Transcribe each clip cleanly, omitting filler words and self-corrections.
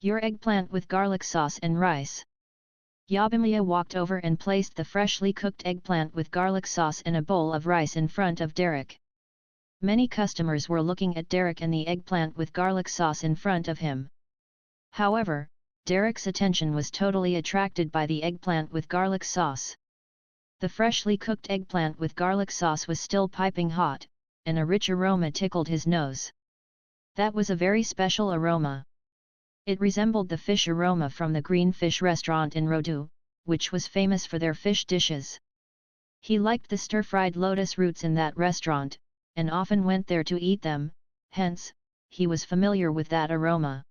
Your eggplant with garlic sauce and rice. Yabimiya walked over and placed the freshly cooked eggplant with garlic sauce and a bowl of rice in front of Derek. Many customers were looking at Derek and the eggplant with garlic sauce in front of him. However, Derek's attention was totally attracted by the eggplant with garlic sauce. The freshly cooked eggplant with garlic sauce was still piping hot, and a rich aroma tickled his nose. That was a very special aroma. It resembled the fish aroma from the Green Fish restaurant in Rodu, which was famous for their fish dishes. He liked the stir-fried lotus roots in that restaurant, and often went there to eat them, hence, he was familiar with that aroma.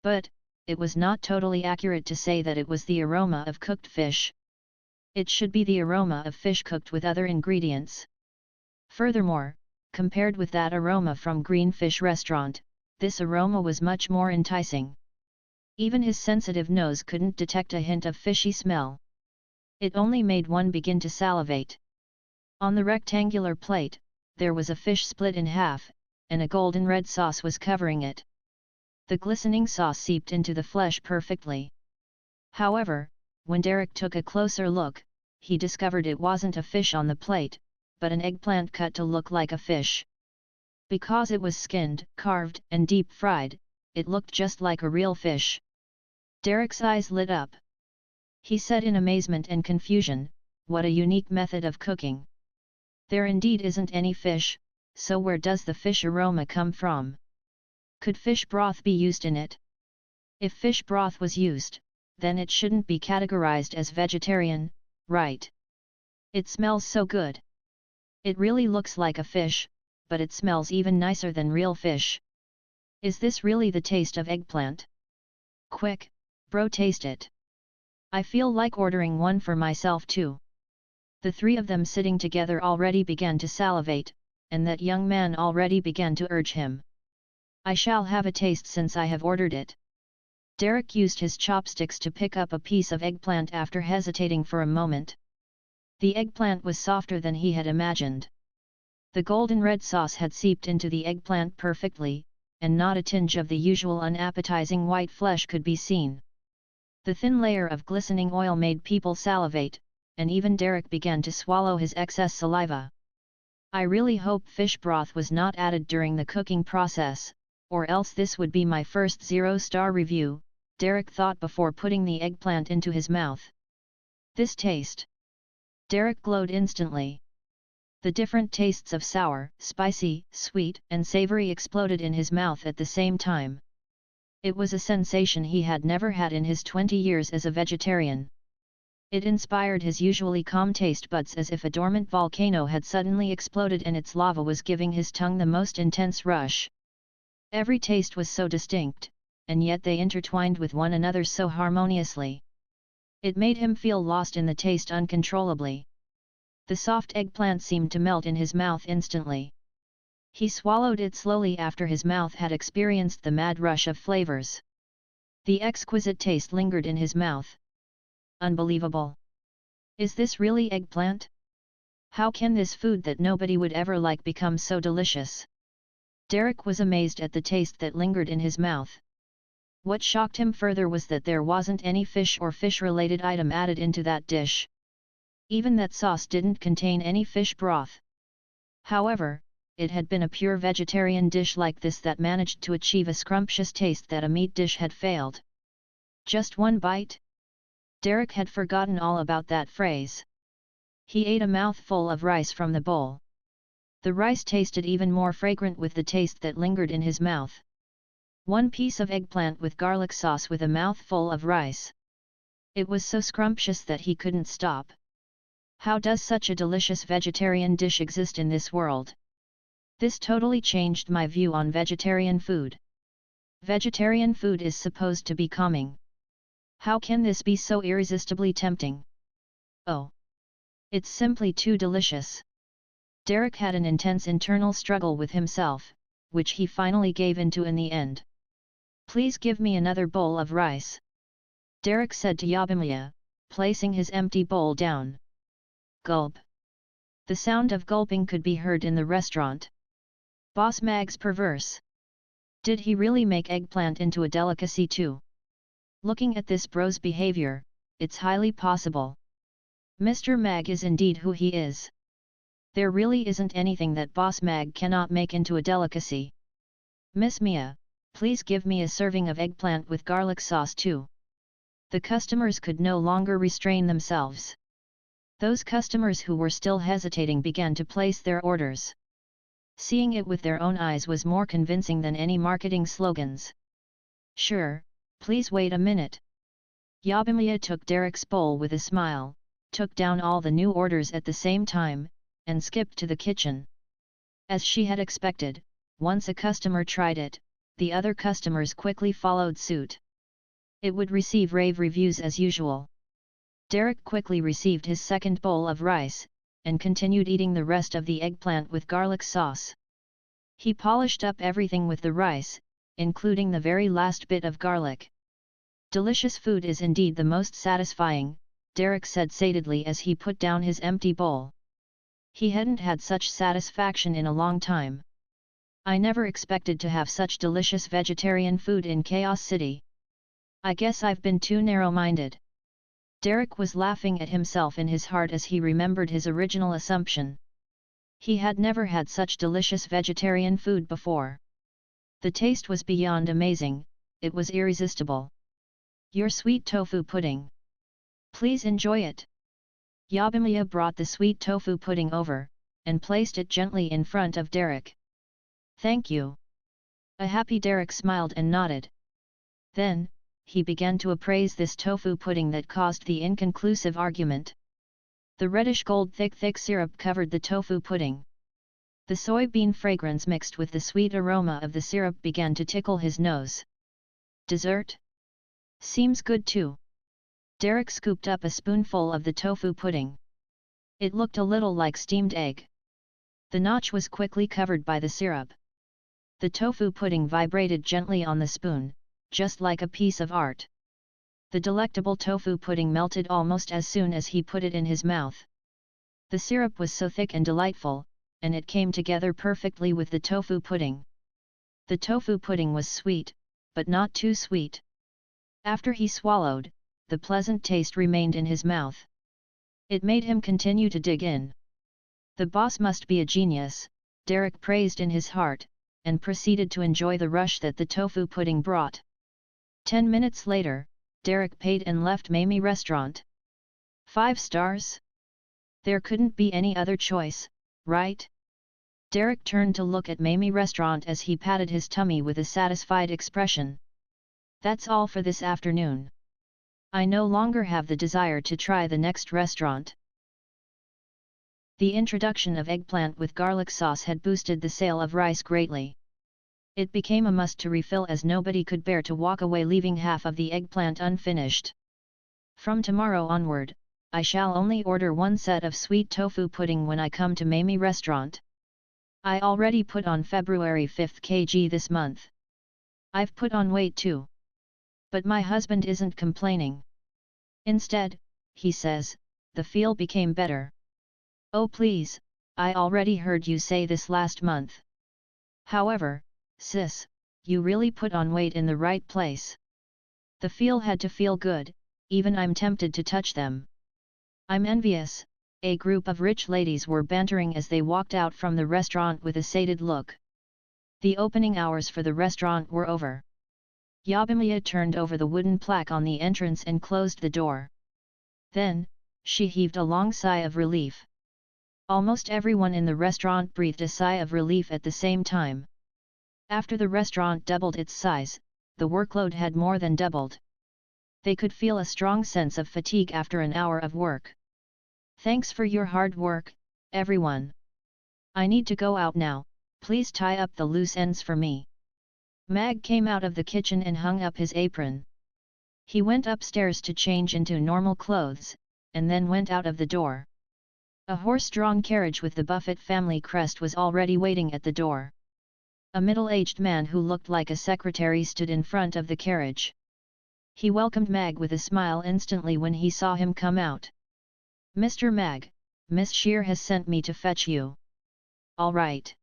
But, it was not totally accurate to say that it was the aroma of cooked fish. It should be the aroma of fish cooked with other ingredients. Furthermore, compared with that aroma from Green Fish restaurant, this aroma was much more enticing. Even his sensitive nose couldn't detect a hint of fishy smell. It only made one begin to salivate. On the rectangular plate, there was a fish split in half, and a golden red sauce was covering it. The glistening sauce seeped into the flesh perfectly. However, when Derek took a closer look, he discovered it wasn't a fish on the plate, but an eggplant cut to look like a fish. Because it was skinned, carved, and deep-fried, it looked just like a real fish. Derek's eyes lit up. He said in amazement and confusion, "What a unique method of cooking. There indeed isn't any fish, so where does the fish aroma come from? Could fish broth be used in it? If fish broth was used, then it shouldn't be categorized as vegetarian, right? It smells so good. It really looks like a fish, but it smells even nicer than real fish. Is this really the taste of eggplant? Quick, bro, taste it. I feel like ordering one for myself too." The three of them sitting together already began to salivate, and that young man already began to urge him. "I shall have a taste since I have ordered it." Derek used his chopsticks to pick up a piece of eggplant after hesitating for a moment. The eggplant was softer than he had imagined. The golden red sauce had seeped into the eggplant perfectly, and not a tinge of the usual unappetizing white flesh could be seen. The thin layer of glistening oil made people salivate, and even Derek began to swallow his excess saliva. "I really hope fish broth was not added during the cooking process, or else this would be my first 0-star review," Derek thought before putting the eggplant into his mouth. "This taste." Derek glowed instantly. The different tastes of sour, spicy, sweet, and savory exploded in his mouth at the same time. It was a sensation he had never had in his 20 years as a vegetarian. It inspired his usually calm taste buds as if a dormant volcano had suddenly exploded and its lava was giving his tongue the most intense rush. Every taste was so distinct, and yet they intertwined with one another so harmoniously. It made him feel lost in the taste uncontrollably. The soft eggplant seemed to melt in his mouth instantly. He swallowed it slowly after his mouth had experienced the mad rush of flavors. The exquisite taste lingered in his mouth. Unbelievable! Is this really eggplant? How can this food that nobody would ever like become so delicious? Derek was amazed at the taste that lingered in his mouth. What shocked him further was that there wasn't any fish or fish-related item added into that dish. Even that sauce didn't contain any fish broth. However, it had been a pure vegetarian dish like this that managed to achieve a scrumptious taste that a meat dish had failed. Just one bite? Derek had forgotten all about that phrase. He ate a mouthful of rice from the bowl. The rice tasted even more fragrant with the taste that lingered in his mouth. One piece of eggplant with garlic sauce with a mouthful of rice. It was so scrumptious that he couldn't stop. How does such a delicious vegetarian dish exist in this world? This totally changed my view on vegetarian food. Vegetarian food is supposed to be calming. How can this be so irresistibly tempting? Oh! It's simply too delicious. Derek had an intense internal struggle with himself, which he finally gave into in the end. "Please give me another bowl of rice," Derek said to Yabimiya, placing his empty bowl down. Gulp. The sound of gulping could be heard in the restaurant. Boss Mag's perverse. Did he really make eggplant into a delicacy too? Looking at this bro's behavior, it's highly possible Mr. Mag is indeed who he is. There really isn't anything that Boss Mag cannot make into a delicacy. Miss Mia, please give me a serving of eggplant with garlic sauce too. The customers could no longer restrain themselves. Those customers who were still hesitating began to place their orders. Seeing it with their own eyes was more convincing than any marketing slogans. Sure, please wait a minute. Yabimiya took Derek's bowl with a smile, took down all the new orders at the same time, and skipped to the kitchen. As she had expected, once a customer tried it, the other customers quickly followed suit. It would receive rave reviews as usual. Derek quickly received his second bowl of rice, and continued eating the rest of the eggplant with garlic sauce. He polished up everything with the rice, including the very last bit of garlic. Delicious food is indeed the most satisfying, Derek said satedly as he put down his empty bowl. He hadn't had such satisfaction in a long time. I never expected to have such delicious vegetarian food in Chaos City. I guess I've been too narrow-minded. Derek was laughing at himself in his heart as he remembered his original assumption. He had never had such delicious vegetarian food before. The taste was beyond amazing, it was irresistible. Your sweet tofu pudding. Please enjoy it. Yabimiya brought the sweet tofu pudding over, and placed it gently in front of Derek. Thank you. A happy Derek smiled and nodded. Then, he began to appraise this tofu pudding that caused the inconclusive argument. The reddish gold thick syrup covered the tofu pudding. The soybean fragrance mixed with the sweet aroma of the syrup began to tickle his nose. Dessert? Seems good too. Derek scooped up a spoonful of the tofu pudding. It looked a little like steamed egg. The notch was quickly covered by the syrup. The tofu pudding vibrated gently on the spoon, just like a piece of art. The delectable tofu pudding melted almost as soon as he put it in his mouth. The syrup was so thick and delightful, and it came together perfectly with the tofu pudding. The tofu pudding was sweet, but not too sweet. After he swallowed, the pleasant taste remained in his mouth. It made him continue to dig in. The boss must be a genius, Derek praised in his heart, and proceeded to enjoy the rush that the tofu pudding brought. 10 minutes later, Derek paid and left Mamie restaurant. 5 stars? There couldn't be any other choice, right? Derek turned to look at Mamie restaurant as he patted his tummy with a satisfied expression. That's all for this afternoon. I no longer have the desire to try the next restaurant. The introduction of eggplant with garlic sauce had boosted the sale of rice greatly. It became a must to refill as nobody could bear to walk away leaving half of the eggplant unfinished. From tomorrow onward, I shall only order 1 set of sweet tofu pudding when I come to Mamie restaurant. I already put on February 5 kg this month. I've put on weight too. But my husband isn't complaining. Instead, he says, the feel became better. Oh please, I already heard you say this last month. However, sis, you really put on weight in the right place. The feel had to feel good, even I'm tempted to touch them. I'm envious, a group of rich ladies were bantering as they walked out from the restaurant with a sated look. The opening hours for the restaurant were over. Yabimiya turned over the wooden plaque on the entrance and closed the door. Then, she heaved a long sigh of relief. Almost everyone in the restaurant breathed a sigh of relief at the same time. After the restaurant doubled its size, the workload had more than doubled. They could feel a strong sense of fatigue after an hour of work. Thanks for your hard work, everyone. I need to go out now, please tie up the loose ends for me. Mag came out of the kitchen and hung up his apron. He went upstairs to change into normal clothes, and then went out of the door. A horse-drawn carriage with the Buffett family crest was already waiting at the door. A middle-aged man who looked like a secretary stood in front of the carriage. He welcomed Mag with a smile instantly when he saw him come out. Mr. Mag, Miss Shear has sent me to fetch you. All right.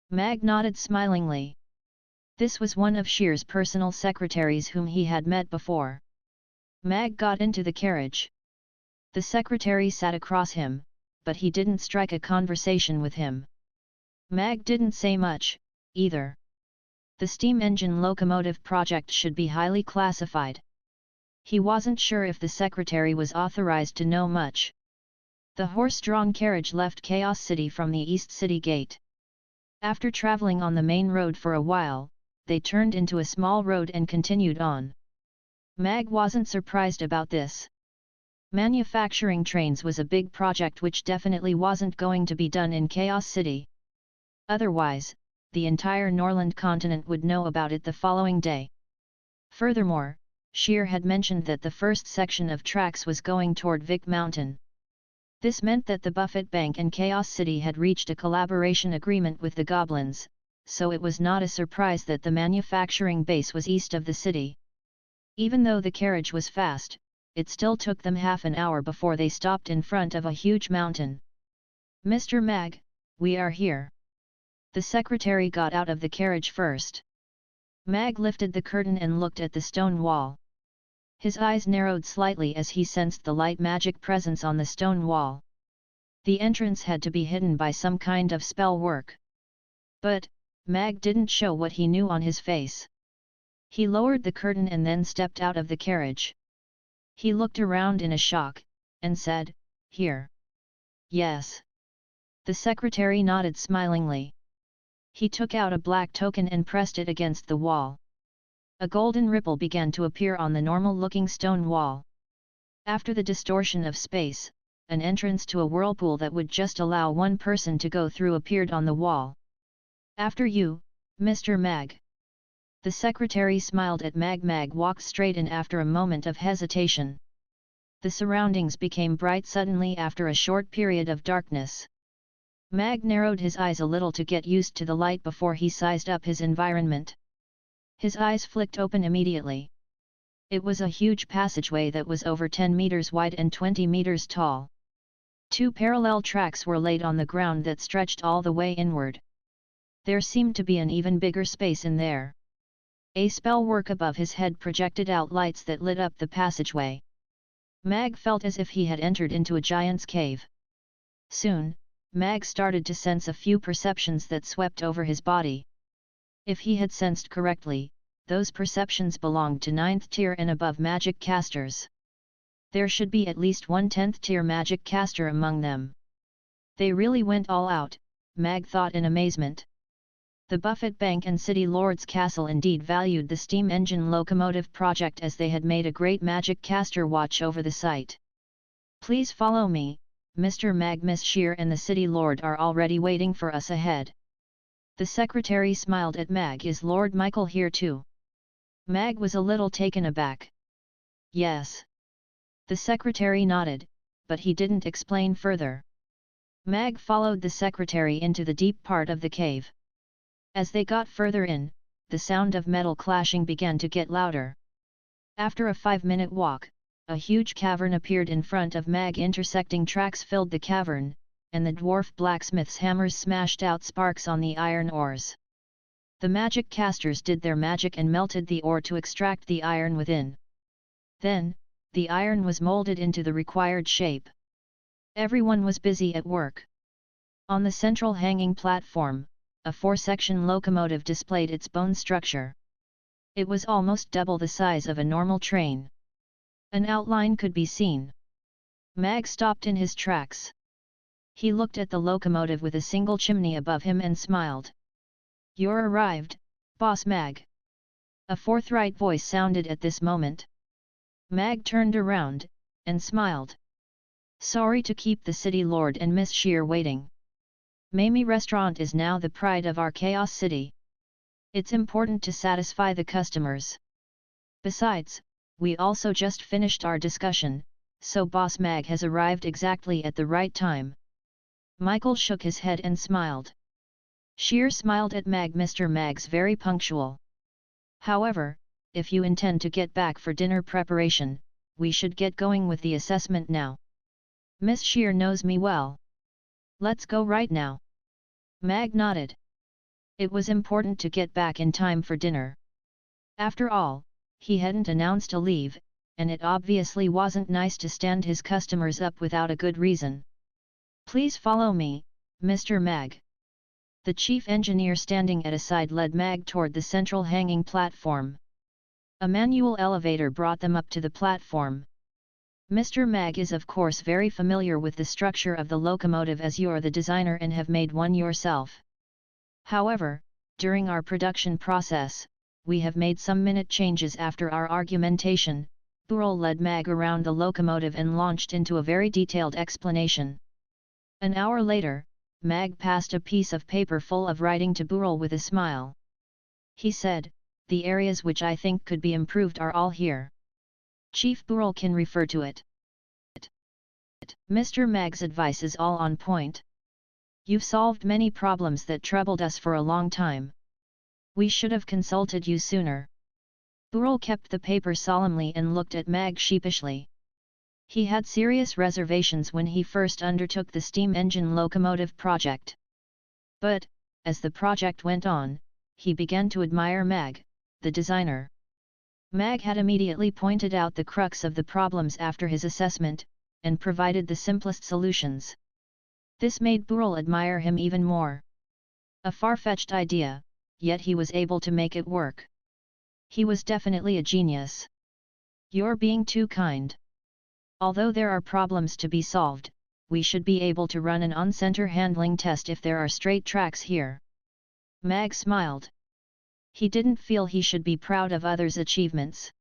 Mag nodded smilingly. This was one of Shear's personal secretaries whom he had met before. Mag got into the carriage. The secretary sat across him, but he didn't strike a conversation with him. Mag didn't say much, either. The steam engine locomotive project should be highly classified. He wasn't sure if the secretary was authorized to know much. The horse-drawn carriage left Chaos City from the East City Gate. After traveling on the main road for a while, they turned into a small road and continued on. Mag wasn't surprised about this. Manufacturing trains was a big project which definitely wasn't going to be done in Chaos City. Otherwise, the entire Norland continent would know about it the following day. Furthermore, Shear had mentioned that the first section of tracks was going toward Vic Mountain. This meant that the Buffet Bank and Chaos City had reached a collaboration agreement with the goblins, so it was not a surprise that the manufacturing base was east of the city. Even though the carriage was fast, it still took them half an hour before they stopped in front of a huge mountain. "Mr. Mag, we are here." The secretary got out of the carriage first. Mag lifted the curtain and looked at the stone wall. His eyes narrowed slightly as he sensed the light magic presence on the stone wall. The entrance had to be hidden by some kind of spell work. But, Mag didn't show what he knew on his face. He lowered the curtain and then stepped out of the carriage. He looked around in a shock, and said, "Here." "Yes." The secretary nodded smilingly. He took out a black token and pressed it against the wall. A golden ripple began to appear on the normal-looking stone wall. After the distortion of space, an entrance to a whirlpool that would just allow one person to go through appeared on the wall. "After you, Mr. Mag." The secretary smiled at Mag. Mag walked straight in after a moment of hesitation. The surroundings became bright suddenly after a short period of darkness. Mag narrowed his eyes a little to get used to the light before he sized up his environment. His eyes flicked open immediately. It was a huge passageway that was over 10 meters wide and 20 meters tall. 2 parallel tracks were laid on the ground that stretched all the way inward. There seemed to be an even bigger space in there. A spellwork above his head projected out lights that lit up the passageway. Mag felt as if he had entered into a giant's cave. Soon, Mag started to sense a few perceptions that swept over his body. If he had sensed correctly, those perceptions belonged to 9th tier and above magic casters. There should be at least one 10th tier magic caster among them. They really went all out, Mag thought in amazement. The Buffet Bank and City Lord's Castle indeed valued the steam engine locomotive project, as they had made a great magic caster watch over the site. "Please follow me, Mr. Mag. Miss Shear and the City Lord are already waiting for us ahead." The secretary smiled at Mag. "Is Lord Michael here too?" Mag was a little taken aback. "Yes." The secretary nodded, but he didn't explain further. Mag followed the secretary into the deep part of the cave. As they got further in, the sound of metal clashing began to get louder. After a 5-minute walk, a huge cavern appeared in front of Mag. Intersecting tracks filled the cavern, and the dwarf blacksmith's hammers smashed out sparks on the iron ores. The magic casters did their magic and melted the ore to extract the iron within. Then, the iron was molded into the required shape. Everyone was busy at work. On the central hanging platform, a 4-section locomotive displayed its bone structure. It was almost double the size of a normal train. An outline could be seen. Mag stopped in his tracks. He looked at the locomotive with a single chimney above him and smiled. "You're arrived, Boss Mag." A forthright voice sounded at this moment. Mag turned around, and smiled. "Sorry to keep the City Lord and Miss Shear waiting. Mamie Restaurant is now the pride of our Chaos City. It's important to satisfy the customers. Besides, we also just finished our discussion, so Boss Mag has arrived exactly at the right time." Michael shook his head and smiled. Shear smiled at Mag. "Mr. Mag's very punctual. However, if you intend to get back for dinner preparation, we should get going with the assessment now. Miss Shear knows me well. Let's go right now." Mag nodded. It was important to get back in time for dinner. After all, he hadn't announced a leave, and it obviously wasn't nice to stand his customers up without a good reason. "Please follow me, Mr. Mag." The chief engineer standing at a side led Mag toward the central hanging platform. A manual elevator brought them up to the platform. Mr. Mag is of course very familiar with the structure of the locomotive as you're the designer and have made one yourself. However, during our production process, we have made some minute changes after our argumentation. Burrell led Mag around the locomotive and launched into a very detailed explanation. An hour later, Mag passed a piece of paper full of writing to Burrell with a smile. He said, "The areas which I think could be improved are all here. Chief Burrell can refer to it. Mr. Mag's advice is all on point. You've solved many problems that troubled us for a long time. We should have consulted you sooner." Burrell kept the paper solemnly and looked at Mag sheepishly. He had serious reservations when he first undertook the steam engine locomotive project. But, as the project went on, he began to admire Mag, the designer. Mag had immediately pointed out the crux of the problems after his assessment, and provided the simplest solutions. This made Burrell admire him even more. A far-fetched idea, yet he was able to make it work. He was definitely a genius. "You're being too kind. Although there are problems to be solved, we should be able to run an on-center handling test if there are straight tracks here." Mag smiled. He didn't feel he should be proud of others' achievements.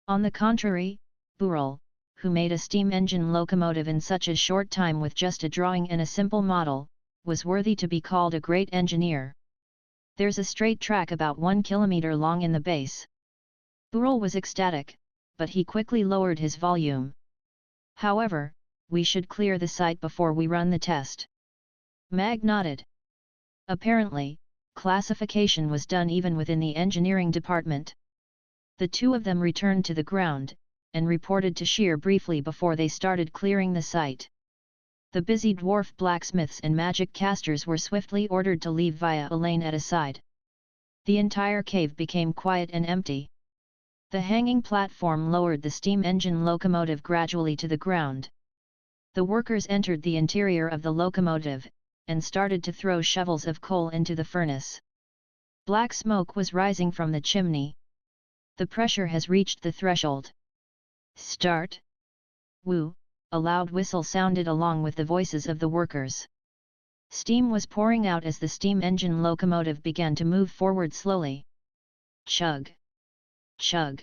On the contrary, Burrell, who made a steam engine locomotive in such a short time with just a drawing and a simple model, was worthy to be called a great engineer. "There's a straight track about 1 kilometer long in the base." Burrell was ecstatic, but he quickly lowered his volume. "However, we should clear the site before we run the test." Mag nodded. Apparently, classification was done even within the engineering department. The two of them returned to the ground, and reported to Shear briefly before they started clearing the site. The busy dwarf blacksmiths and magic casters were swiftly ordered to leave via a lane at a side. The entire cave became quiet and empty. The hanging platform lowered the steam engine locomotive gradually to the ground. The workers entered the interior of the locomotive, and started to throw shovels of coal into the furnace. Black smoke was rising from the chimney. "The pressure has reached the threshold. Start." "Woo!" A loud whistle sounded along with the voices of the workers. Steam was pouring out as the steam engine locomotive began to move forward slowly. Chug! Chug!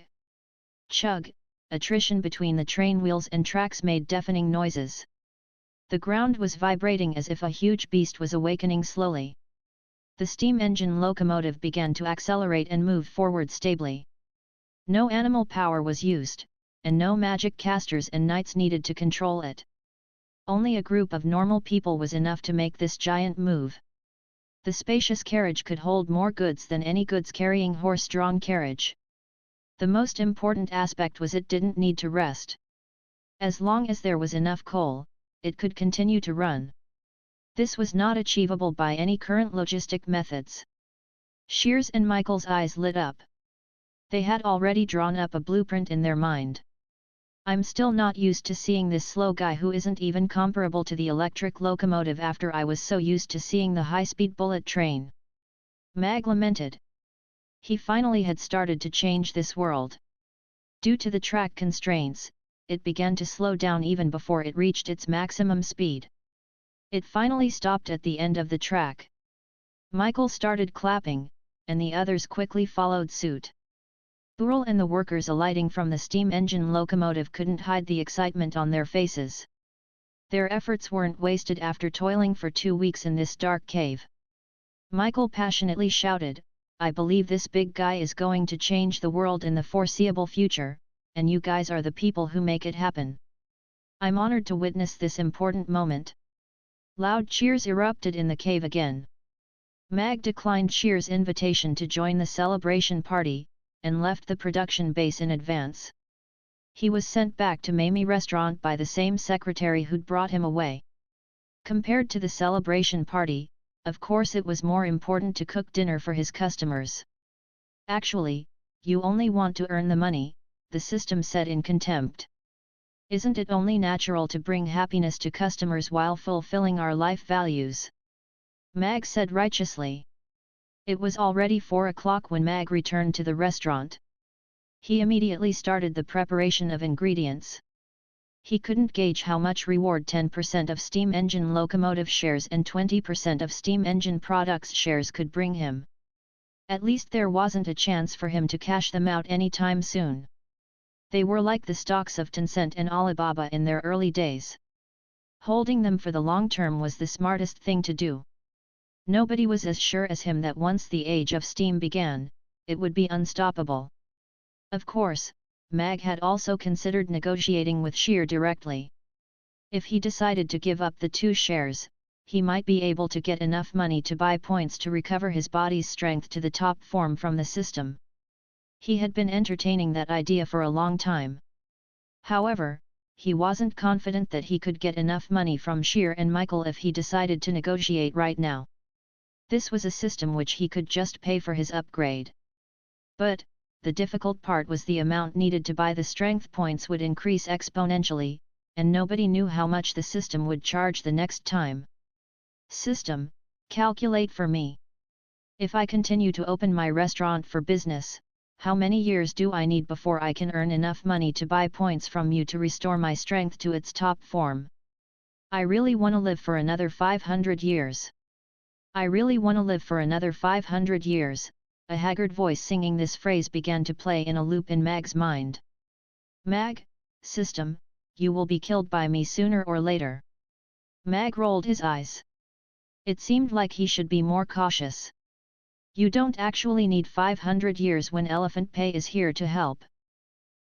Chug! Attrition between the train wheels and tracks made deafening noises. The ground was vibrating as if a huge beast was awakening slowly. The steam engine locomotive began to accelerate and move forward stably. No animal power was used, and no magic casters and knights needed to control it. Only a group of normal people was enough to make this giant move. The spacious carriage could hold more goods than any goods-carrying horse-drawn carriage. The most important aspect was it didn't need to rest. As long as there was enough coal, it could continue to run. This was not achievable by any current logistic methods. Shears and Michael's eyes lit up. They had already drawn up a blueprint in their mind. "I'm still not used to seeing this slow guy who isn't even comparable to the electric locomotive after I was so used to seeing the high-speed bullet train." Mag lamented. He finally had started to change this world. Due to the track constraints, it began to slow down even before it reached its maximum speed. It finally stopped at the end of the track. Michael started clapping, and the others quickly followed suit. Burrell and the workers alighting from the steam engine locomotive couldn't hide the excitement on their faces. Their efforts weren't wasted after toiling for 2 weeks in this dark cave. Michael passionately shouted, "I believe this big guy is going to change the world in the foreseeable future, and you guys are the people who make it happen. I'm honored to witness this important moment." Loud cheers erupted in the cave again. Mag declined Shear's invitation to join the celebration party, and left the production base in advance. He was sent back to Mamie Restaurant by the same secretary who'd brought him away. Compared to the celebration party, of course it was more important to cook dinner for his customers. Actually, you only want to earn the money, the system said in contempt. Isn't it only natural to bring happiness to customers while fulfilling our life values? Mag said righteously. It was already 4 o'clock when Mag returned to the restaurant. He immediately started the preparation of ingredients. He couldn't gauge how much reward 10% of steam engine locomotive shares and 20% of steam engine products shares could bring him. At least there wasn't a chance for him to cash them out anytime soon. They were like the stocks of Tencent and Alibaba in their early days. Holding them for the long term was the smartest thing to do. Nobody was as sure as him that once the age of steam began, it would be unstoppable. Of course, Mag had also considered negotiating with Shear directly. If he decided to give up the 2 shares, he might be able to get enough money to buy points to recover his body's strength to the top form from the system. He had been entertaining that idea for a long time. However, he wasn't confident that he could get enough money from Shear and Michael if he decided to negotiate right now. This was a system which he could just pay for his upgrade. But, the difficult part was the amount needed to buy the strength points would increase exponentially, and nobody knew how much the system would charge the next time. System, calculate for me. If I continue to open my restaurant for business, how many years do I need before I can earn enough money to buy points from you to restore my strength to its top form? I really want to live for another 500 years. I really want to live for another 500 years, a haggard voice singing this phrase began to play in a loop in Mag's mind. Mag, system, you will be killed by me sooner or later. Mag rolled his eyes. It seemed like he should be more cautious. You don't actually need 500 years when Elephant Pay is here to help.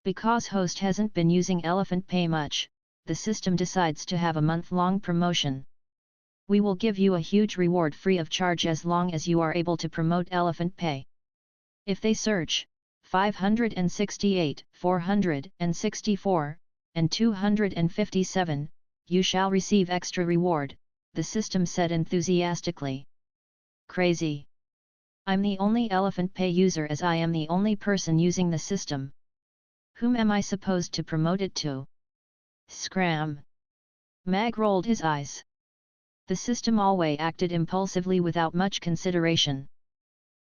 Because host hasn't been using Elephant Pay much, the system decides to have a month-long promotion. We will give you a huge reward free of charge as long as you are able to promote Elephant Pay. If they search 568, 464, and 257, you shall receive extra reward, the system said enthusiastically. Crazy. I'm the only Elephant Pay user as I am the only person using the system. Whom am I supposed to promote it to? Scram. Mag rolled his eyes. The system always acted impulsively without much consideration.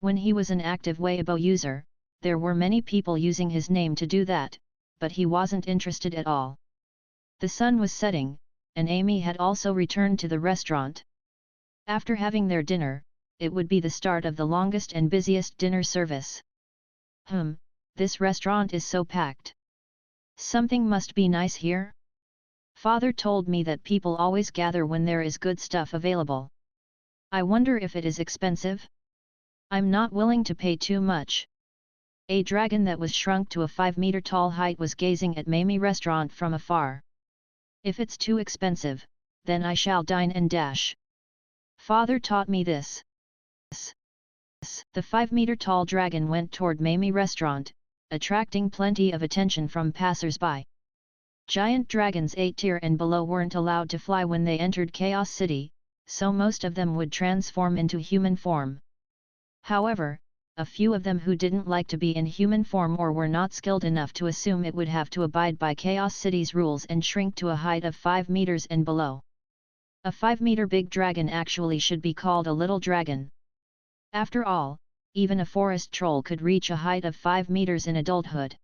When he was an active Weibo user, there were many people using his name to do that, but he wasn't interested at all. The sun was setting, and Amy had also returned to the restaurant. After having their dinner, it would be the start of the longest and busiest dinner service. This restaurant is so packed. Something must be nice here? Father told me that people always gather when there is good stuff available. I wonder if it is expensive? I'm not willing to pay too much. A dragon that was shrunk to a 5-meter tall height was gazing at Mamie restaurant from afar. If it's too expensive, then I shall dine and dash. Father taught me this. The 5-meter tall dragon went toward Mamie restaurant, attracting plenty of attention from passers-by. Giant dragons 8 tier and below weren't allowed to fly when they entered Chaos City, so most of them would transform into human form. However, a few of them who didn't like to be in human form or were not skilled enough to assume it would have to abide by Chaos City's rules and shrink to a height of 5 meters and below. A 5-meter big dragon actually should be called a little dragon. After all, even a forest troll could reach a height of 5 meters in adulthood.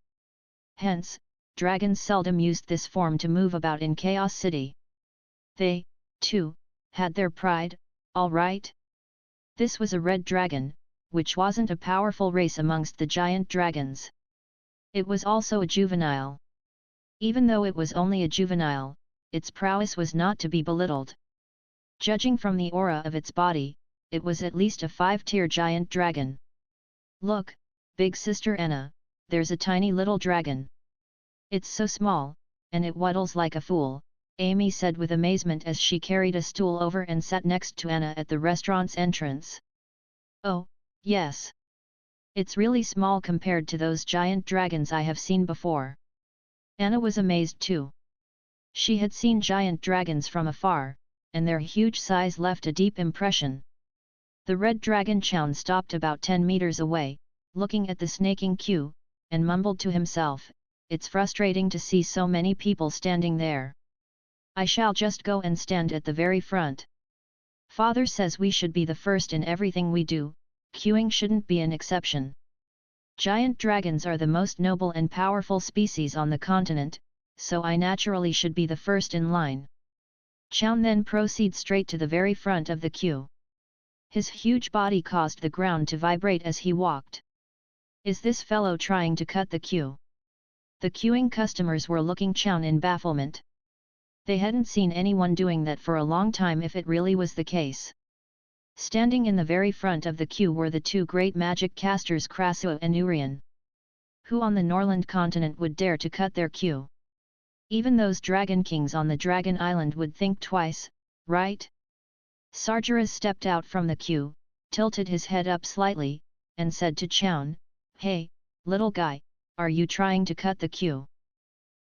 Hence, dragons seldom used this form to move about in Chaos City. They, too, had their pride, all right? This was a red dragon, which wasn't a powerful race amongst the giant dragons. It was also a juvenile. Even though it was only a juvenile, its prowess was not to be belittled. Judging from the aura of its body, it was at least a 5-tier giant dragon. Look, big sister Anna, there's a tiny little dragon. It's so small, and it waddles like a fool, Amy said with amazement as she carried a stool over and sat next to Anna at the restaurant's entrance. Oh, yes. It's really small compared to those giant dragons I have seen before. Anna was amazed too. She had seen giant dragons from afar, and their huge size left a deep impression. The red dragon Chown stopped about 10 meters away, looking at the snaking queue, and mumbled to himself, "It's frustrating to see so many people standing there. I shall just go and stand at the very front. Father says we should be the first in everything we do, queuing shouldn't be an exception. Giant dragons are the most noble and powerful species on the continent, so I naturally should be the first in line." Chown then proceeds straight to the very front of the queue. His huge body caused the ground to vibrate as he walked. Is this fellow trying to cut the queue? The queuing customers were looking Chown in bafflement. They hadn't seen anyone doing that for a long time if it really was the case. Standing in the very front of the queue were the two great magic casters Krasu and Urian. Who on the Norland continent would dare to cut their queue? Even those dragon kings on the Dragon Island would think twice, right? SAHDR stepped out from the queue, tilted his head up slightly, and said to Chown, "Hey, little guy, are you trying to cut the queue?"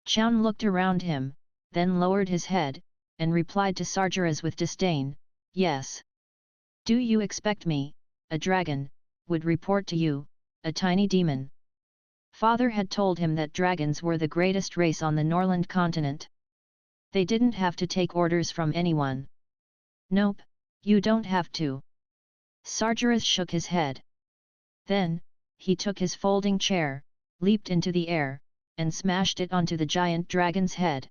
Chown looked around him, then lowered his head, and replied to SAHDR with disdain, "Yes. Do you expect me, a dragon, would report to you, a tiny demon?" Father had told him that dragons were the greatest race on the Norland continent. They didn't have to take orders from anyone. "Nope, you don't have to." SAHDR shook his head. Then, he took his folding chair, leaped into the air, and smashed it onto the giant dragon's head.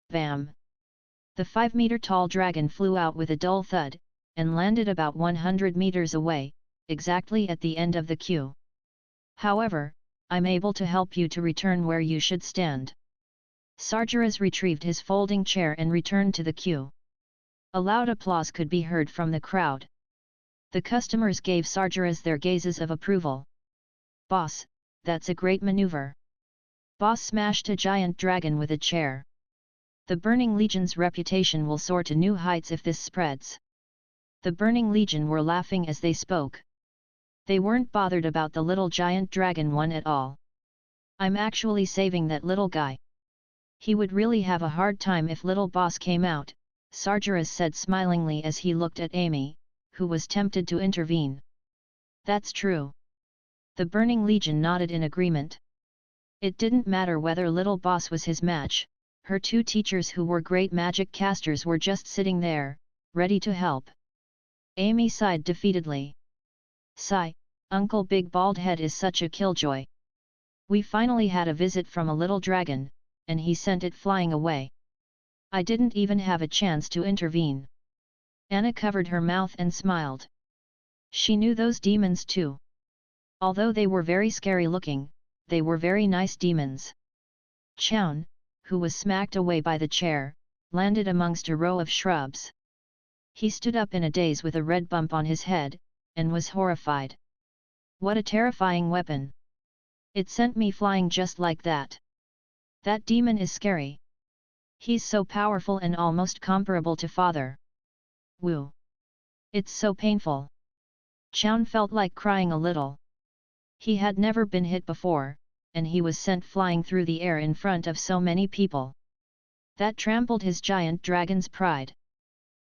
Bam! The 5-meter-tall dragon flew out with a dull thud, and landed about 100 meters away, exactly at the end of the queue. "However, I'm able to help you to return where you should stand." SAHDR retrieved his folding chair and returned to the queue. A loud applause could be heard from the crowd. The customers gave SAHDR their gazes of approval. "Boss, that's a great maneuver." Boss smashed a giant dragon with a chair. The Burning Legion's reputation will soar to new heights if this spreads. The Burning Legion were laughing as they spoke. They weren't bothered about the little giant dragon one at all. "I'm actually saving that little guy. He would really have a hard time if little boss came out," SAHDR said smilingly as he looked at Amy, who was tempted to intervene. "That's true." The Burning Legion nodded in agreement. It didn't matter whether little boss was his match, her two teachers who were great magic casters were just sitting there, ready to help. Amy sighed defeatedly. "Sigh, Uncle Big Bald Head is such a killjoy. We finally had a visit from a little dragon, and he sent it flying away. I didn't even have a chance to intervene." Anna covered her mouth and smiled. She knew those demons too. Although they were very scary looking, they were very nice demons. Chown, who was smacked away by the chair, landed amongst a row of shrubs. He stood up in a daze with a red bump on his head, and was horrified. "What a terrifying weapon! It sent me flying just like that. That demon is scary. He's so powerful and almost comparable to Father. Woo! It's so painful." Chown felt like crying a little. He had never been hit before, and he was sent flying through the air in front of so many people. That trampled his giant dragon's pride.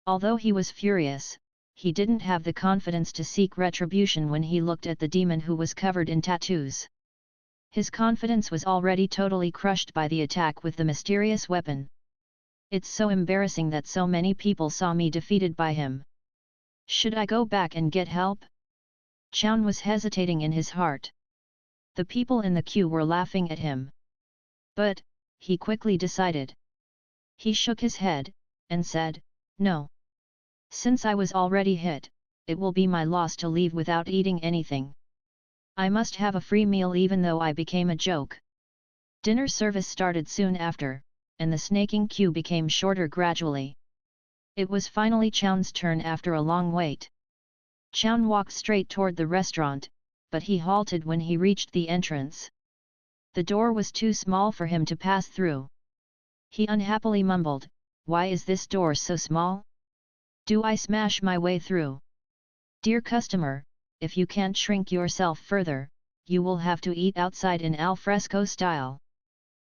Although he was furious, he didn't have the confidence to seek retribution when he looked at the demon who was covered in tattoos. His confidence was already totally crushed by the attack with the mysterious weapon. "It's so embarrassing that so many people saw me defeated by him. Should I go back and get help?" Chown was hesitating in his heart. The people in the queue were laughing at him. But, he quickly decided. He shook his head, and said, "No. Since I was already hit, it will be my loss to leave without eating anything. I must have a free meal even though I became a joke." Dinner service started soon after, and the snaking queue became shorter gradually. It was finally Chown's turn after a long wait. Chown walked straight toward the restaurant, but he halted when he reached the entrance. The door was too small for him to pass through. He unhappily mumbled, "Why is this door so small? Do I smash my way through?" "Dear customer, if you can't shrink yourself further, you will have to eat outside in al fresco style.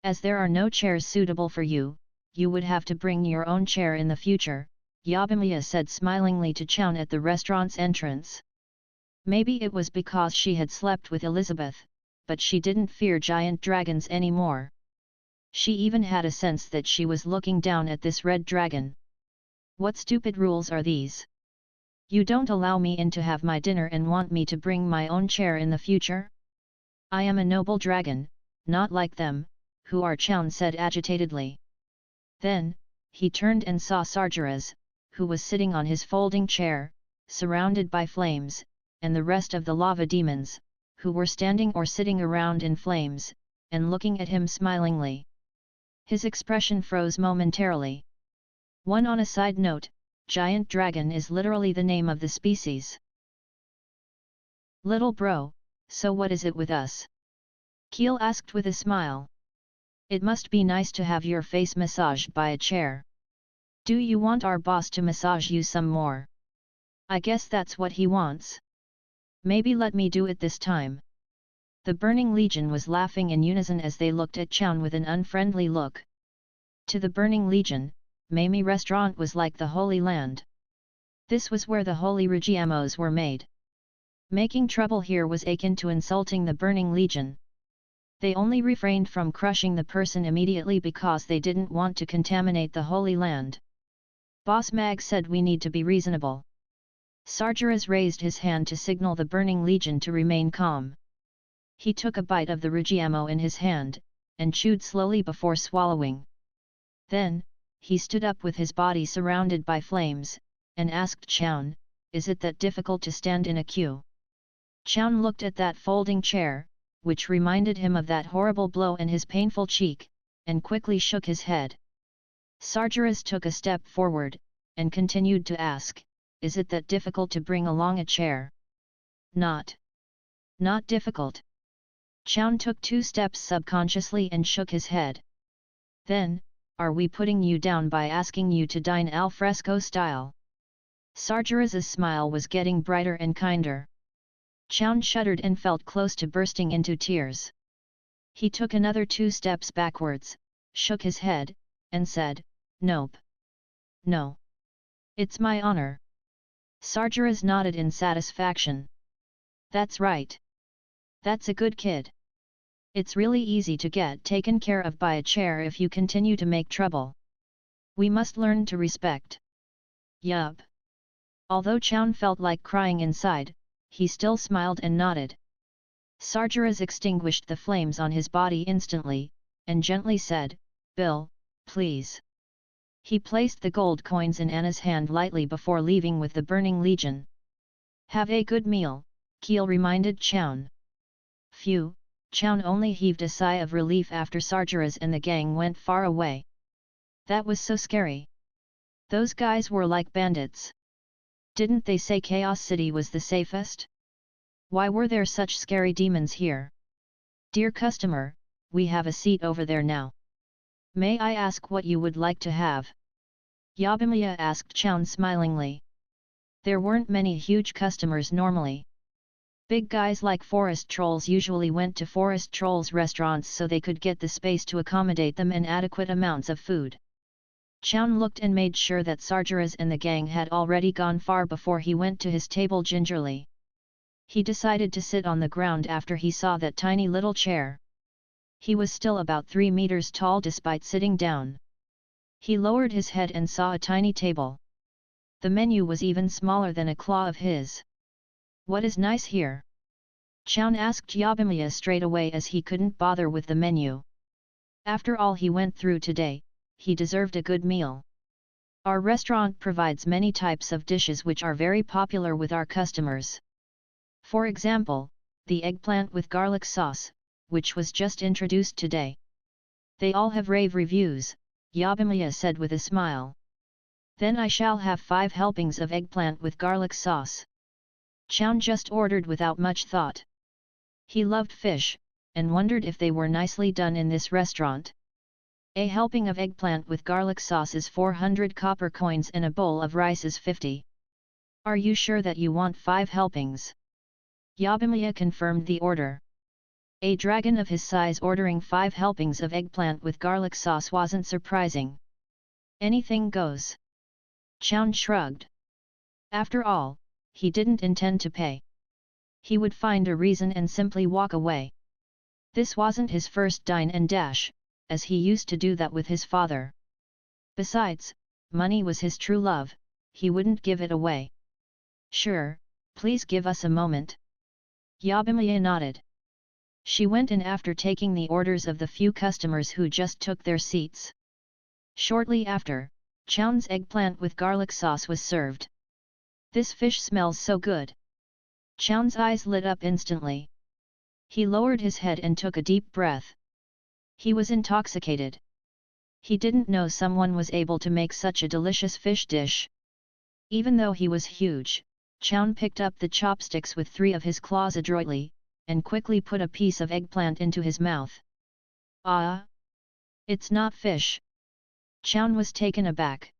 As there are no chairs suitable for you, you would have to bring your own chair in the future. Yabimiya said smilingly to Chown at the restaurant's entrance. Maybe it was because she had slept with Elizabeth, but she didn't fear giant dragons anymore. She even had a sense that she was looking down at this red dragon. What stupid rules are these? You don't allow me in to have my dinner and want me to bring my own chair in the future? I am a noble dragon, not like them, who are, Chown said agitatedly. Then, he turned and saw SAHDR, who was sitting on his folding chair, surrounded by flames, and the rest of the lava demons, who were standing or sitting around in flames, and looking at him smilingly. His expression froze momentarily. On a side note, giant dragon is literally the name of the species. Little bro, so what is it with us? Keel asked with a smile. It must be nice to have your face massaged by a chair. Do you want our boss to massage you some more? I guess that's what he wants. Maybe let me do it this time. The Burning Legion was laughing in unison as they looked at Chown with an unfriendly look. To the Burning Legion, Mamie restaurant was like the Holy Land. This was where the holy Rugiamos were made. Making trouble here was akin to insulting the Burning Legion. They only refrained from crushing the person immediately because they didn't want to contaminate the Holy Land. Boss Mag said we need to be reasonable. SAHDR raised his hand to signal the Burning Legion to remain calm. He took a bite of the Rugiamo in his hand, and chewed slowly before swallowing. Then, he stood up with his body surrounded by flames, and asked Chown, "Is it that difficult to stand in a queue?" Chown looked at that folding chair, which reminded him of that horrible blow in his painful cheek, and quickly shook his head. SAHDR took a step forward, and continued to ask, "Is it that difficult to bring along a chair?" Not difficult. Chown took 2 steps subconsciously and shook his head. Then, are we putting you down by asking you to dine al fresco style? SAHDR's smile was getting brighter and kinder. Chown shuddered and felt close to bursting into tears. He took another 2 steps backwards, shook his head, and said, "Nope. No. It's my honor." SAHDR nodded in satisfaction. "That's right. That's a good kid. It's really easy to get taken care of by a chair if you continue to make trouble. We must learn to respect." Yup. Although Chown felt like crying inside, he still smiled and nodded. SAHDR extinguished the flames on his body instantly, and gently said, "Bill, please." He placed the gold coins in Anna's hand lightly before leaving with the Burning Legion. "Have a good meal," Keel reminded Chown. Phew, Chown only heaved a sigh of relief after SAHDR and the gang went far away. That was so scary. Those guys were like bandits. Didn't they say Chaos City was the safest? Why were there such scary demons here? "Dear customer, we have a seat over there now. May I ask what you would like to have?" Yabimiya asked Chown smilingly. There weren't many huge customers normally. Big guys like forest trolls usually went to forest trolls restaurants so they could get the space to accommodate them and adequate amounts of food. Chown looked and made sure that SAHDR and the gang had already gone far before he went to his table gingerly. He decided to sit on the ground after he saw that tiny little chair. He was still about 3 meters tall despite sitting down. He lowered his head and saw a tiny table. The menu was even smaller than a claw of his. "What is nice here?" Chown asked Yabimiya straight away as he couldn't bother with the menu. After all he went through today, he deserved a good meal. "Our restaurant provides many types of dishes which are very popular with our customers. For example, the eggplant with garlic sauce, which was just introduced today. They all have rave reviews," Yabimiya said with a smile. "Then I shall have 5 helpings of eggplant with garlic sauce." Chown just ordered without much thought. He loved fish, and wondered if they were nicely done in this restaurant. "A helping of eggplant with garlic sauce is 400 copper coins and a bowl of rice is 50. Are you sure that you want 5 helpings?" Yabimiya confirmed the order. A dragon of his size ordering 5 helpings of eggplant with garlic sauce wasn't surprising. Anything goes. Chown shrugged. After all, he didn't intend to pay. He would find a reason and simply walk away. This wasn't his first dine and dash, as he used to do that with his father. Besides, money was his true love, he wouldn't give it away. Sure, please give us a moment. Yabimiya nodded. She went in after taking the orders of the few customers who just took their seats. Shortly after, Chown's eggplant with garlic sauce was served. This fish smells so good. Chown's eyes lit up instantly. He lowered his head and took a deep breath. He was intoxicated. He didn't know someone was able to make such a delicious fish dish. Even though he was huge, Chown picked up the chopsticks with 3 of his claws adroitly, and quickly put a piece of eggplant into his mouth. Ah! It's not fish. Chown was taken aback.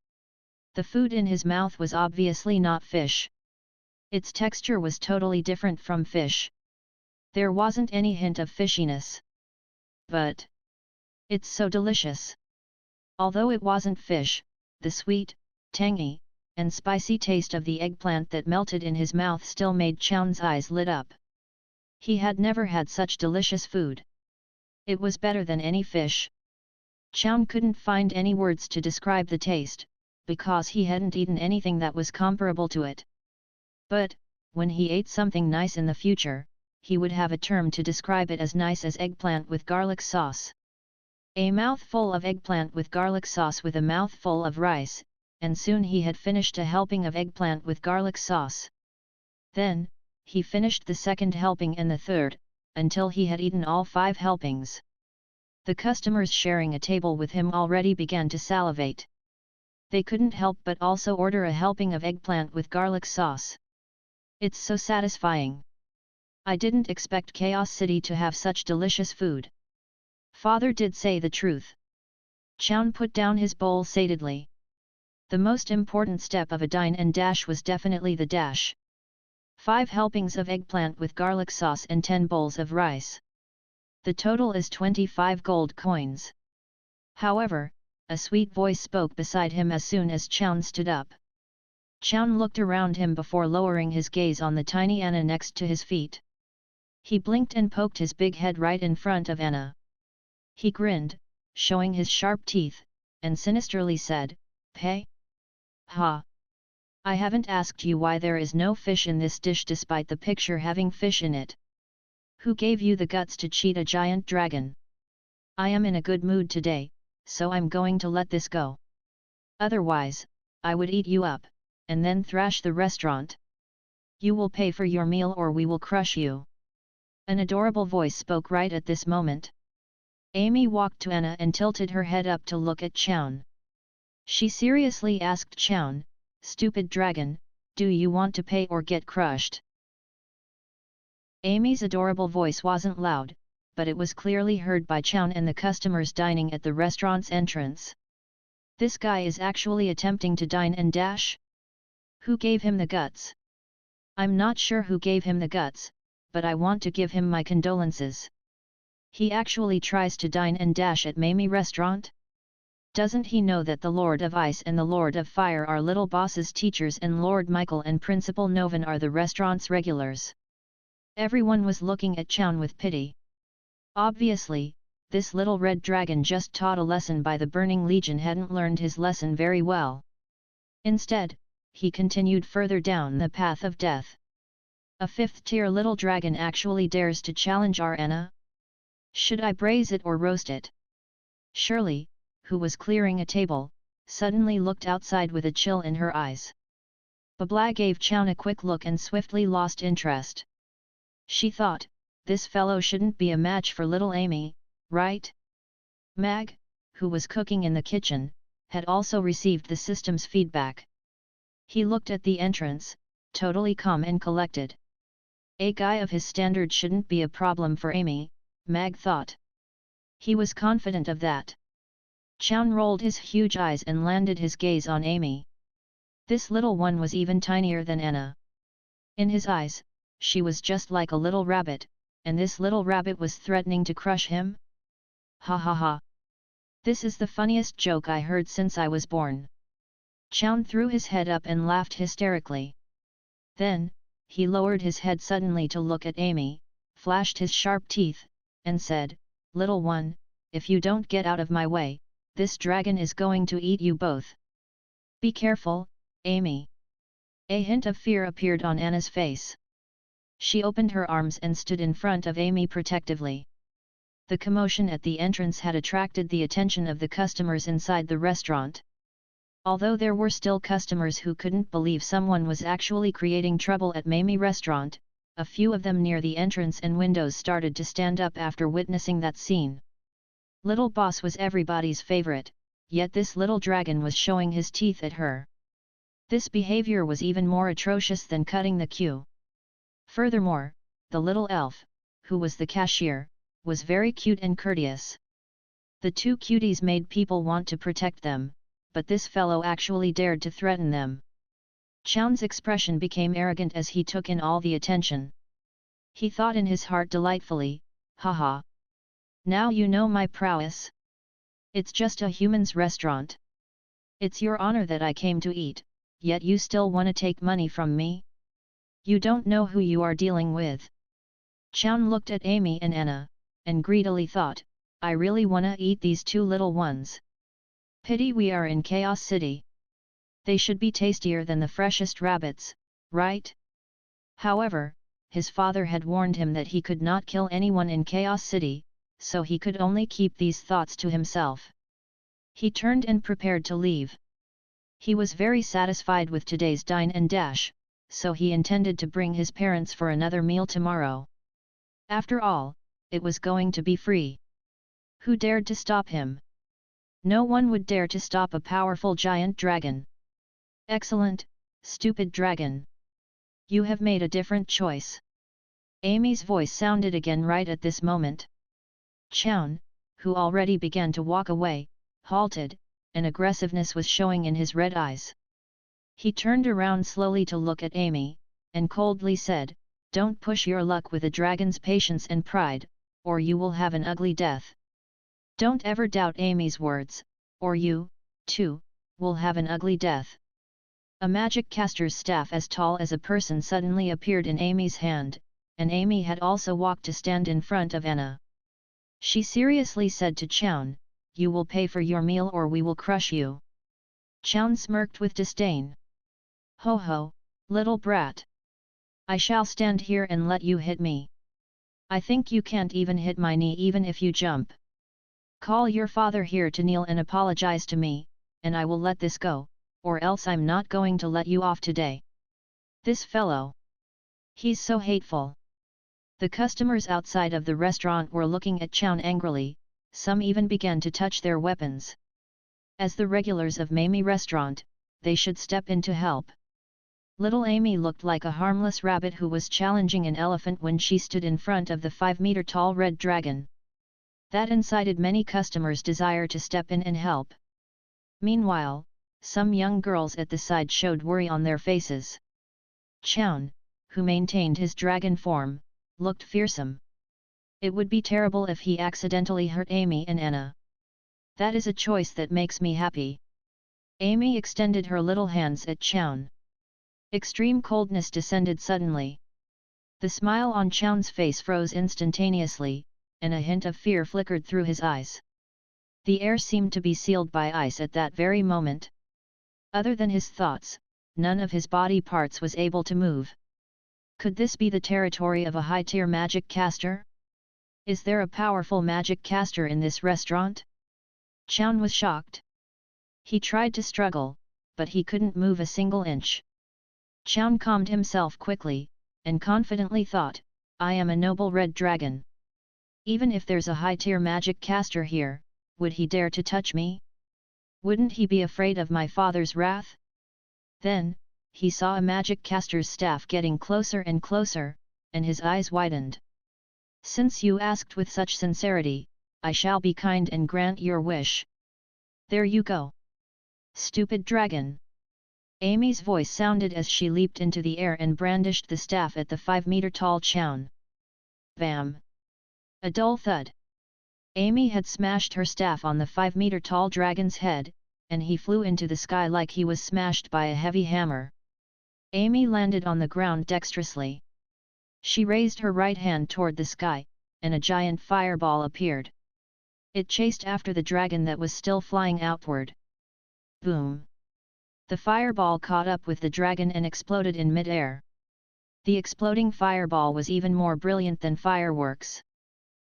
The food in his mouth was obviously not fish. Its texture was totally different from fish. There wasn't any hint of fishiness. But it's so delicious. Although it wasn't fish, the sweet, tangy, and spicy taste of the eggplant that melted in his mouth still made Chown's eyes lit up. He had never had such delicious food. It was better than any fish. Chown couldn't find any words to describe the taste, because he hadn't eaten anything that was comparable to it. But, when he ate something nice in the future, he would have a term to describe it as nice as eggplant with garlic sauce. A mouthful of eggplant with garlic sauce with a mouthful of rice, and soon he had finished a helping of eggplant with garlic sauce. Then, he finished the second helping and the third, until he had eaten all 5 helpings. The customers sharing a table with him already began to salivate. They couldn't help but also order a helping of eggplant with garlic sauce. It's so satisfying. I didn't expect Chaos City to have such delicious food. Father did say the truth. Chown put down his bowl satedly. The most important step of a dine and dash was definitely the dash. 5 helpings of eggplant with garlic sauce and 10 bowls of rice. The total is 25 gold coins. However, a sweet voice spoke beside him as soon as Chown stood up. Chown looked around him before lowering his gaze on the tiny Anna next to his feet. He blinked and poked his big head right in front of Anna. He grinned, showing his sharp teeth, and sinisterly said, "Pay? Ha! I haven't asked you why there is no fish in this dish despite the picture having fish in it. Who gave you the guts to cheat a giant dragon? I am in a good mood today, so I'm going to let this go. Otherwise, I would eat you up, and then thrash the restaurant. You will pay for your meal or we will crush you." An adorable voice spoke right at this moment. Amy walked to Anna and tilted her head up to look at Chown. She seriously asked Chown, "Stupid dragon, do you want to pay or get crushed?" Amy's adorable voice wasn't loud, but it was clearly heard by Chown and the customers dining at the restaurant's entrance. This guy is actually attempting to dine and dash? Who gave him the guts? I'm not sure who gave him the guts, but I want to give him my condolences. He actually tries to dine and dash at Mamie restaurant? Doesn't he know that the Lord of Ice and the Lord of Fire are little boss's teachers and Lord Michael and Principal Novan are the restaurant's regulars? Everyone was looking at Chown with pity. Obviously, this little red dragon just taught a lesson by the Burning Legion hadn't learned his lesson very well. Instead, he continued further down the path of death. A 5th-tier little dragon actually dares to challenge our Anna? Should I braise it or roast it? Shirley, who was clearing a table, suddenly looked outside with a chill in her eyes. Babla gave Chown a quick look and swiftly lost interest. She thought, this fellow shouldn't be a match for little Amy, right? Mag, who was cooking in the kitchen, had also received the system's feedback. He looked at the entrance, totally calm and collected. A guy of his standard shouldn't be a problem for Amy, Mag thought. He was confident of that. Chown rolled his huge eyes and landed his gaze on Amy. This little one was even tinier than Anna. In his eyes, she was just like a little rabbit, and this little rabbit was threatening to crush him? Ha ha ha! This is the funniest joke I heard since I was born. Chown threw his head up and laughed hysterically. Then, he lowered his head suddenly to look at Amy, flashed his sharp teeth, and said, "Little one, if you don't get out of my way, this dragon is going to eat you both. Be careful, Amy." A hint of fear appeared on Anna's face. She opened her arms and stood in front of Amy protectively. The commotion at the entrance had attracted the attention of the customers inside the restaurant. Although there were still customers who couldn't believe someone was actually creating trouble at Mamie restaurant, a few of them near the entrance and windows started to stand up after witnessing that scene. Little Boss was everybody's favorite, yet this little dragon was showing his teeth at her. This behavior was even more atrocious than cutting the queue. Furthermore, the little elf, who was the cashier, was very cute and courteous. The two cuties made people want to protect them, but this fellow actually dared to threaten them. Chown's expression became arrogant as he took in all the attention. He thought in his heart delightfully, "Haha! Now you know my prowess. It's just a human's restaurant. It's your honor that I came to eat, yet you still wanna take money from me? You don't know who you are dealing with." Chown looked at Amy and Anna, and greedily thought, "I really wanna eat these two little ones. Pity we are in Chaos City. They should be tastier than the freshest rabbits, right?" However, his father had warned him that he could not kill anyone in Chaos City, so he could only keep these thoughts to himself. He turned and prepared to leave. He was very satisfied with today's dine and dash, so he intended to bring his parents for another meal tomorrow. After all, it was going to be free. Who dared to stop him? No one would dare to stop a powerful giant dragon. "Excellent, stupid dragon. You have made a different choice." Amy's voice sounded again right at this moment. Chown, who already began to walk away, halted, and aggressiveness was showing in his red eyes. He turned around slowly to look at Amy, and coldly said, "Don't push your luck with a dragon's patience and pride, or you will have an ugly death. Don't ever doubt Amy's words, or you, too, will have an ugly death." A magic caster's staff as tall as a person suddenly appeared in Amy's hand, and Amy had also walked to stand in front of Anna. She seriously said to Chown, "You will pay for your meal or we will crush you." Chown smirked with disdain. "Ho ho, little brat. I shall stand here and let you hit me. I think you can't even hit my knee even if you jump. Call your father here to kneel and apologize to me, and I will let this go, or else I'm not going to let you off today. This fellow. He's so hateful." The customers outside of the restaurant were looking at Chown angrily, some even began to touch their weapons. As the regulars of Mamie restaurant, they should step in to help. Little Amy looked like a harmless rabbit who was challenging an elephant when she stood in front of the 5-meter-tall red dragon. That incited many customers' desire to step in and help. Meanwhile, some young girls at the side showed worry on their faces. Chown, who maintained his dragon form, looked fearsome. It would be terrible if he accidentally hurt Amy and Anna. That is a choice that makes me happy. Amy extended her little hands at Chown. Extreme coldness descended suddenly. The smile on Chown's face froze instantaneously, and a hint of fear flickered through his eyes. The air seemed to be sealed by ice at that very moment. Other than his thoughts, none of his body parts was able to move. Could this be the territory of a high-tier magic caster? Is there a powerful magic caster in this restaurant? Chown was shocked. He tried to struggle, but he couldn't move a single inch. Chown calmed himself quickly, and confidently thought, "I am a noble red dragon. Even if there's a high-tier magic caster here, would he dare to touch me? Wouldn't he be afraid of my father's wrath?" Then, he saw a magic caster's staff getting closer and closer, and his eyes widened. "Since you asked with such sincerity, I shall be kind and grant your wish. There you go. Stupid dragon." Amy's voice sounded as she leaped into the air and brandished the staff at the 5-meter-tall Chown. Bam! A dull thud. Amy had smashed her staff on the 5-meter-tall dragon's head, and he flew into the sky like he was smashed by a heavy hammer. Amy landed on the ground dexterously. She raised her right hand toward the sky, and a giant fireball appeared. It chased after the dragon that was still flying outward. Boom! The fireball caught up with the dragon and exploded in mid-air. The exploding fireball was even more brilliant than fireworks.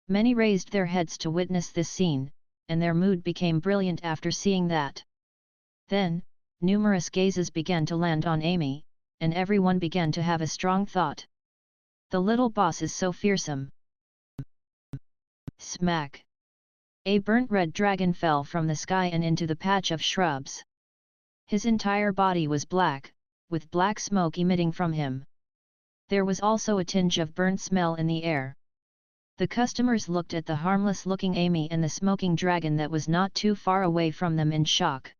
Many raised their heads to witness this scene, and their mood became brilliant after seeing that. Then, numerous gazes began to land on Amy, and everyone began to have a strong thought. The little boss is so fearsome. Smack! A burnt red dragon fell from the sky and into the patch of shrubs. His entire body was black, with black smoke emitting from him. There was also a tinge of burnt smell in the air. The customers looked at the harmless-looking Amy and the smoking dragon that was not too far away from them in shock.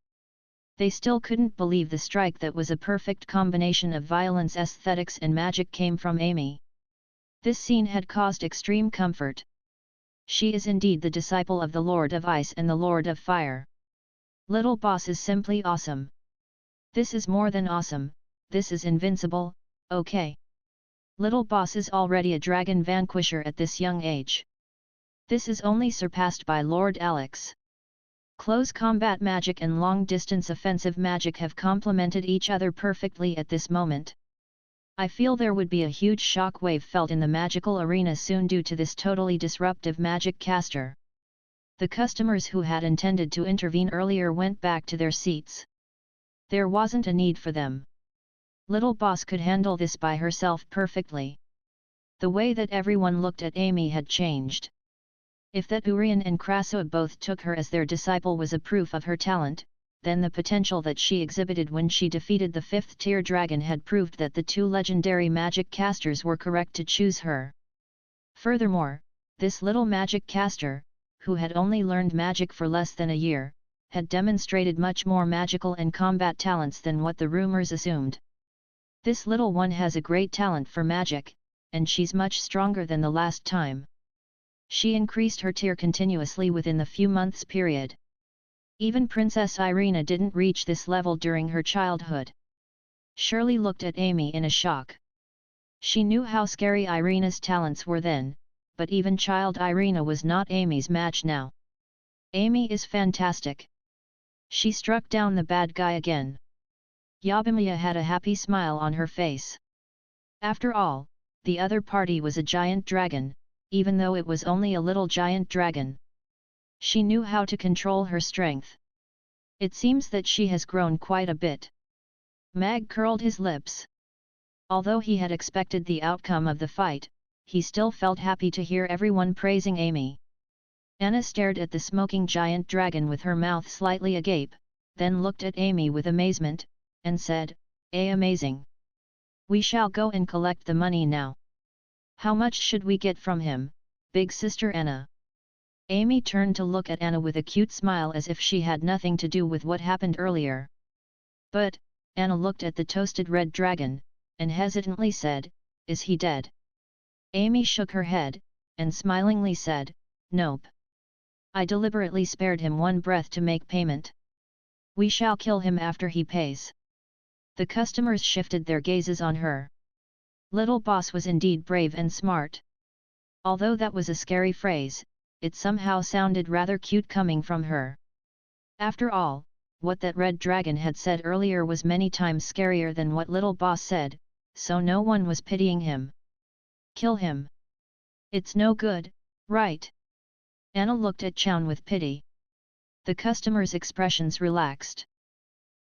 They still couldn't believe the strike that was a perfect combination of violence, aesthetics and magic came from Amy. This scene had caused extreme comfort. She is indeed the disciple of the Lord of Ice and the Lord of Fire. Little boss is simply awesome. This is more than awesome, this is invincible, okay. Little boss is already a dragon vanquisher at this young age. This is only surpassed by Lord Alex. Close combat magic and long-distance offensive magic have complemented each other perfectly at this moment. I feel there would be a huge shock wave felt in the magical arena soon due to this totally disruptive magic caster. The customers who had intended to intervene earlier went back to their seats. There wasn't a need for them. Little boss could handle this by herself perfectly. The way that everyone looked at Amy had changed. If that Urian and Krasoa both took her as their disciple was a proof of her talent, then the potential that she exhibited when she defeated the 5th-tier dragon had proved that the two legendary magic casters were correct to choose her. Furthermore, this little magic caster, who had only learned magic for less than a year, had demonstrated much more magical and combat talents than what the rumors assumed. This little one has a great talent for magic, and she's much stronger than the last time. She increased her tier continuously within the few months period. Even Princess Irina didn't reach this level during her childhood. Shirley looked at Amy in a shock. She knew how scary Irina's talents were then, but even child Irina was not Amy's match now. Amy is fantastic. She struck down the bad guy again. Yabimiya had a happy smile on her face. After all, the other party was a giant dragon, even though it was only a little giant dragon. She knew how to control her strength. It seems that she has grown quite a bit. Mag curled his lips. Although he had expected the outcome of the fight, he still felt happy to hear everyone praising Amy. Anna stared at the smoking giant dragon with her mouth slightly agape, then looked at Amy with amazement, and said, amazing. We shall go and collect the money now. How much should we get from him, big sister Anna? Amy turned to look at Anna with a cute smile as if she had nothing to do with what happened earlier. But, Anna looked at the toasted red dragon, and hesitantly said, is he dead? Amy shook her head, and smilingly said, nope. I deliberately spared him one breath to make payment. We shall kill him after he pays. The customers shifted their gazes on her. Little boss was indeed brave and smart. Although that was a scary phrase, it somehow sounded rather cute coming from her. After all, what that red dragon had said earlier was many times scarier than what little boss said, so no one was pitying him. Kill him. It's no good, right? Anna looked at Chown with pity. The customers' expressions relaxed.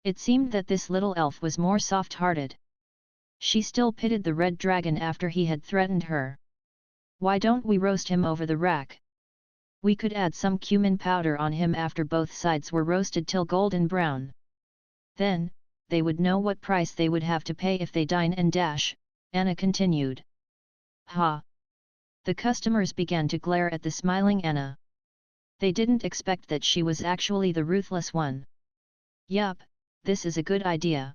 It seemed that this little elf was more soft-hearted. She still pitied the red dragon after he had threatened her. Why don't we roast him over the rack? We could add some cumin powder on him after both sides were roasted till golden brown. Then, they would know what price they would have to pay if they dine and dash, Anna continued. Ha! The customers began to glare at the smiling Anna. They didn't expect that she was actually the ruthless one. Yup, this is a good idea.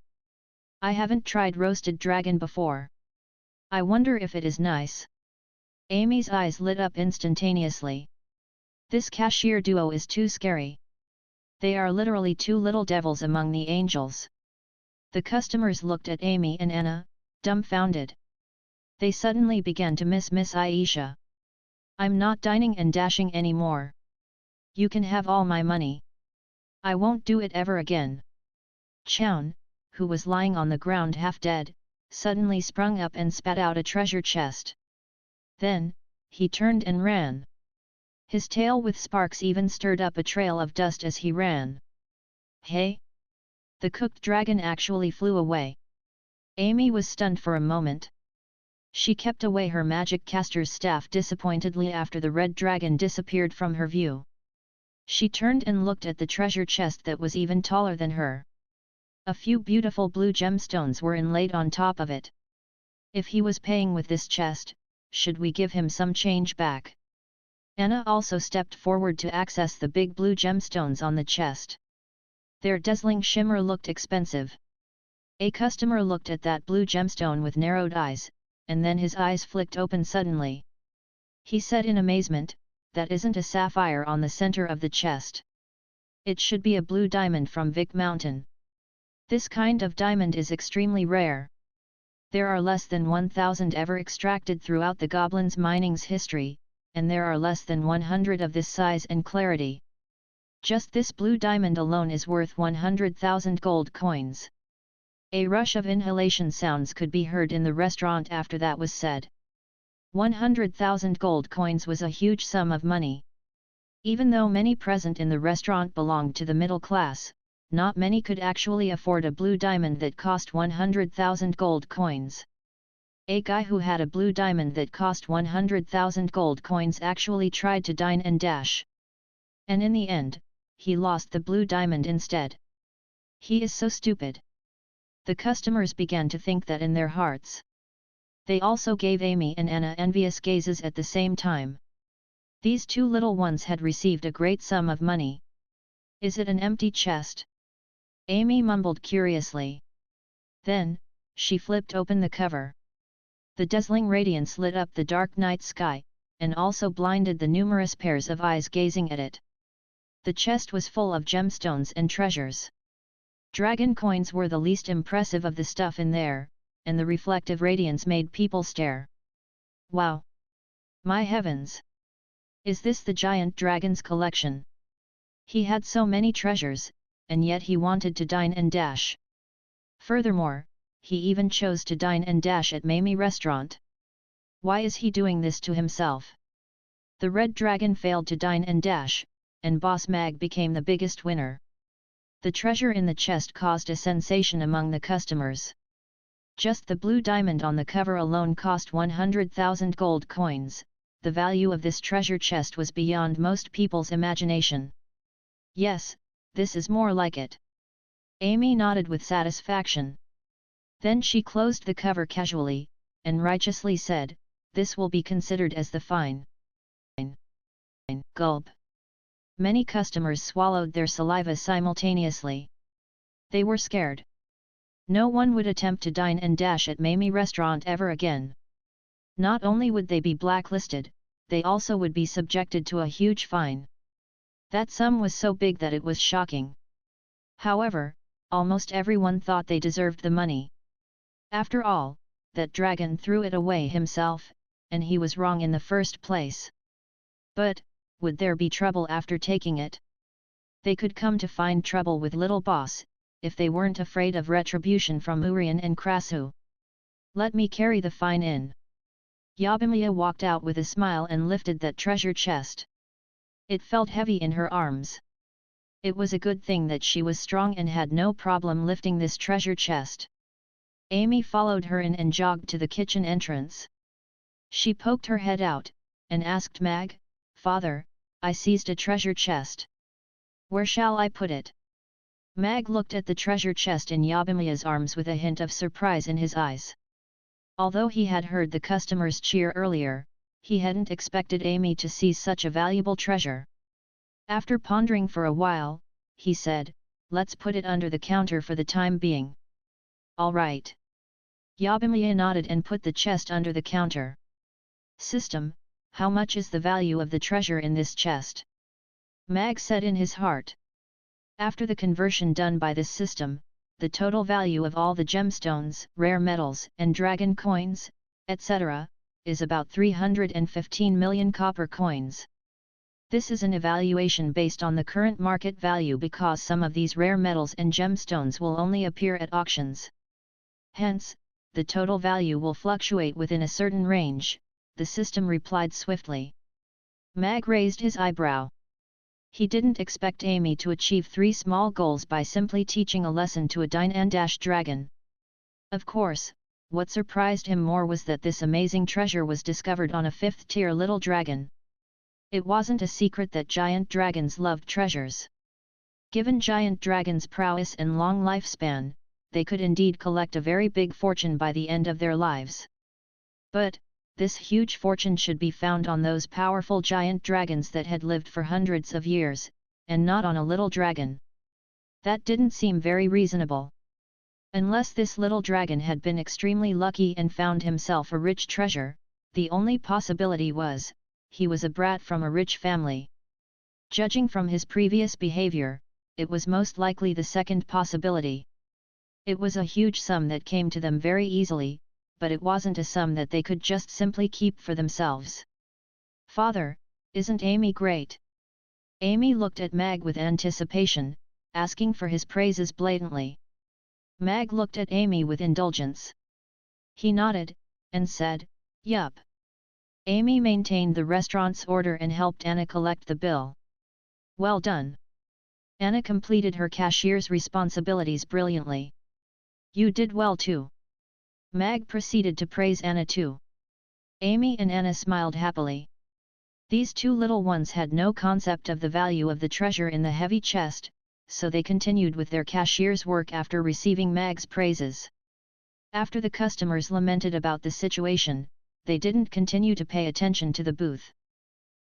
I haven't tried roasted dragon before. I wonder if it is nice. Amy's eyes lit up instantaneously. This cashier duo is too scary. They are literally two little devils among the angels. The customers looked at Amy and Anna, dumbfounded. They suddenly began to miss Miss Aisha. I'm not dining and dashing anymore. You can have all my money. I won't do it ever again. Chown, who was lying on the ground half dead, suddenly sprung up and spat out a treasure chest. Then, he turned and ran. His tail with sparks even stirred up a trail of dust as he ran. Hey! The cooked dragon actually flew away. Amy was stunned for a moment. She kept away her magic caster's staff disappointedly after the red dragon disappeared from her view. She turned and looked at the treasure chest that was even taller than her. A few beautiful blue gemstones were inlaid on top of it. If he was paying with this chest, should we give him some change back? Anna also stepped forward to access the big blue gemstones on the chest. Their dazzling shimmer looked expensive. A customer looked at that blue gemstone with narrowed eyes, and then his eyes flicked open suddenly. He said in amazement, "That isn't a sapphire on the center of the chest. It should be a blue diamond from Vic Mountain. This kind of diamond is extremely rare. There are less than 1,000 ever extracted throughout the goblins' mining's history, and there are less than 100 of this size and clarity. Just this blue diamond alone is worth 100,000 gold coins." A rush of inhalation sounds could be heard in the restaurant after that was said. 100,000 gold coins was a huge sum of money. Even though many present in the restaurant belonged to the middle class, not many could actually afford a blue diamond that cost 100,000 gold coins. A guy who had a blue diamond that cost 100,000 gold coins actually tried to dine and dash. And in the end, he lost the blue diamond instead. He is so stupid. The customers began to think that in their hearts. They also gave Amy and Anna envious gazes at the same time. These two little ones had received a great sum of money. Is it an empty chest? Amy mumbled curiously. Then, she flipped open the cover. The dazzling radiance lit up the dark night sky, and also blinded the numerous pairs of eyes gazing at it. The chest was full of gemstones and treasures. Dragon coins were the least impressive of the stuff in there, and the reflective radiance made people stare. Wow! My heavens! Is this the giant dragon's collection? He had so many treasures, and yet he wanted to dine and dash. Furthermore, he even chose to dine and dash at Mamie restaurant. Why is he doing this to himself? The red dragon failed to dine and dash, and Boss Mag became the biggest winner. The treasure in the chest caused a sensation among the customers. Just the blue diamond on the cover alone cost 100,000 gold coins. The value of this treasure chest was beyond most people's imagination. Yes, this is more like it. Amy nodded with satisfaction. Then she closed the cover casually, and righteously said, "This will be considered as the fine." Gulp. Many customers swallowed their saliva simultaneously. They were scared. No one would attempt to dine and dash at Mamie restaurant ever again. Not only would they be blacklisted, they also would be subjected to a huge fine. That sum was so big that it was shocking. However, almost everyone thought they deserved the money. After all, that dragon threw it away himself, and he was wrong in the first place. But, would there be trouble after taking it? They could come to find trouble with Little Boss, if they weren't afraid of retribution from Urian and Krasu. "Let me carry the fine in." Yabimiya walked out with a smile and lifted that treasure chest. It felt heavy in her arms. It was a good thing that she was strong and had no problem lifting this treasure chest. Amy followed her in and jogged to the kitchen entrance. She poked her head out, and asked Mag, "Father, I seized a treasure chest. Where shall I put it?" Mag looked at the treasure chest in Yabimiya's arms with a hint of surprise in his eyes. Although he had heard the customers cheer earlier, he hadn't expected Amy to seize such a valuable treasure. After pondering for a while, he said, "Let's put it under the counter for the time being." "All right." Yabimiya nodded and put the chest under the counter. "System, how much is the value of the treasure in this chest?" Mag said in his heart. After the conversion done by this system, the total value of all the gemstones, rare metals, and dragon coins, etc., is about 315 million copper coins. This is an evaluation based on the current market value because some of these rare metals and gemstones will only appear at auctions. Hence, the total value will fluctuate within a certain range, the system replied swiftly. Mag raised his eyebrow. He didn't expect Amy to achieve 3 small goals by simply teaching a lesson to a dragon. Of course, what surprised him more was that this amazing treasure was discovered on a 5th-tier little dragon. It wasn't a secret that giant dragons loved treasures. Given giant dragons' prowess and long lifespan, they could indeed collect a very big fortune by the end of their lives. But, this huge fortune should be found on those powerful giant dragons that had lived for hundreds of years, and not on a little dragon. That didn't seem very reasonable. Unless this little dragon had been extremely lucky and found himself a rich treasure, the only possibility was, he was a brat from a rich family. Judging from his previous behavior, it was most likely the second possibility. It was a huge sum that came to them very easily, but it wasn't a sum that they could just simply keep for themselves. "Father, isn't Amy great?" Amy looked at Mag with anticipation, asking for his praises blatantly. Mag looked at Amy with indulgence. He nodded, and said, "Yup." Amy maintained the restaurant's order and helped Anna collect the bill. "Well done." Anna completed her cashier's responsibilities brilliantly. "You did well too." Mag proceeded to praise Anna too. Amy and Anna smiled happily. These 2 little ones had no concept of the value of the treasure in the heavy chest, so they continued with their cashier's work after receiving Mag's praises. After the customers lamented about the situation, they didn't continue to pay attention to the booth.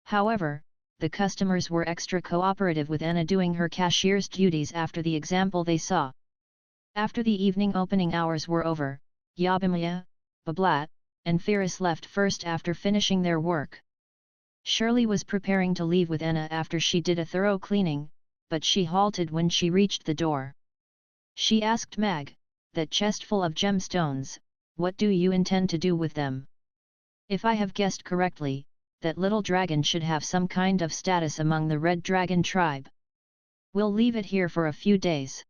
However, the customers were extra cooperative with Anna doing her cashier's duties after the example they saw. After the evening opening hours were over, Yabimaya, Bablat, and Firas left first after finishing their work. Shirley was preparing to leave with Anna after she did a thorough cleaning, but she halted when she reached the door. She asked Mag, "That chest full of gemstones, what do you intend to do with them?" "If I have guessed correctly, that little dragon should have some kind of status among the Red Dragon tribe. We'll leave it here for a few days.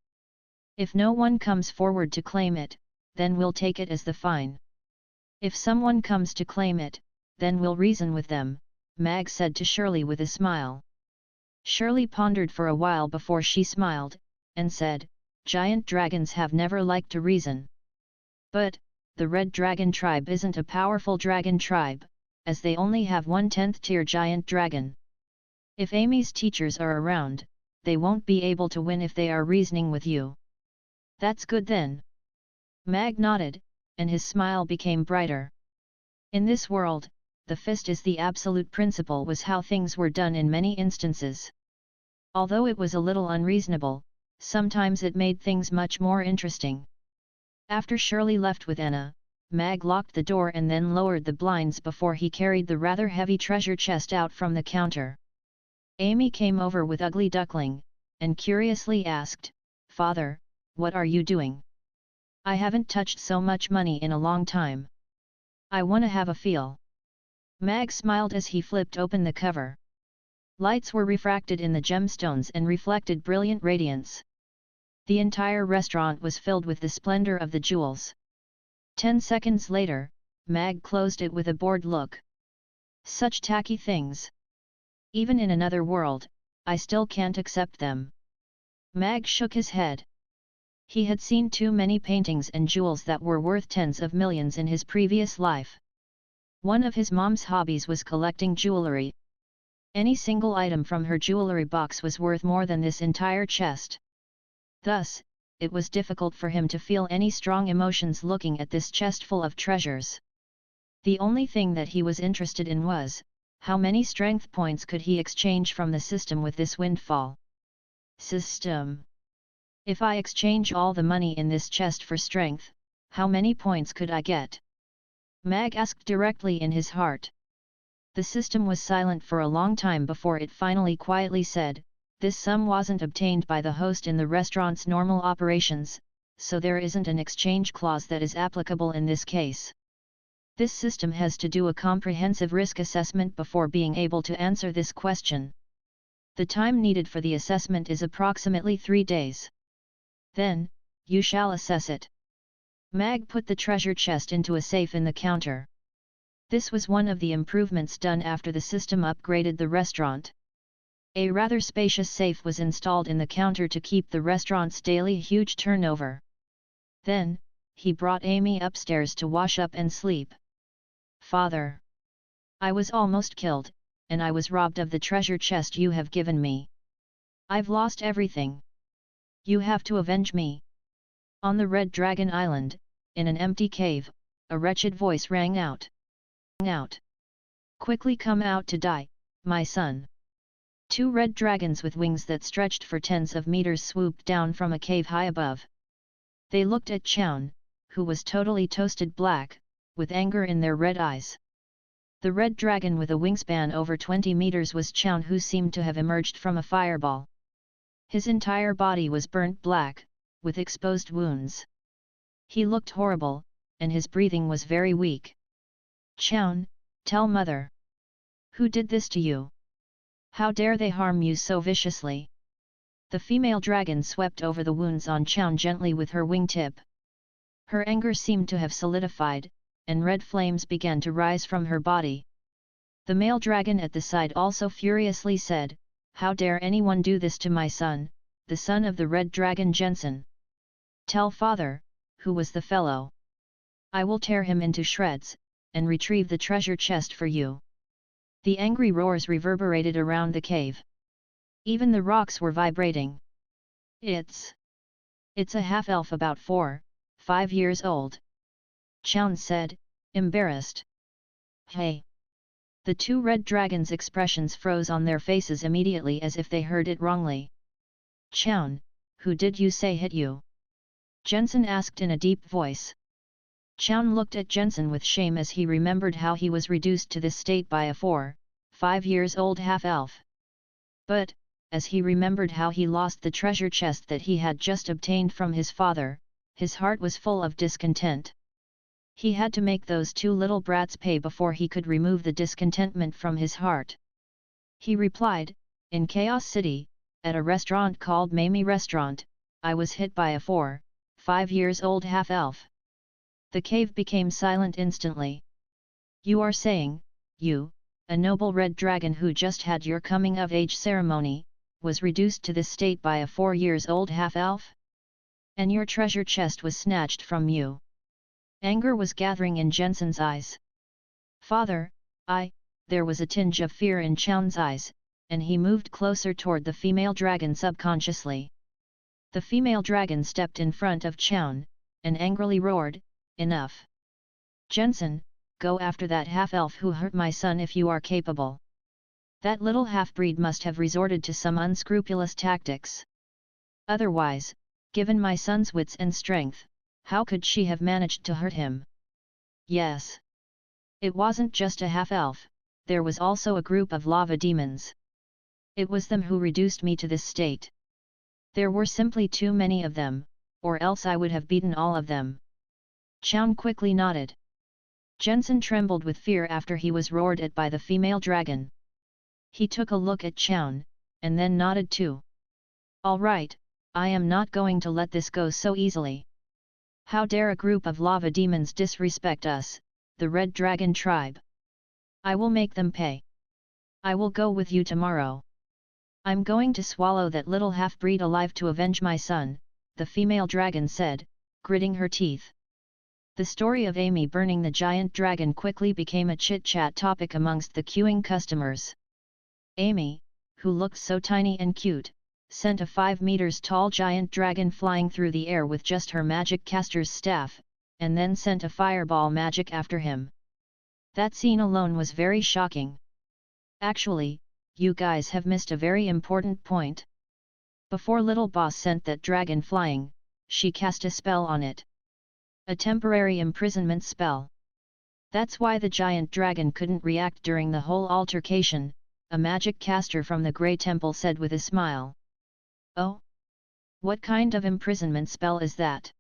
If no one comes forward to claim it, then we'll take it as the fine. If someone comes to claim it, then we'll reason with them," Mag said to Shirley with a smile. Shirley pondered for a while before she smiled, and said, "Giant dragons have never liked to reason. But, the Red Dragon tribe isn't a powerful dragon tribe, as they only have 1/10 tier giant dragon. If Amy's teachers are around, they won't be able to win if they are reasoning with you." "That's good then." Mag nodded, and his smile became brighter. In this world, the fist is the absolute principle was how things were done in many instances. Although it was a little unreasonable, sometimes it made things much more interesting. After Shirley left with Anna, Mag locked the door and then lowered the blinds before he carried the rather heavy treasure chest out from the counter. Amy came over with Ugly Duckling, and curiously asked, "Father, what are you doing? I haven't touched so much money in a long time. I wanna have a feel." Mag smiled as he flipped open the cover. Lights were refracted in the gemstones and reflected brilliant radiance. The entire restaurant was filled with the splendor of the jewels. 10 seconds later, Mag closed it with a bored look. "Such tacky things. Even in another world, I still can't accept them." Mag shook his head. He had seen too many paintings and jewels that were worth tens of millions in his previous life. One of his mom's hobbies was collecting jewelry. Any single item from her jewelry box was worth more than this entire chest. Thus, it was difficult for him to feel any strong emotions looking at this chest full of treasures. The only thing that he was interested in was, how many strength points could he exchange from the system with this windfall? System. If I exchange all the money in this chest for strength, how many points could I get? Mag asked directly in his heart. The system was silent for a long time before it finally quietly said, This sum wasn't obtained by the host in the restaurant's normal operations, so there isn't an exchange clause that is applicable in this case. This system has to do a comprehensive risk assessment before being able to answer this question. The time needed for the assessment is approximately 3 days. Then, you shall assess it. Mag put the treasure chest into a safe in the counter. This was one of the improvements done after the system upgraded the restaurant. A rather spacious safe was installed in the counter to keep the restaurant's daily huge turnover. Then, he brought Amy upstairs to wash up and sleep. Father! I was almost killed, and I was robbed of the treasure chest you have given me. I've lost everything. You have to avenge me. On the Red Dragon Island, in an empty cave, a wretched voice rang out. Out! Quickly come out to die, my son. 2 red dragons with wings that stretched for tens of meters swooped down from a cave high above. They looked at Chown, who was totally toasted black, with anger in their red eyes. The red dragon with a wingspan over 20 meters was Chown, who seemed to have emerged from a fireball. His entire body was burnt black, with exposed wounds. He looked horrible, and his breathing was very weak. Chown, tell mother. Who did this to you? How dare they harm you so viciously? The female dragon swept over the wounds on Chown gently with her wingtip. Her anger seemed to have solidified, and red flames began to rise from her body. The male dragon at the side also furiously said, How dare anyone do this to my son, the son of the red dragon Jensen? Tell father, who was the fellow? I will tear him into shreds, and retrieve the treasure chest for you. The angry roars reverberated around the cave. Even the rocks were vibrating. It's a half-elf about 4-5 years old. Chown said, embarrassed. Hey! The 2 red dragons' expressions froze on their faces immediately as if they heard it wrongly. Chown, who did you say hit you? Jensen asked in a deep voice. Chown looked at Jensen with shame as he remembered how he was reduced to this state by a 4-5 years old half-elf. But, as he remembered how he lost the treasure chest that he had just obtained from his father, his heart was full of discontent. He had to make those 2 little brats pay before he could remove the discontentment from his heart. He replied, in Chaos City, at a restaurant called Mamie Restaurant, I was hit by a 4-5 years old half-elf. The cave became silent instantly. You are saying, you, a noble red dragon who just had your coming-of-age ceremony, was reduced to this state by a 4 years old half-elf? And your treasure chest was snatched from you. Anger was gathering in Jensen's eyes. Father, there was a tinge of fear in Chown's eyes, and he moved closer toward the female dragon subconsciously. The female dragon stepped in front of Chown, and angrily roared, Enough! Jensen, go after that half-elf who hurt my son if you are capable. That little half-breed must have resorted to some unscrupulous tactics. Otherwise, given my son's wits and strength, how could she have managed to hurt him? Yes. It wasn't just a half-elf, there was also a group of lava demons. It was them who reduced me to this state. There were simply too many of them, or else I would have beaten all of them. Chown quickly nodded. Jensen trembled with fear after he was roared at by the female dragon. He took a look at Chown, and then nodded too. All right, I am not going to let this go so easily. How dare a group of lava demons disrespect us, the Red Dragon tribe? I will make them pay. I will go with you tomorrow. I'm going to swallow that little half-breed alive to avenge my son, the female dragon said, gritting her teeth. The story of Amy burning the giant dragon quickly became a chit-chat topic amongst the queuing customers. Amy, who looked so tiny and cute, sent a 5 meters tall giant dragon flying through the air with just her magic caster's staff, and then sent a fireball magic after him. That scene alone was very shocking. Actually, you guys have missed a very important point. Before Little Boss sent that dragon flying, she cast a spell on it. A temporary imprisonment spell. That's why the giant dragon couldn't react during the whole altercation, a magic caster from the Grey Temple said with a smile. Oh? What kind of imprisonment spell is that?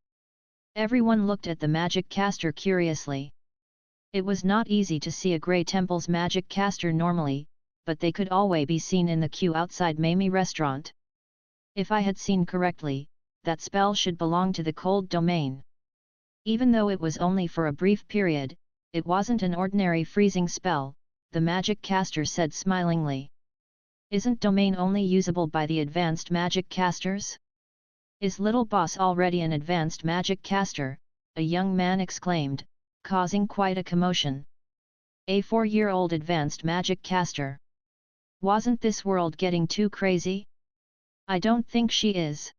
Everyone looked at the magic caster curiously. It was not easy to see a Grey Temple's magic caster normally, but they could always be seen in the queue outside Mamie restaurant. If I had seen correctly, that spell should belong to the cold domain. Even though it was only for a brief period, it wasn't an ordinary freezing spell, the magic caster said smilingly. Isn't domain only usable by the advanced magic casters? Is Little Boss already an advanced magic caster? A young man exclaimed, causing quite a commotion. A 4-year-old advanced magic caster. Wasn't this world getting too crazy? I don't think she is.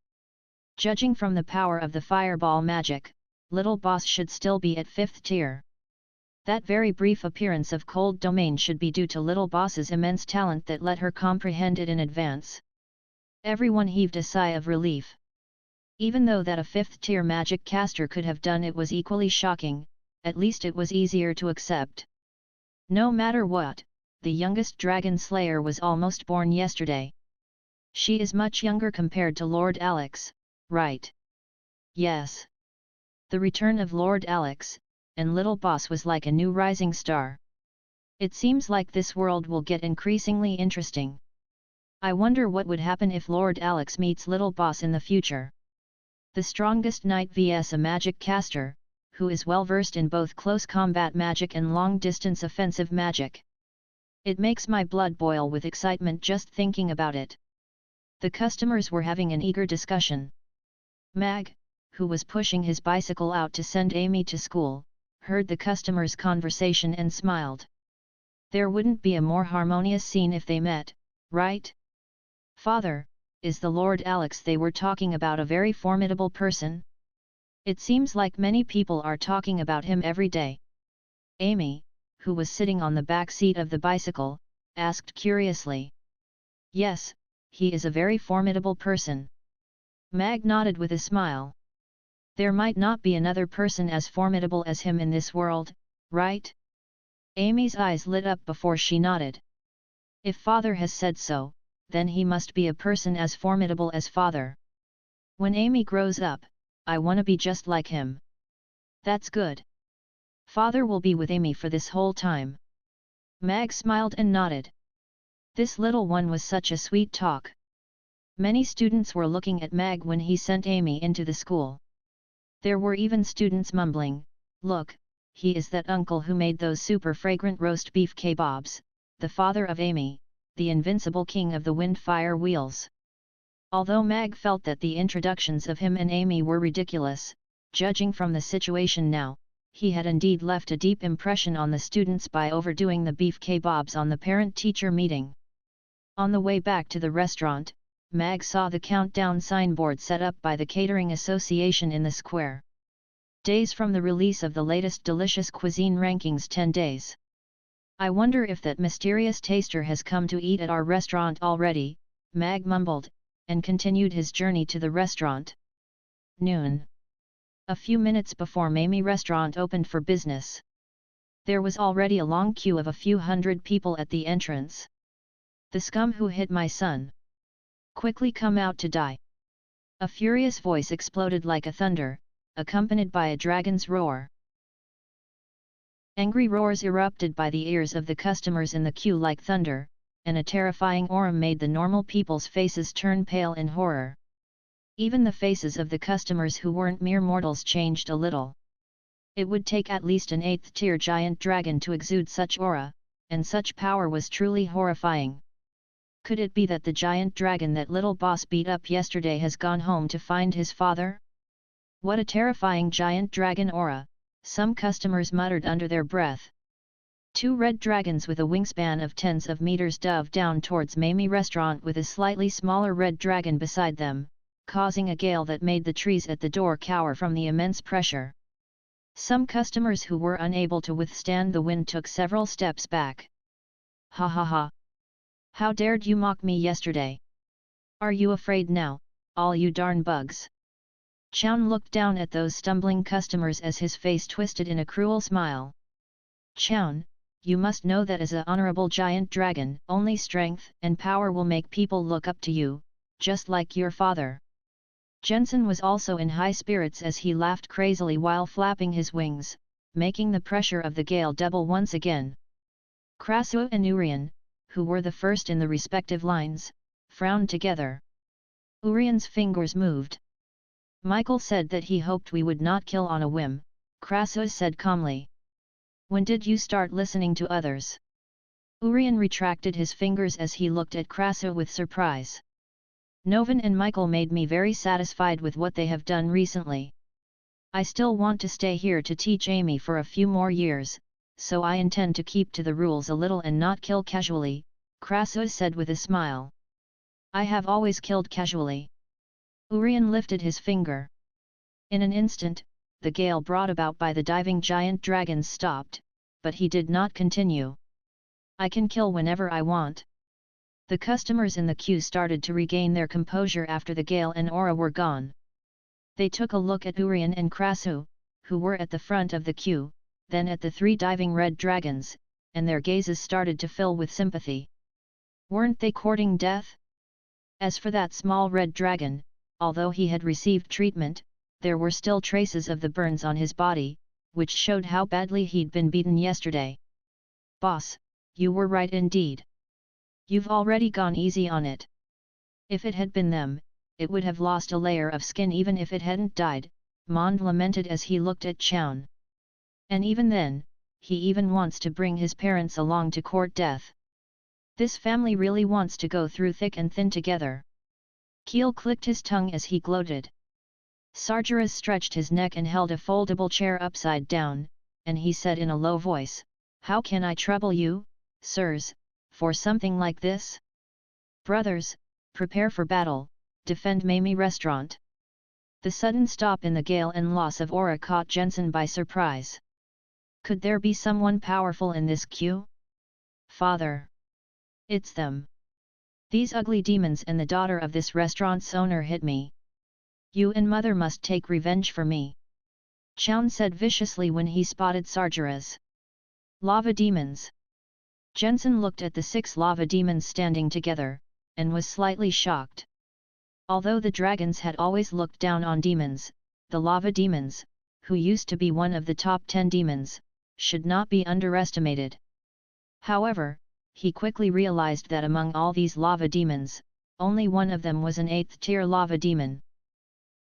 Judging from the power of the fireball magic, Little Boss should still be at 5th tier. That very brief appearance of cold domain should be due to Little Boss's immense talent that let her comprehend it in advance. Everyone heaved a sigh of relief. Even though that a 5th tier magic caster could have done it was equally shocking, at least it was easier to accept. No matter what, the youngest dragon slayer was almost born yesterday. She is much younger compared to Lord Alex, right? Yes. The return of Lord Alex, and Little Boss was like a new rising star. It seems like this world will get increasingly interesting. I wonder what would happen if Lord Alex meets Little Boss in the future. The strongest knight vs a magic caster, who is well versed in both close combat magic and long-distance offensive magic. It makes my blood boil with excitement just thinking about it. The customers were having an eager discussion. Mag, who was pushing his bicycle out to send Amy to school, heard the customers' conversation and smiled. There wouldn't be a more harmonious scene if they met, right? Father, is the Lord Alex they were talking about a very formidable person? It seems like many people are talking about him every day. Amy, who was sitting on the back seat of the bicycle, asked curiously. Yes, he is a very formidable person. Mag nodded with a smile. There might not be another person as formidable as him in this world, right? Amy's eyes lit up before she nodded. If Father has said so, then he must be a person as formidable as Father. When Amy grows up, I want to be just like him. That's good. Father will be with Amy for this whole time. Mag smiled and nodded. This little one was such a sweet talk. Many students were looking at Mag when he sent Amy into the school. There were even students mumbling, "Look, he is that uncle who made those super fragrant roast beef kebabs, the father of Amy, the invincible king of the wind-fire wheels." Although Mag felt that the introductions of him and Amy were ridiculous, judging from the situation now, he had indeed left a deep impression on the students by overdoing the beef kebabs on the parent-teacher meeting. On the way back to the restaurant, Mag saw the countdown signboard set up by the Catering Association in the square. Days from the release of the latest delicious cuisine rankings 10 days. I wonder if that mysterious taster has come to eat at our restaurant already, Mag mumbled, and continued his journey to the restaurant. Noon. A few minutes before Mamie restaurant opened for business. There was already a long queue of a few hundred people at the entrance. The scum who hit my son. Quickly come out to die. A furious voice exploded like a thunder, accompanied by a dragon's roar. Angry roars erupted by the ears of the customers in the queue like thunder, and a terrifying aura made the normal people's faces turn pale in horror. Even the faces of the customers who weren't mere mortals changed a little. It would take at least an 8th-tier giant dragon to exude such aura, and such power was truly horrifying. Could it be that the giant dragon that Little Boss beat up yesterday has gone home to find his father? What a terrifying giant dragon aura, some customers muttered under their breath. 2 red dragons with a wingspan of tens of meters dove down towards Mamie restaurant with a slightly smaller red dragon beside them, causing a gale that made the trees at the door cower from the immense pressure. Some customers who were unable to withstand the wind took several steps back. Ha ha ha! How dared you mock me yesterday? Are you afraid now, all you darn bugs? Chown looked down at those stumbling customers as his face twisted in a cruel smile. Chown, you must know that as an honorable giant dragon, only strength and power will make people look up to you, just like your father." Jensen was also in high spirits as he laughed crazily while flapping his wings, making the pressure of the gale double once again. Krasu and Urian, who were the first in the respective lines, frowned together. Urian's fingers moved. "Michael said that he hoped we would not kill on a whim," Krasu said calmly. "When did you start listening to others?" Urian retracted his fingers as he looked at Krasu with surprise. "Novan and Michael made me very satisfied with what they have done recently. I still want to stay here to teach Amy for a few more years, so I intend to keep to the rules a little and not kill casually," Krasu said with a smile. "I have always killed casually." Urian lifted his finger. In an instant, the gale brought about by the diving giant dragons stopped, but he did not continue. "I can kill whenever I want." The customers in the queue started to regain their composure after the gale and aura were gone. They took a look at Urian and Krasu, who were at the front of the queue, then at the three diving red dragons, and their gazes started to fill with sympathy. Weren't they courting death? As for that small red dragon, although he had received treatment, there were still traces of the burns on his body, which showed how badly he'd been beaten yesterday. "Boss, you were right indeed. You've already gone easy on it. If it had been them, it would have lost a layer of skin even if it hadn't died," Mond lamented as he looked at Chown. "And even then, he even wants to bring his parents along to court death. This family really wants to go through thick and thin together." Keel clicked his tongue as he gloated. SAHDR stretched his neck and held a foldable chair upside down, and he said in a low voice, "How can I trouble you, sirs, for something like this? Brothers, prepare for battle, defend Mamie Restaurant." The sudden stop in the gale and loss of aura caught Jensen by surprise. Could there be someone powerful in this queue? "Father! It's them! These ugly demons and the daughter of this restaurant's owner hit me. You and mother must take revenge for me," Chown said viciously when he spotted SAHDR's lava demons. Jensen looked at the 6 lava demons standing together, and was slightly shocked. Although the dragons had always looked down on demons, the lava demons, who used to be one of the top 10 demons, should not be underestimated. However, he quickly realized that among all these lava demons, only one of them was an 8th tier lava demon.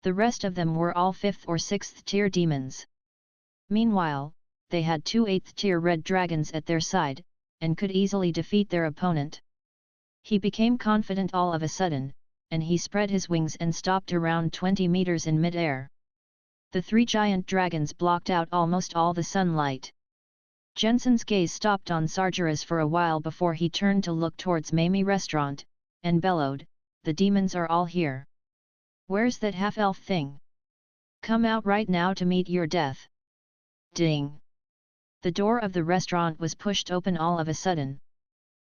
The rest of them were all 5th or 6th tier demons. Meanwhile, they had 2 8th tier red dragons at their side, and could easily defeat their opponent. He became confident all of a sudden, and he spread his wings and stopped around 20 meters in mid-air. The 3 giant dragons blocked out almost all the sunlight. Jensen's gaze stopped on SAHDR's for a while before he turned to look towards Mamie Restaurant, and bellowed, "The demons are all here. Where's that half-elf thing? Come out right now to meet your death." Ding! The door of the restaurant was pushed open all of a sudden.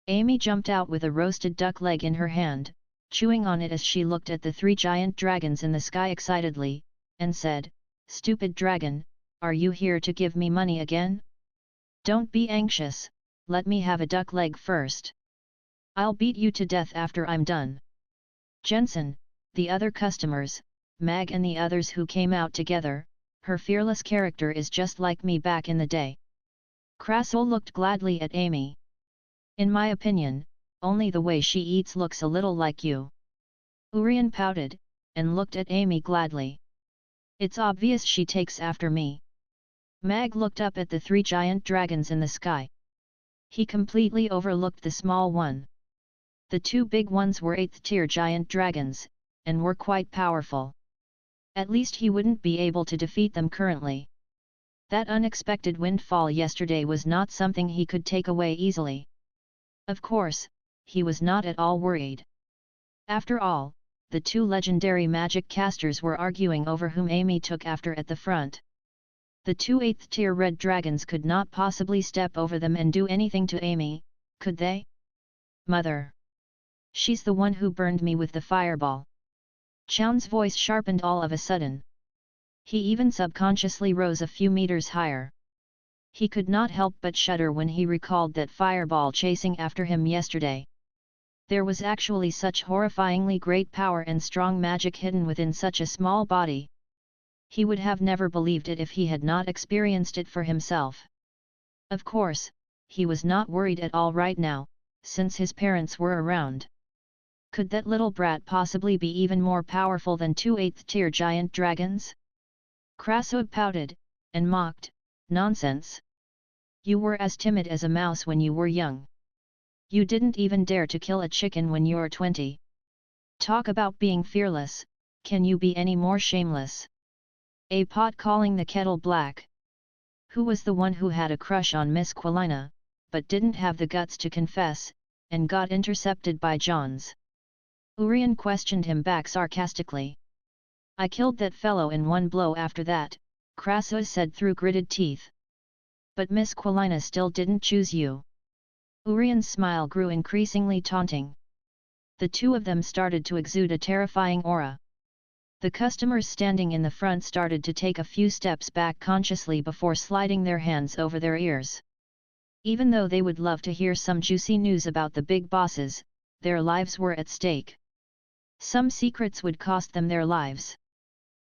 Amy jumped out with a roasted duck leg in her hand, chewing on it as she looked at the 3 giant dragons in the sky excitedly, and said, "Stupid dragon, are you here to give me money again? Don't be anxious, let me have a duck leg first. I'll beat you to death after I'm done." Jensen, the other customers, Mag and the others who came out together, "Her fearless character is just like me back in the day." Krasu looked gladly at Amy. "In my opinion, only the way she eats looks a little like you." Urian pouted, and looked at Amy gladly. "It's obvious she takes after me." Mag looked up at the 3 giant dragons in the sky. He completely overlooked the small one. The 2 big ones were 8th tier giant dragons, and were quite powerful. At least he wouldn't be able to defeat them currently. That unexpected windfall yesterday was not something he could take away easily. Of course, he was not at all worried. After all, the 2 legendary magic casters were arguing over whom Amy took after at the front. The 2 8th tier red dragons could not possibly step over them and do anything to Amy, could they? "Mother! She's the one who burned me with the fireball." Chown's voice sharpened all of a sudden. He even subconsciously rose a few meters higher. He could not help but shudder when he recalled that fireball chasing after him yesterday. There was actually such horrifyingly great power and strong magic hidden within such a small body. He would have never believed it if he had not experienced it for himself. Of course, he was not worried at all right now, since his parents were around. Could that little brat possibly be even more powerful than 2 8th-tier giant dragons? Krasua pouted, and mocked, "Nonsense! You were as timid as a mouse when you were young. You didn't even dare to kill a chicken when you're 20. Talk about being fearless, can you be any more shameless?" A pot calling the kettle black. Who was the one who had a crush on Miss Quilina, but didn't have the guts to confess, and got intercepted by Johns? Urian questioned him back sarcastically. "I killed that fellow in one blow after that," Krasua said through gritted teeth. "But Miss Quilina still didn't choose you." Urian's smile grew increasingly taunting. The two of them started to exude a terrifying aura. The customers standing in the front started to take a few steps back consciously before sliding their hands over their ears. Even though they would love to hear some juicy news about the big bosses, their lives were at stake. Some secrets would cost them their lives.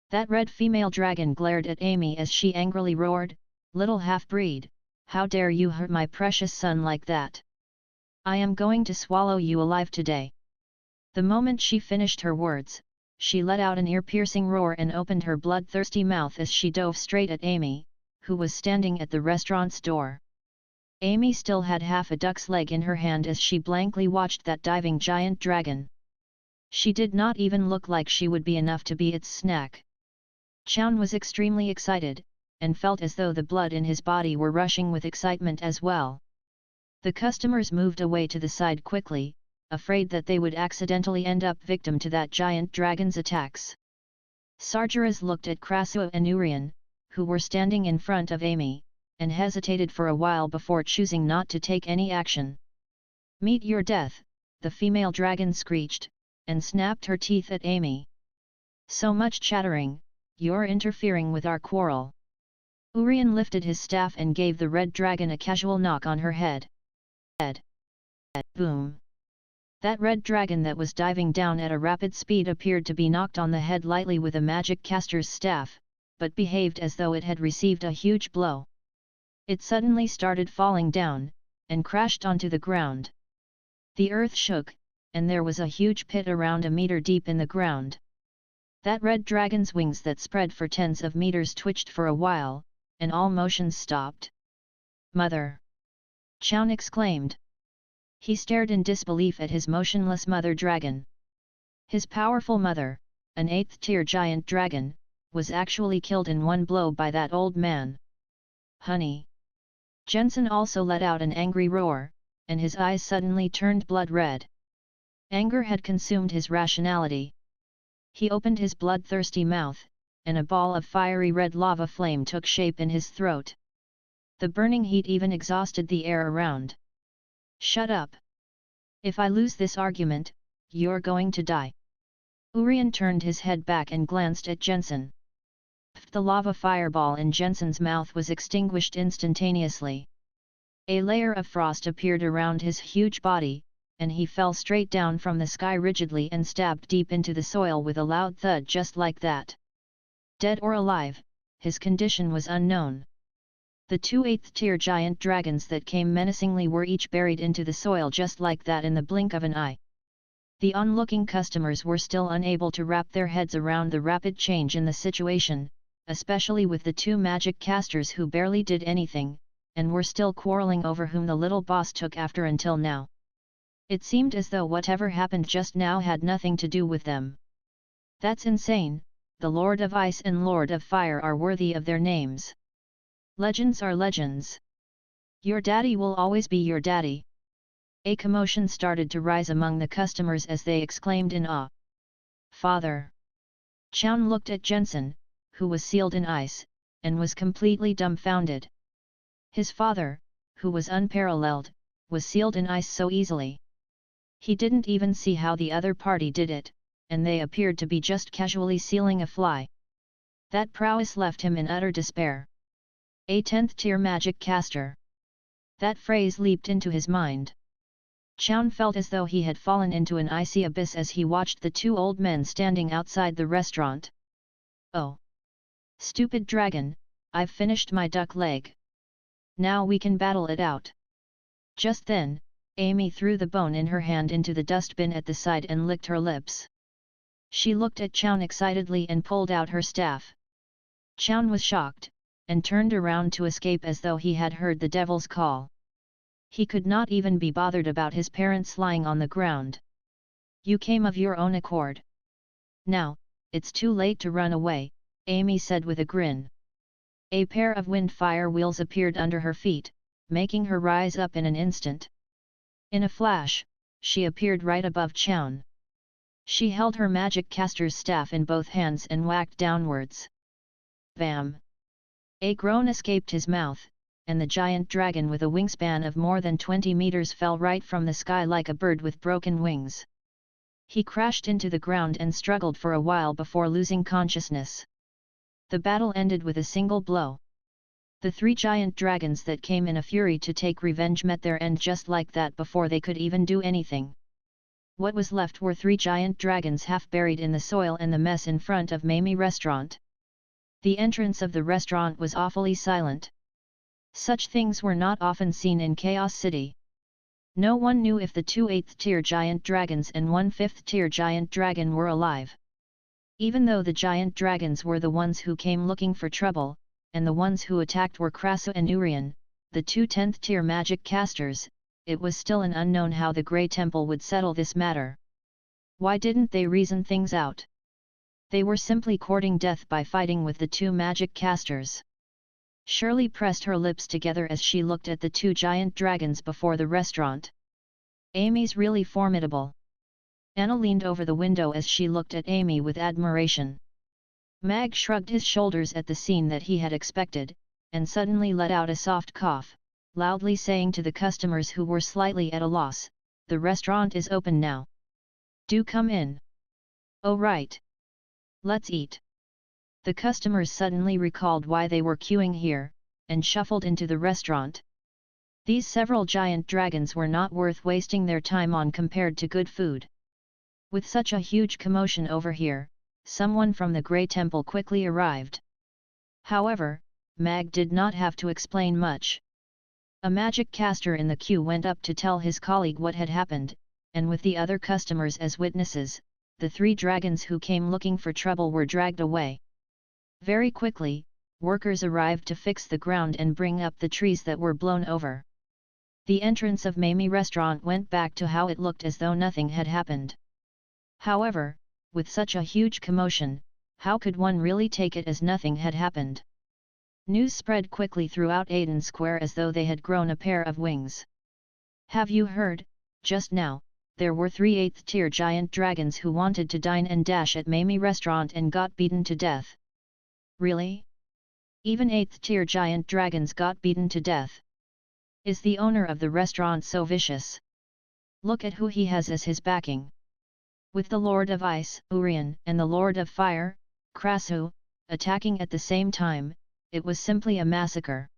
That red female dragon glared at Amy as she angrily roared, "Little half-breed, how dare you hurt my precious son like that? I am going to swallow you alive today." The moment she finished her words, she let out an ear-piercing roar and opened her bloodthirsty mouth as she dove straight at Amy, who was standing at the restaurant's door. Amy still had half a duck's leg in her hand as she blankly watched that diving giant dragon. She did not even look like she would be enough to be its snack. Chown was extremely excited, and felt as though the blood in his body were rushing with excitement as well. The customers moved away to the side quickly, afraid that they would accidentally end up victim to that giant dragon's attacks. Sargeras looked at Krasua and Urian, who were standing in front of Amy, and hesitated for a while before choosing not to take any action. "Meet your death," the female dragon screeched, and snapped her teeth at Amy. "So much chattering, you're interfering with our quarrel." Urian lifted his staff and gave the red dragon a casual knock on her head. Boom! That red dragon that was diving down at a rapid speed appeared to be knocked on the head lightly with a magic caster's staff, but behaved as though it had received a huge blow. It suddenly started falling down, and crashed onto the ground. The earth shook, and there was a huge pit around a meter deep in the ground. That red dragon's wings that spread for tens of meters twitched for a while, and all motions stopped. "Mother!" Chown exclaimed. He stared in disbelief at his motionless mother dragon. His powerful mother, an 8th-tier giant dragon, was actually killed in one blow by that old man. "Honey!" Jensen also let out an angry roar, and his eyes suddenly turned blood red. Anger had consumed his rationality. He opened his bloodthirsty mouth, and a ball of fiery red lava flame took shape in his throat. The burning heat even exhausted the air around. "Shut up! If I lose this argument, you're going to die." Urian turned his head back and glanced at Jensen. The lava fireball in Jensen's mouth was extinguished instantaneously. A layer of frost appeared around his huge body, and he fell straight down from the sky rigidly and stabbed deep into the soil with a loud thud just like that. Dead or alive, his condition was unknown. The 2 8th-tier giant dragons that came menacingly were each buried into the soil just like that in the blink of an eye. The onlooking customers were still unable to wrap their heads around the rapid change in the situation, especially with the two magic casters who barely did anything, and were still quarreling over whom the little boss took after until now. It seemed as though whatever happened just now had nothing to do with them. "That's insane, the Lord of Ice and Lord of Fire are worthy of their names. Legends are legends. Your daddy will always be your daddy." A commotion started to rise among the customers as they exclaimed in awe. "Father!" Chown looked at Jensen, who was sealed in ice, and was completely dumbfounded. His father, who was unparalleled, was sealed in ice so easily. He didn't even see how the other party did it, and they appeared to be just casually sealing a fly. That prowess left him in utter despair. A 10th tier magic caster. That phrase leaped into his mind. Chown felt as though he had fallen into an icy abyss as he watched the two old men standing outside the restaurant. Oh! Stupid dragon, I've finished my duck leg. Now we can battle it out. Just then, Amy threw the bone in her hand into the dustbin at the side and licked her lips. She looked at Chown excitedly and pulled out her staff. Chown was shocked, and turned around to escape as though he had heard the devil's call. He could not even be bothered about his parents lying on the ground. You came of your own accord. Now, it's too late to run away, Amy said with a grin. A pair of wind-fire wheels appeared under her feet, making her rise up in an instant. In a flash, she appeared right above Chown. She held her magic caster's staff in both hands and whacked downwards. Bam! A groan escaped his mouth, and the giant dragon with a wingspan of more than 20 meters fell right from the sky like a bird with broken wings. He crashed into the ground and struggled for a while before losing consciousness. The battle ended with a single blow. The three giant dragons that came in a fury to take revenge met their end just like that before they could even do anything. What was left were three giant dragons half buried in the soil and the mess in front of Mamie Restaurant. The entrance of the restaurant was awfully silent. Such things were not often seen in Chaos City. No one knew if the two 8th tier giant dragons and one 5th tier giant dragon were alive. Even though the giant dragons were the ones who came looking for trouble, and the ones who attacked were Krasu and Urian, the two 10th tier magic casters, it was still an unknown how the Grey Temple would settle this matter. Why didn't they reason things out? They were simply courting death by fighting with the two magic casters. Shirley pressed her lips together as she looked at the two giant dragons before the restaurant. Amy's really formidable. Anna leaned over the window as she looked at Amy with admiration. Mag shrugged his shoulders at the scene that he had expected, and suddenly let out a soft cough, loudly saying to the customers who were slightly at a loss, "The restaurant is open now. Do come in." "Oh right. Let's eat." The customers suddenly recalled why they were queuing here, and shuffled into the restaurant. These several giant dragons were not worth wasting their time on compared to good food. With such a huge commotion over here, someone from the Grey Temple quickly arrived. However, Mag did not have to explain much. A magic caster in the queue went up to tell his colleague what had happened, and with the other customers as witnesses, the three dragons who came looking for trouble were dragged away. Very quickly, workers arrived to fix the ground and bring up the trees that were blown over. The entrance of Mamie Restaurant went back to how it looked, as though nothing had happened. However, with such a huge commotion, how could one really take it as nothing had happened? News spread quickly throughout Aiden Square as though they had grown a pair of wings. "Have you heard? Just now, there were 3 8th tier giant dragons who wanted to dine and dash at Mamie Restaurant and got beaten to death." "Really? Even 8th tier giant dragons got beaten to death? Is the owner of the restaurant so vicious? Look at who he has as his backing. With the Lord of Ice, Urian, and the Lord of Fire, Krasu, attacking at the same time, it was simply a massacre.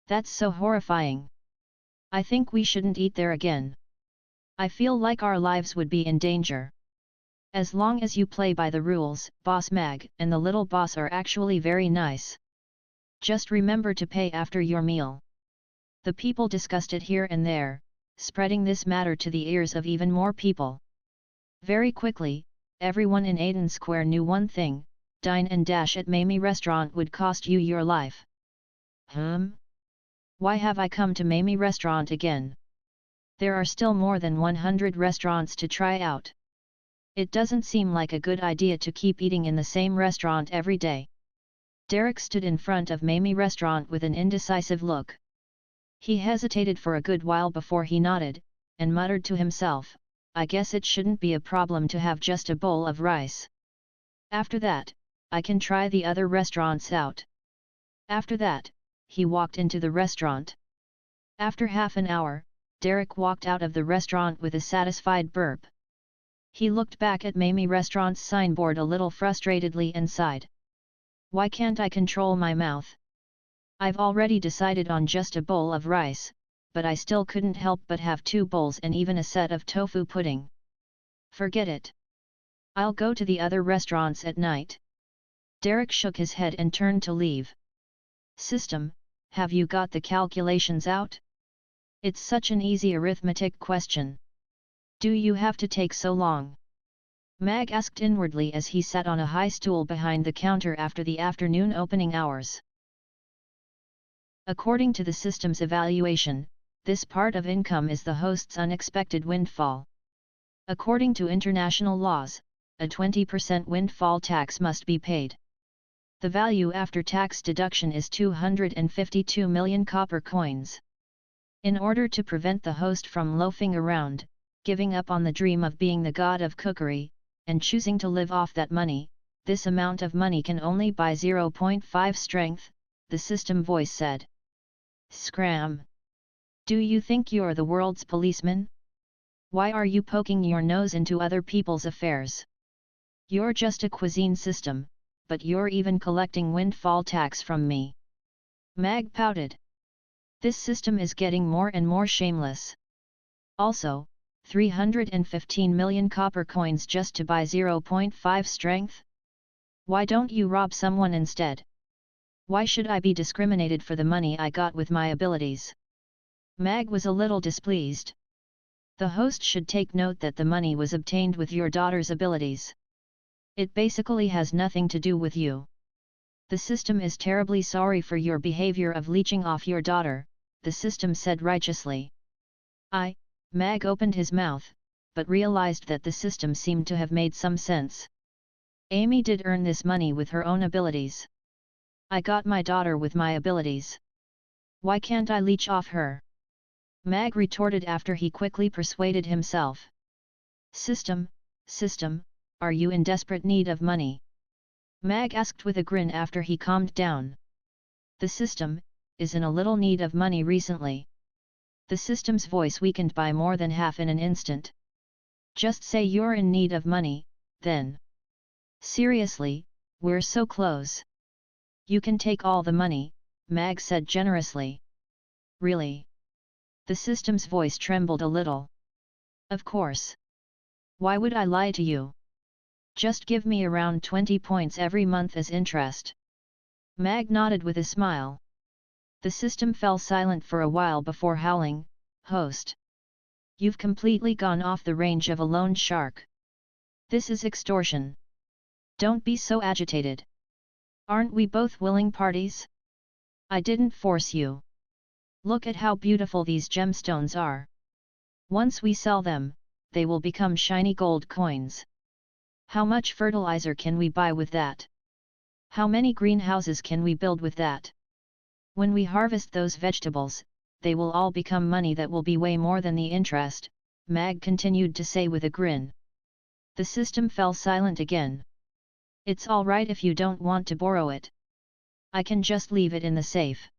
That's so horrifying. I think we shouldn't eat there again. I feel like our lives would be in danger. As long as you play by the rules, Boss Mag and the little boss are actually very nice. Just remember to pay after your meal." The people discussed it here and there, spreading this matter to the ears of even more people. Very quickly, everyone in Aiden Square knew one thing: dine and dash at Mamie Restaurant would cost you your life. Why have I come to Mamie Restaurant again? There are still more than 100 restaurants to try out. It doesn't seem like a good idea to keep eating in the same restaurant every day. Derek stood in front of Mamie Restaurant with an indecisive look. He hesitated for a good while before he nodded, and muttered to himself, "I guess it shouldn't be a problem to have just a bowl of rice. After that, I can try the other restaurants out." After that, he walked into the restaurant. After half an hour, Derek walked out of the restaurant with a satisfied burp. He looked back at Mamie Restaurant's signboard a little frustratedly and sighed. "Why can't I control my mouth? I've already decided on just a bowl of rice, but I still couldn't help but have 2 bowls and even a set of tofu pudding. Forget it. I'll go to the other restaurants at night. Derek shook his head and turned to leave. System, have you got the calculations out? It's such an easy arithmetic question. Do you have to take so long? Mag asked inwardly as he sat on a high stool behind the counter after the afternoon opening hours. According to the system's evaluation, this part of income is the host's unexpected windfall. According to international laws, a 20% windfall tax must be paid. The value after tax deduction is 252 million copper coins. In order to prevent the host from loafing around, giving up on the dream of being the god of cookery, and choosing to live off that money, this amount of money can only buy 0.5 strength, the system voice said. Scram! Do you think you're the world's policeman? Why are you poking your nose into other people's affairs? You're just a cuisine system, but you're even collecting windfall tax from me. Mag pouted. This system is getting more and more shameless. Also, 315 million copper coins just to buy 0.5 strength? Why don't you rob someone instead? Why should I be discriminated for the money I got with my abilities? Mag was a little displeased. The host should take note that the money was obtained with your daughter's abilities. It basically has nothing to do with you. The system is terribly sorry for your behavior of leeching off your daughter, the system said righteously. Mag opened his mouth, but realized that the system seemed to have made some sense. Amy did earn this money with her own abilities. I got my daughter with my abilities. Why can't I leech off her? Mag retorted after he quickly persuaded himself. System, are you in desperate need of money? Mag asked with a grin after he calmed down. The system is in a little need of money recently. The system's voice weakened by more than half in an instant. Just say you're in need of money, then. Seriously, we're so close. You can take all the money, Mag said generously. Really? The system's voice trembled a little. Of course. Why would I lie to you? Just give me around 20 points every month as interest. Mag nodded with a smile. The system fell silent for a while before howling, Host. You've completely gone off the range of a loan shark. This is extortion. Don't be so agitated. Aren't we both willing parties? I didn't force you. Look at how beautiful these gemstones are. Once we sell them, they will become shiny gold coins. How much fertilizer can we buy with that? How many greenhouses can we build with that? When we harvest those vegetables, they will all become money that will be way more than the interest, Mag continued to say with a grin. The system fell silent again. It's all right if you don't want to borrow it. I can just leave it in the safe.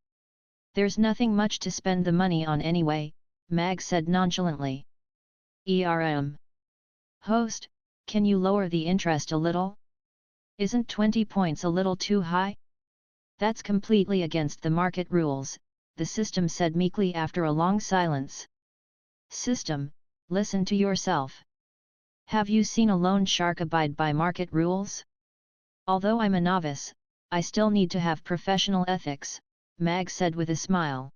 There's nothing much to spend the money on anyway, Mag said nonchalantly. Host, can you lower the interest a little? Isn't 20 points a little too high? That's completely against the market rules, the system said meekly after a long silence. System, listen to yourself. Have you seen a loan shark abide by market rules? Although I'm a novice, I still need to have professional ethics, Mag said with a smile.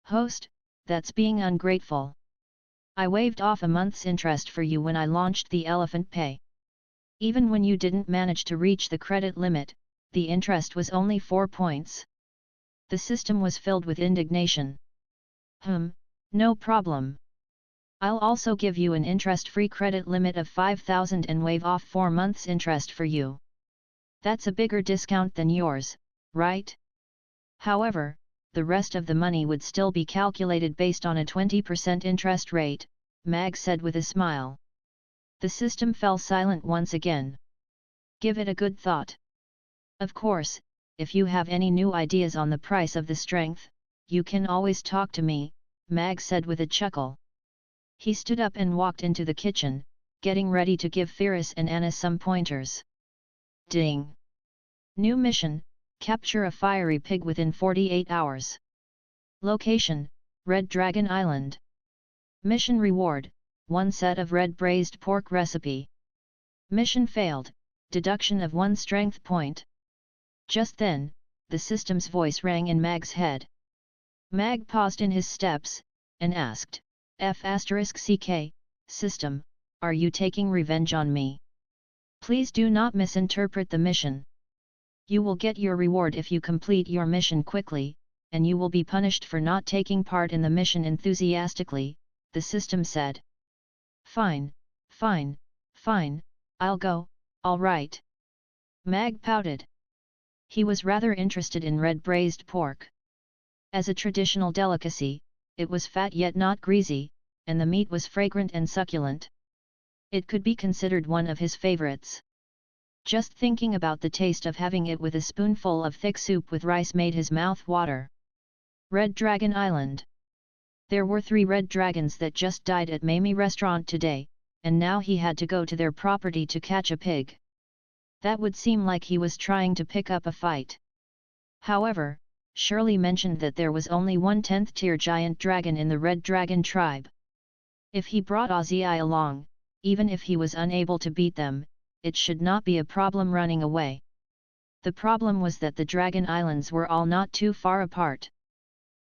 Host, that's being ungrateful. I waived off a month's interest for you when I launched the Elephant Pay. Even when you didn't manage to reach the credit limit, the interest was only 4 points. The system was filled with indignation. No problem. I'll also give you an interest-free credit limit of 5,000 and waive off 4 months' interest for you. That's a bigger discount than yours, right? However, the rest of the money would still be calculated based on a 20% interest rate, Mag said with a smile. The system fell silent once again. Give it a good thought. Of course, if you have any new ideas on the price of the strength, you can always talk to me, Mag said with a chuckle. He stood up and walked into the kitchen, getting ready to give Ferris and Anna some pointers. Ding! New mission, Capture a fiery pig within 48 hours. Location, Red Dragon Island. Mission reward, 1 set of red braised pork recipe. Mission failed, deduction of 1 strength point. Just then, the system's voice rang in Mag's head. Mag paused in his steps, and asked, F***CK, system, are you taking revenge on me? Please do not misinterpret the mission. You will get your reward if you complete your mission quickly, and you will be punished for not taking part in the mission enthusiastically, the system said. Fine, fine, fine, I'll go, all right. Mag pouted. He was rather interested in red braised pork. As a traditional delicacy, it was fat yet not greasy, and the meat was fragrant and succulent. It could be considered one of his favorites. Just thinking about the taste of having it with a spoonful of thick soup with rice made his mouth water. Red Dragon Island. There were 3 red dragons that just died at Mamie restaurant today, and now he had to go to their property to catch a pig. That would seem like he was trying to pick up a fight. However, Shirley mentioned that there was only 1 10th tier giant dragon in the Red Dragon tribe. If he brought Ozzy along, even if he was unable to beat them, it should not be a problem running away. The problem was that the Dragon Islands were all not too far apart.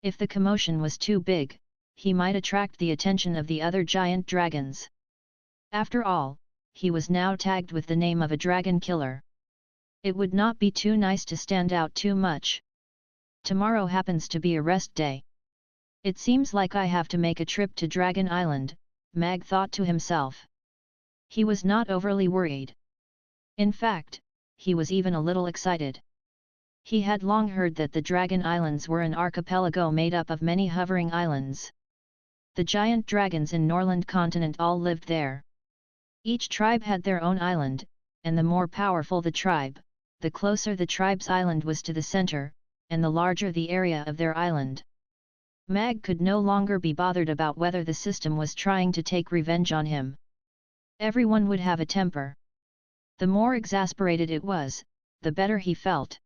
If the commotion was too big, he might attract the attention of the other giant dragons. After all, he was now tagged with the name of a dragon killer. It would not be too nice to stand out too much. Tomorrow happens to be a rest day. It seems like I have to make a trip to Dragon Island, Mag thought to himself. He was not overly worried. In fact, he was even a little excited. He had long heard that the Dragon Islands were an archipelago made up of many hovering islands. The giant dragons in Norland continent all lived there. Each tribe had their own island, and the more powerful the tribe, the closer the tribe's island was to the center, and the larger the area of their island. Mag could no longer be bothered about whether the system was trying to take revenge on him. Everyone would have a temper. The more exasperated it was, the better he felt.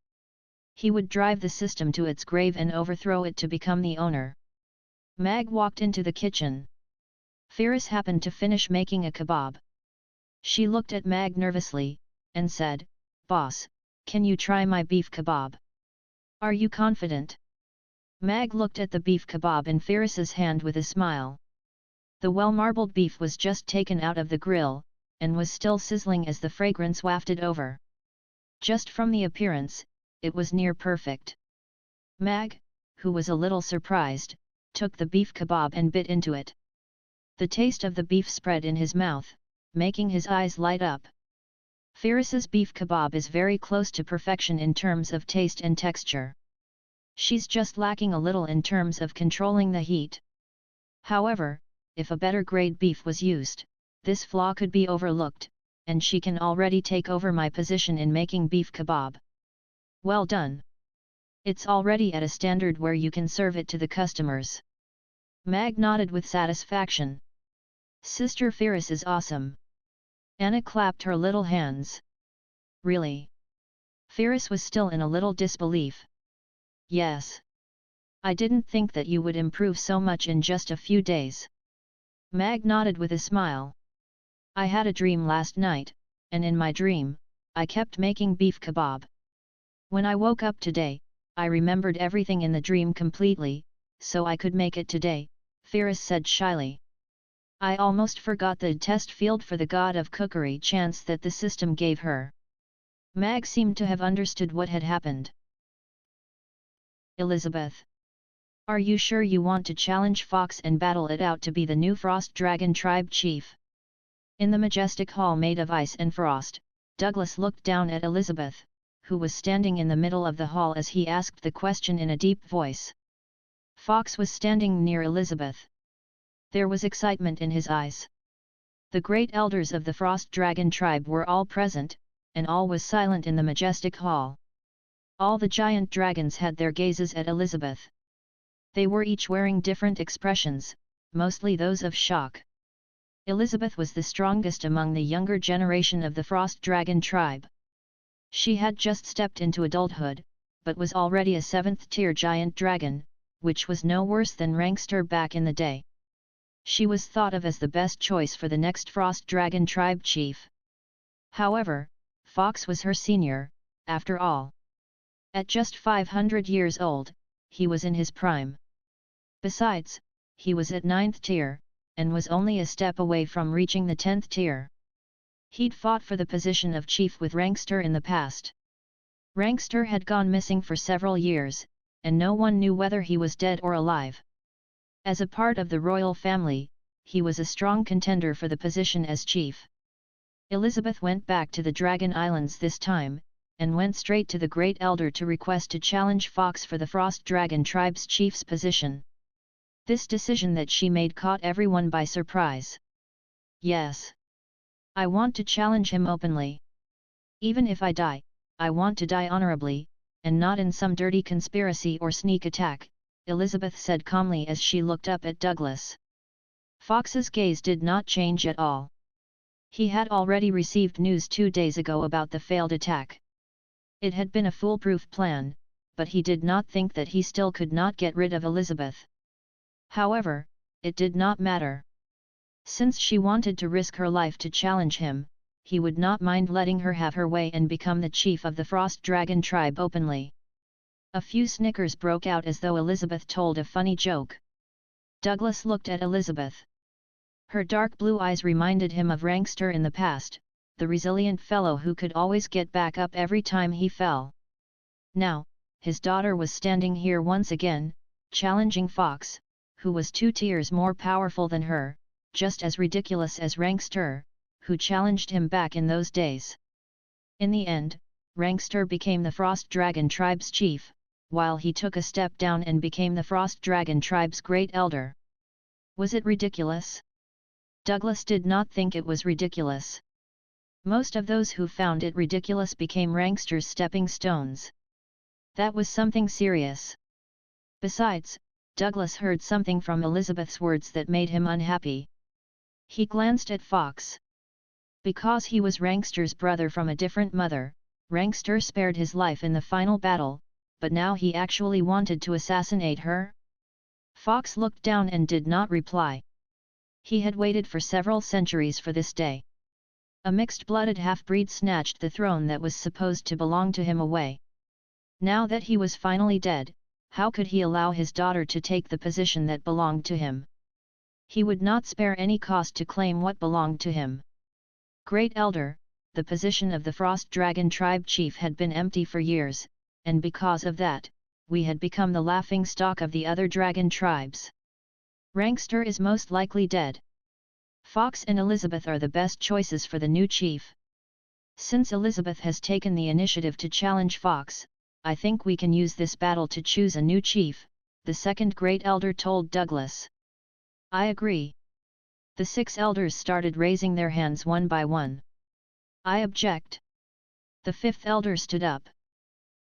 He would drive the system to its grave and overthrow it to become the owner. Mag walked into the kitchen. Firas happened to finish making a kebab. She looked at Mag nervously, and said, "Boss, can you try my beef kebab? Are you confident?" Mag looked at the beef kebab in Firas's hand with a smile. The well-marbled beef was just taken out of the grill, and was still sizzling as the fragrance wafted over. Just from the appearance, it was near perfect. Mag, who was a little surprised, took the beef kebab and bit into it. The taste of the beef spread in his mouth, making his eyes light up. Firas's beef kebab is very close to perfection in terms of taste and texture. She's just lacking a little in terms of controlling the heat. However, if a better grade beef was used, this flaw could be overlooked, and she can already take over my position in making beef kebab. Well done. It's already at a standard where you can serve it to the customers. Mag nodded with satisfaction. Sister Firas is awesome. Anna clapped her little hands. Really? Firas was still in a little disbelief. Yes. I didn't think that you would improve so much in just a few days. Mag nodded with a smile. I had a dream last night, and in my dream, I kept making beef kebab. When I woke up today, I remembered everything in the dream completely, so I could make it today, Firas said shyly. I almost forgot the test field for the god of cookery chance that the system gave her. Mag seemed to have understood what had happened. Elizabeth. Are you sure you want to challenge Fox and battle it out to be the new Frost Dragon tribe chief? In the majestic hall made of ice and frost, Douglas looked down at Elizabeth, who was standing in the middle of the hall as he asked the question in a deep voice. Fox was standing near Elizabeth. There was excitement in his eyes. The great elders of the Frost Dragon tribe were all present, and all was silent in the majestic hall. All the giant dragons had their gazes at Elizabeth. They were each wearing different expressions, mostly those of shock. Elizabeth was the strongest among the younger generation of the Frost Dragon tribe. She had just stepped into adulthood, but was already a 7th-tier giant dragon, which was no worse than Rankster back in the day. She was thought of as the best choice for the next Frost Dragon tribe chief. However, Fox was her senior, after all. At just 500 years old, he was in his prime. Besides, he was at 9th tier, and was only a step away from reaching the 10th tier. He'd fought for the position of chief with Rankster in the past. Rankster had gone missing for several years, and no one knew whether he was dead or alive. As a part of the royal family, he was a strong contender for the position as chief. Elizabeth went back to the Dragon Islands this time, and went straight to the Great Elder to request to challenge Fox for the Frost Dragon tribe's chief's position. This decision that she made caught everyone by surprise. Yes. I want to challenge him openly. Even if I die, I want to die honorably, and not in some dirty conspiracy or sneak attack, Elizabeth said calmly as she looked up at Douglas. Fox's gaze did not change at all. He had already received news 2 days ago about the failed attack. It had been a foolproof plan, but he did not think that he still could not get rid of Elizabeth. However, it did not matter. Since she wanted to risk her life to challenge him, he would not mind letting her have her way and become the chief of the Frost Dragon tribe openly. A few snickers broke out as though Elizabeth told a funny joke. Douglas looked at Elizabeth. Her dark blue eyes reminded him of Rankster in the past, the resilient fellow who could always get back up every time he fell. Now, his daughter was standing here once again, challenging Fox, who was 2 tiers more powerful than her, just as ridiculous as Rankster, who challenged him back in those days. In the end, Rankster became the Frost Dragon tribe's chief, while he took a step down and became the Frost Dragon tribe's Great Elder. Was it ridiculous? Douglas did not think it was ridiculous. Most of those who found it ridiculous became Rankster's stepping stones. That was something serious. Besides, Douglas heard something from Elizabeth's words that made him unhappy. He glanced at Fox. Because he was Rankster's brother from a different mother, Rankster spared his life in the final battle, but now he actually wanted to assassinate her? Fox looked down and did not reply. He had waited for several centuries for this day. A mixed-blooded half-breed snatched the throne that was supposed to belong to him away. Now that he was finally dead, how could he allow his daughter to take the position that belonged to him? He would not spare any cost to claim what belonged to him. Great Elder, the position of the Frost Dragon tribe chief had been empty for years, and because of that, we had become the laughing stock of the other dragon tribes. Rankster is most likely dead. Fox and Elizabeth are the best choices for the new chief. Since Elizabeth has taken the initiative to challenge Fox, I think we can use this battle to choose a new chief, the second Great Elder told Douglas. I agree. The 6 elders started raising their hands one by one. I object. The 5th elder stood up.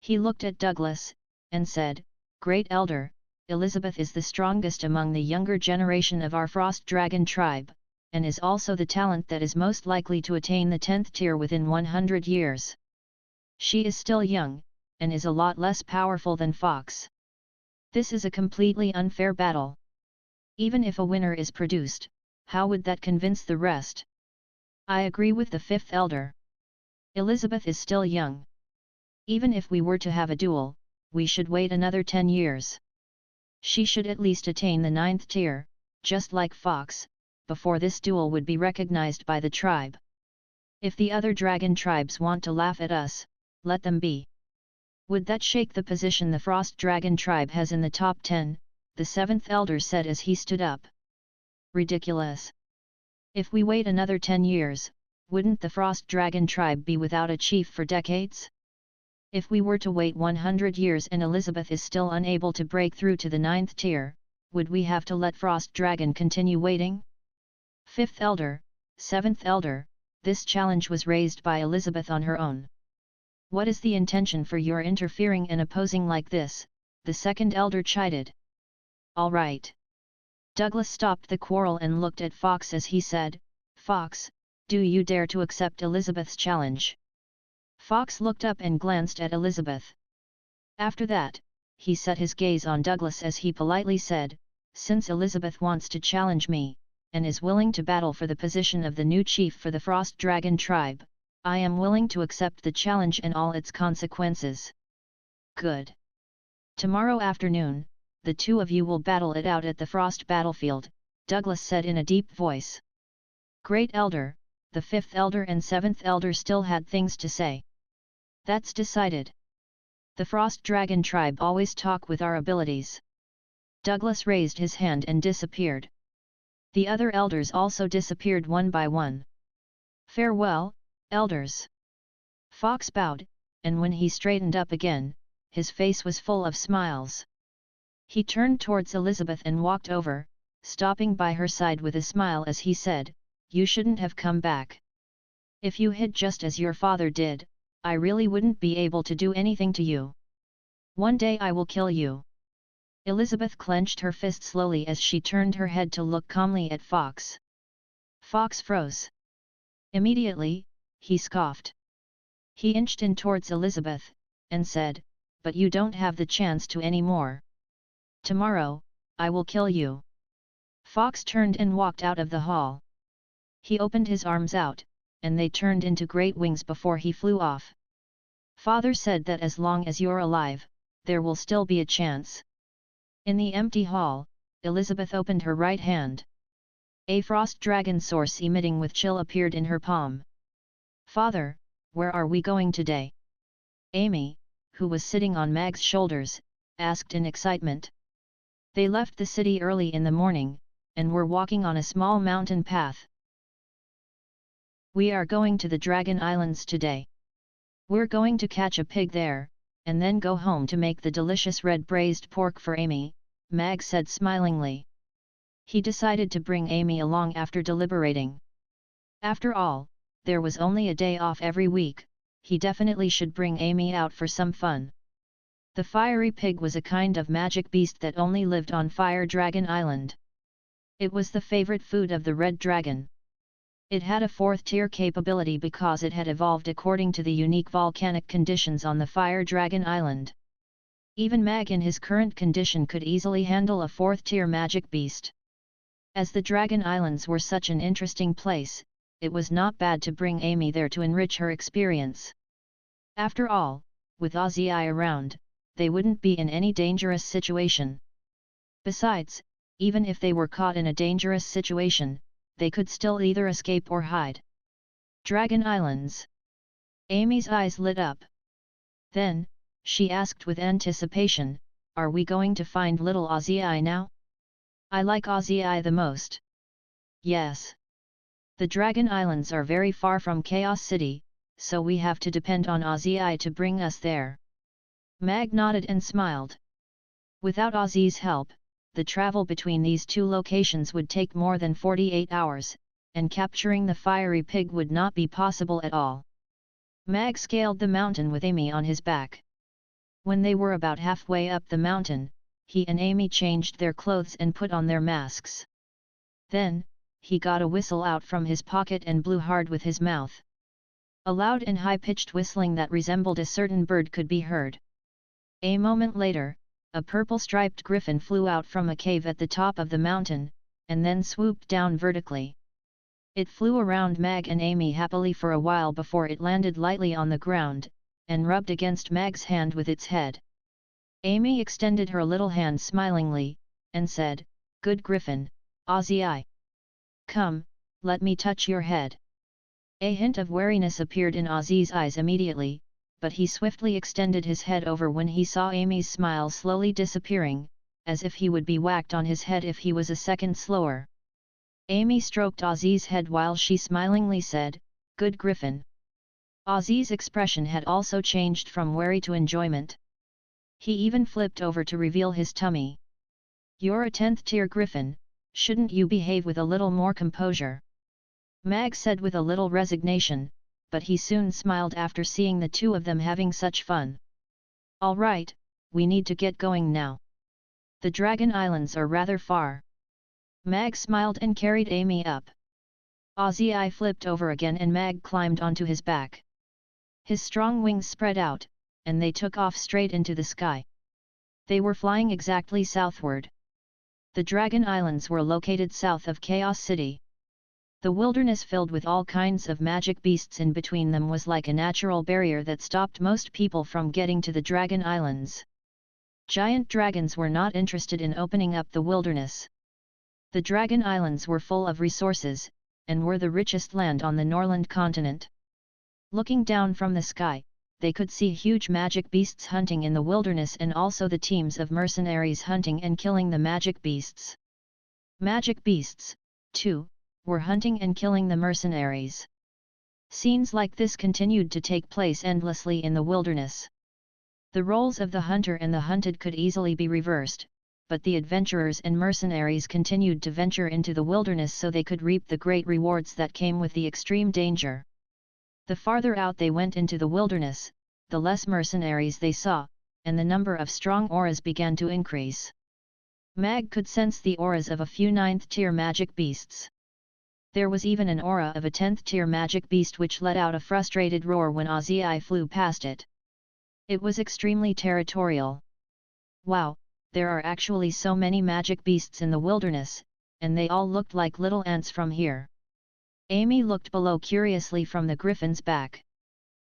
He looked at Douglas, and said, Great Elder, Elizabeth is the strongest among the younger generation of our Frost Dragon tribe, and is also the talent that is most likely to attain the 10th tier within 100 years. She is still young, and is a lot less powerful than Fox. This is a completely unfair battle. Even if a winner is produced, how would that convince the rest? I agree with the 5th elder. Elizabeth is still young. Even if we were to have a duel, we should wait another 10 years. She should at least attain the 9th tier, just like Fox, before this duel would be recognized by the tribe. If the other dragon tribes want to laugh at us, let them be. Would that shake the position the Frost Dragon tribe has in the top 10, the 7th elder said as he stood up. Ridiculous. If we wait another 10 years, wouldn't the Frost Dragon tribe be without a chief for decades? If we were to wait 100 years and Elizabeth is still unable to break through to the 9th tier, would we have to let Frost Dragon continue waiting? 5th elder, 7th elder, this challenge was raised by Elizabeth on her own. What is the intention for your interfering and opposing like this? The 2nd elder chided. All right. Douglas stopped the quarrel and looked at Fox as he said, Fox, do you dare to accept Elizabeth's challenge? Fox looked up and glanced at Elizabeth. After that, he set his gaze on Douglas as he politely said, "Since Elizabeth wants to challenge me, and is willing to battle for the position of the new chief for the Frost Dragon tribe, I am willing to accept the challenge and all its consequences." "Good. Tomorrow afternoon, the two of you will battle it out at the Frost battlefield," Douglas said in a deep voice. Great Elder, the 5th Elder and 7th Elder still had things to say. "That's decided. The Frost Dragon tribe always talk with our abilities." Douglas raised his hand and disappeared. The other elders also disappeared one by one. "Farewell, elders." Fox bowed, and when he straightened up again, his face was full of smiles. He turned towards Elizabeth and walked over, stopping by her side with a smile as he said, "You shouldn't have come back. If you hid just as your father did, I really wouldn't be able to do anything to you. One day I will kill you." Elizabeth clenched her fist slowly as she turned her head to look calmly at Fox. Fox froze. Immediately, he scoffed. He inched in towards Elizabeth, and said, "But you don't have the chance to anymore. Tomorrow, I will kill you." Fox turned and walked out of the hall. He opened his arms out, and they turned into great wings before he flew off. "Father said that as long as you're alive, there will still be a chance." In the empty hall, Elizabeth opened her right hand. A frost dragon source emitting with chill appeared in her palm. "Father, where are we going today?" Amy, who was sitting on Mag's shoulders, asked in excitement. They left the city early in the morning, and were walking on a small mountain path. "We are going to the Dragon Islands today. We're going to catch a pig there, and then go home to make the delicious red braised pork for Amy," Mag said smilingly. He decided to bring Amy along after deliberating. After all, there was only a day off every week, he definitely should bring Amy out for some fun. The fiery pig was a kind of magic beast that only lived on Fire Dragon Island. It was the favorite food of the Red Dragon. It had a 4th-tier capability because it had evolved according to the unique volcanic conditions on the Fire Dragon Island. Even Mag in his current condition could easily handle a 4th-tier magic beast. As the Dragon Islands were such an interesting place, it was not bad to bring Amy there to enrich her experience. After all, with Ozzy around, they wouldn't be in any dangerous situation. Besides, even if they were caught in a dangerous situation, they could still either escape or hide. Dragon Islands. Amy's eyes lit up. Then, she asked with anticipation, "Are we going to find little Ozzy now? I like Ozzy the most." "Yes. The Dragon Islands are very far from Chaos City, so we have to depend on Ozzy to bring us there." Mag nodded and smiled. Without Ozzy's help, the travel between these two locations would take more than 48 hours, and capturing the fiery pig would not be possible at all. Mag scaled the mountain with Amy on his back. When they were about halfway up the mountain, he and Amy changed their clothes and put on their masks. Then, he got a whistle out from his pocket and blew hard with his mouth. A loud and high-pitched whistling that resembled a certain bird could be heard. A moment later, a purple-striped griffin flew out from a cave at the top of the mountain, and then swooped down vertically. It flew around Mag and Amy happily for a while before it landed lightly on the ground, and rubbed against Mag's hand with its head. Amy extended her little hand smilingly, and said, "Good Griffin, Ozzy. Come, let me touch your head." A hint of wariness appeared in Ozzy's eyes immediately, but he swiftly extended his head over when he saw Amy's smile slowly disappearing, as if he would be whacked on his head if he was a second slower. Amy stroked Ozzy's head while she smilingly said, "Good Griffin." Ozzy's expression had also changed from wary to enjoyment. He even flipped over to reveal his tummy. "You're a 10th-tier Griffin, shouldn't you behave with a little more composure?" Mag said with a little resignation, but he soon smiled after seeing the two of them having such fun. "All right, we need to get going now. The Dragon Islands are rather far." Mag smiled and carried Amy up. Ozzy flipped over again and Mag climbed onto his back. His strong wings spread out, and they took off straight into the sky. They were flying exactly southward. The Dragon Islands were located south of Chaos City. The wilderness filled with all kinds of magic beasts in between them was like a natural barrier that stopped most people from getting to the Dragon Islands. Giant dragons were not interested in opening up the wilderness. The Dragon Islands were full of resources, and were the richest land on the Norland continent. Looking down from the sky, they could see huge magic beasts hunting in the wilderness and also the teams of mercenaries hunting and killing the magic beasts. Magic beasts, too, were hunting and killing the mercenaries. Scenes like this continued to take place endlessly in the wilderness. The roles of the hunter and the hunted could easily be reversed, but the adventurers and mercenaries continued to venture into the wilderness so they could reap the great rewards that came with the extreme danger. The farther out they went into the wilderness, the less mercenaries they saw, and the number of strong auras began to increase. Mag could sense the auras of a few 9th-tier magic beasts. There was even an aura of a 10th-tier magic beast which let out a frustrated roar when Ozzy flew past it. It was extremely territorial. Wow, there are actually so many magic beasts in the wilderness, and they all looked like little ants from here. Amy looked below curiously from the griffin's back.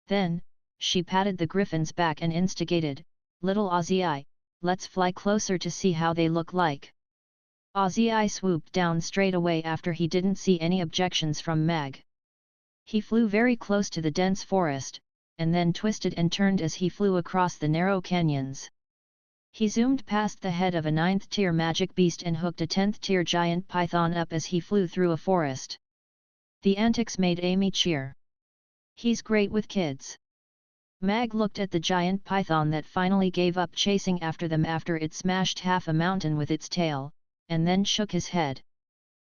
Then, she patted the griffin's back and instigated, "Little Ozzy, let's fly closer to see how they look like." Ozzy swooped down straight away after he didn't see any objections from Mag. He flew very close to the dense forest, and then twisted and turned as he flew across the narrow canyons. He zoomed past the head of a 9th-tier magic beast and hooked a 10th-tier giant python up as he flew through a forest. The antics made Amy cheer. "He's great with kids." Mag looked at the giant python that finally gave up chasing after them after it smashed half a mountain with its tail, and then shook his head.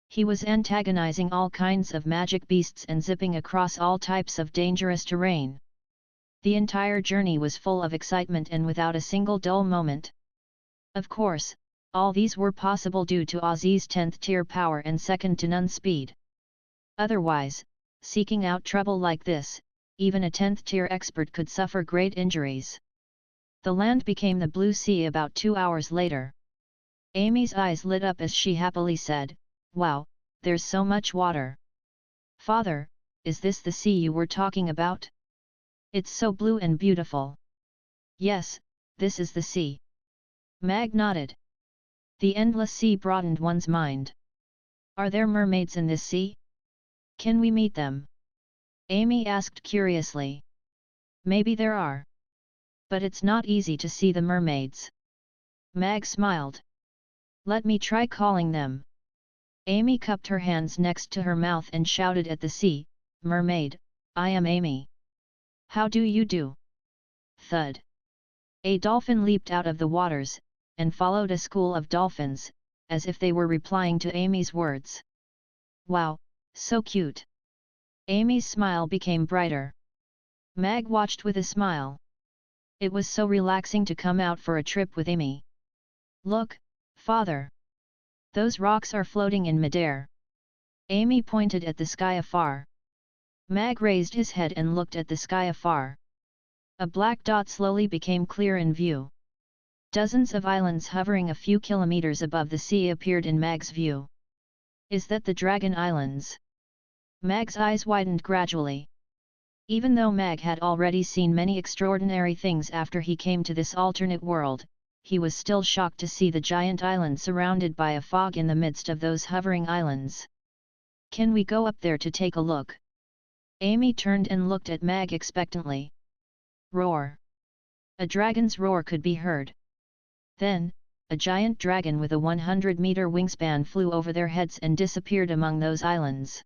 He was antagonizing all kinds of magic beasts and zipping across all types of dangerous terrain. The entire journey was full of excitement and without a single dull moment. Of course, all these were possible due to Ozzy's 10th-tier power and second-to-none speed. Otherwise, seeking out trouble like this, even a 10th-tier expert could suffer great injuries. The land became the blue sea about 2 hours later. Amy's eyes lit up as she happily said, "Wow, there's so much water." "Father, is this the sea you were talking about? It's so blue and beautiful." "Yes, this is the sea." Mag nodded. The endless sea broadened one's mind. "Are there mermaids in this sea? Can we meet them?" Amy asked curiously. "Maybe there are. But it's not easy to see the mermaids." Mag smiled. "Let me try calling them." Amy cupped her hands next to her mouth and shouted at the sea, "Mermaid, I am Amy. How do you do?" Thud. A dolphin leaped out of the waters, and followed a school of dolphins, as if they were replying to Amy's words. "Wow, so cute." Amy's smile became brighter. Mag watched with a smile. It was so relaxing to come out for a trip with Amy. "Look, Father. Those rocks are floating in midair." Amy pointed at the sky afar. Mag raised his head and looked at the sky afar. A black dot slowly became clear in view. Dozens of islands hovering a few kilometers above the sea appeared in Mag's view. "Is that the Dragon Islands?" Mag's eyes widened gradually. Even though Mag had already seen many extraordinary things after he came to this alternate world, he was still shocked to see the giant island surrounded by a fog in the midst of those hovering islands. "Can we go up there to take a look?" Amy turned and looked at Mag expectantly. Roar. A dragon's roar could be heard. Then, a giant dragon with a 100-meter wingspan flew over their heads and disappeared among those islands.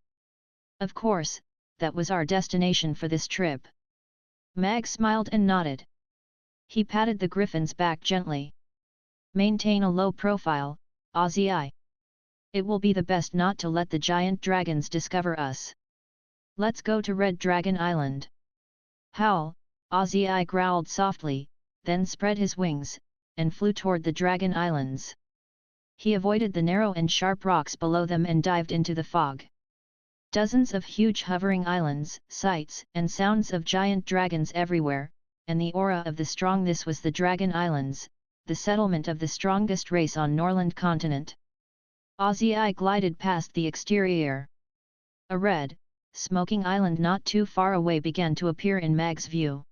"Of course, that was our destination for this trip." Mag smiled and nodded. He patted the griffin's back gently. "Maintain a low profile, Ozzy. It will be the best not to let the giant dragons discover us. Let's go to Red Dragon Island." "Howl," Ozzy growled softly, then spread his wings, and flew toward the Dragon Islands. He avoided the narrow and sharp rocks below them and dived into the fog. Dozens of huge hovering islands, sights and sounds of giant dragons everywhere, and the aura of the strong. This was the Dragon Islands, the settlement of the strongest race on Norland continent. Ozzy glided past the exterior. A red, smoking island not too far away began to appear in Mag's view.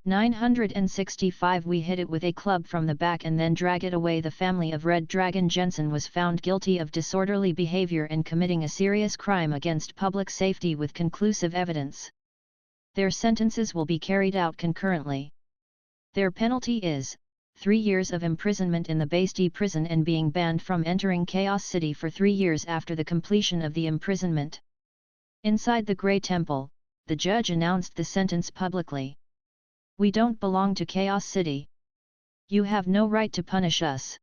965 We hit it with a club from the back and then drag it away. The family of Red Dragon Jensen was found guilty of disorderly behavior and committing a serious crime against public safety with conclusive evidence. Their sentences will be carried out concurrently. Their penalty is 3 years of imprisonment in the Basti prison and being banned from entering Chaos City for 3 years after the completion of the imprisonment. Inside the Grey Temple, the judge announced the sentence publicly. We don't belong to Chaos City. You have no right to punish us.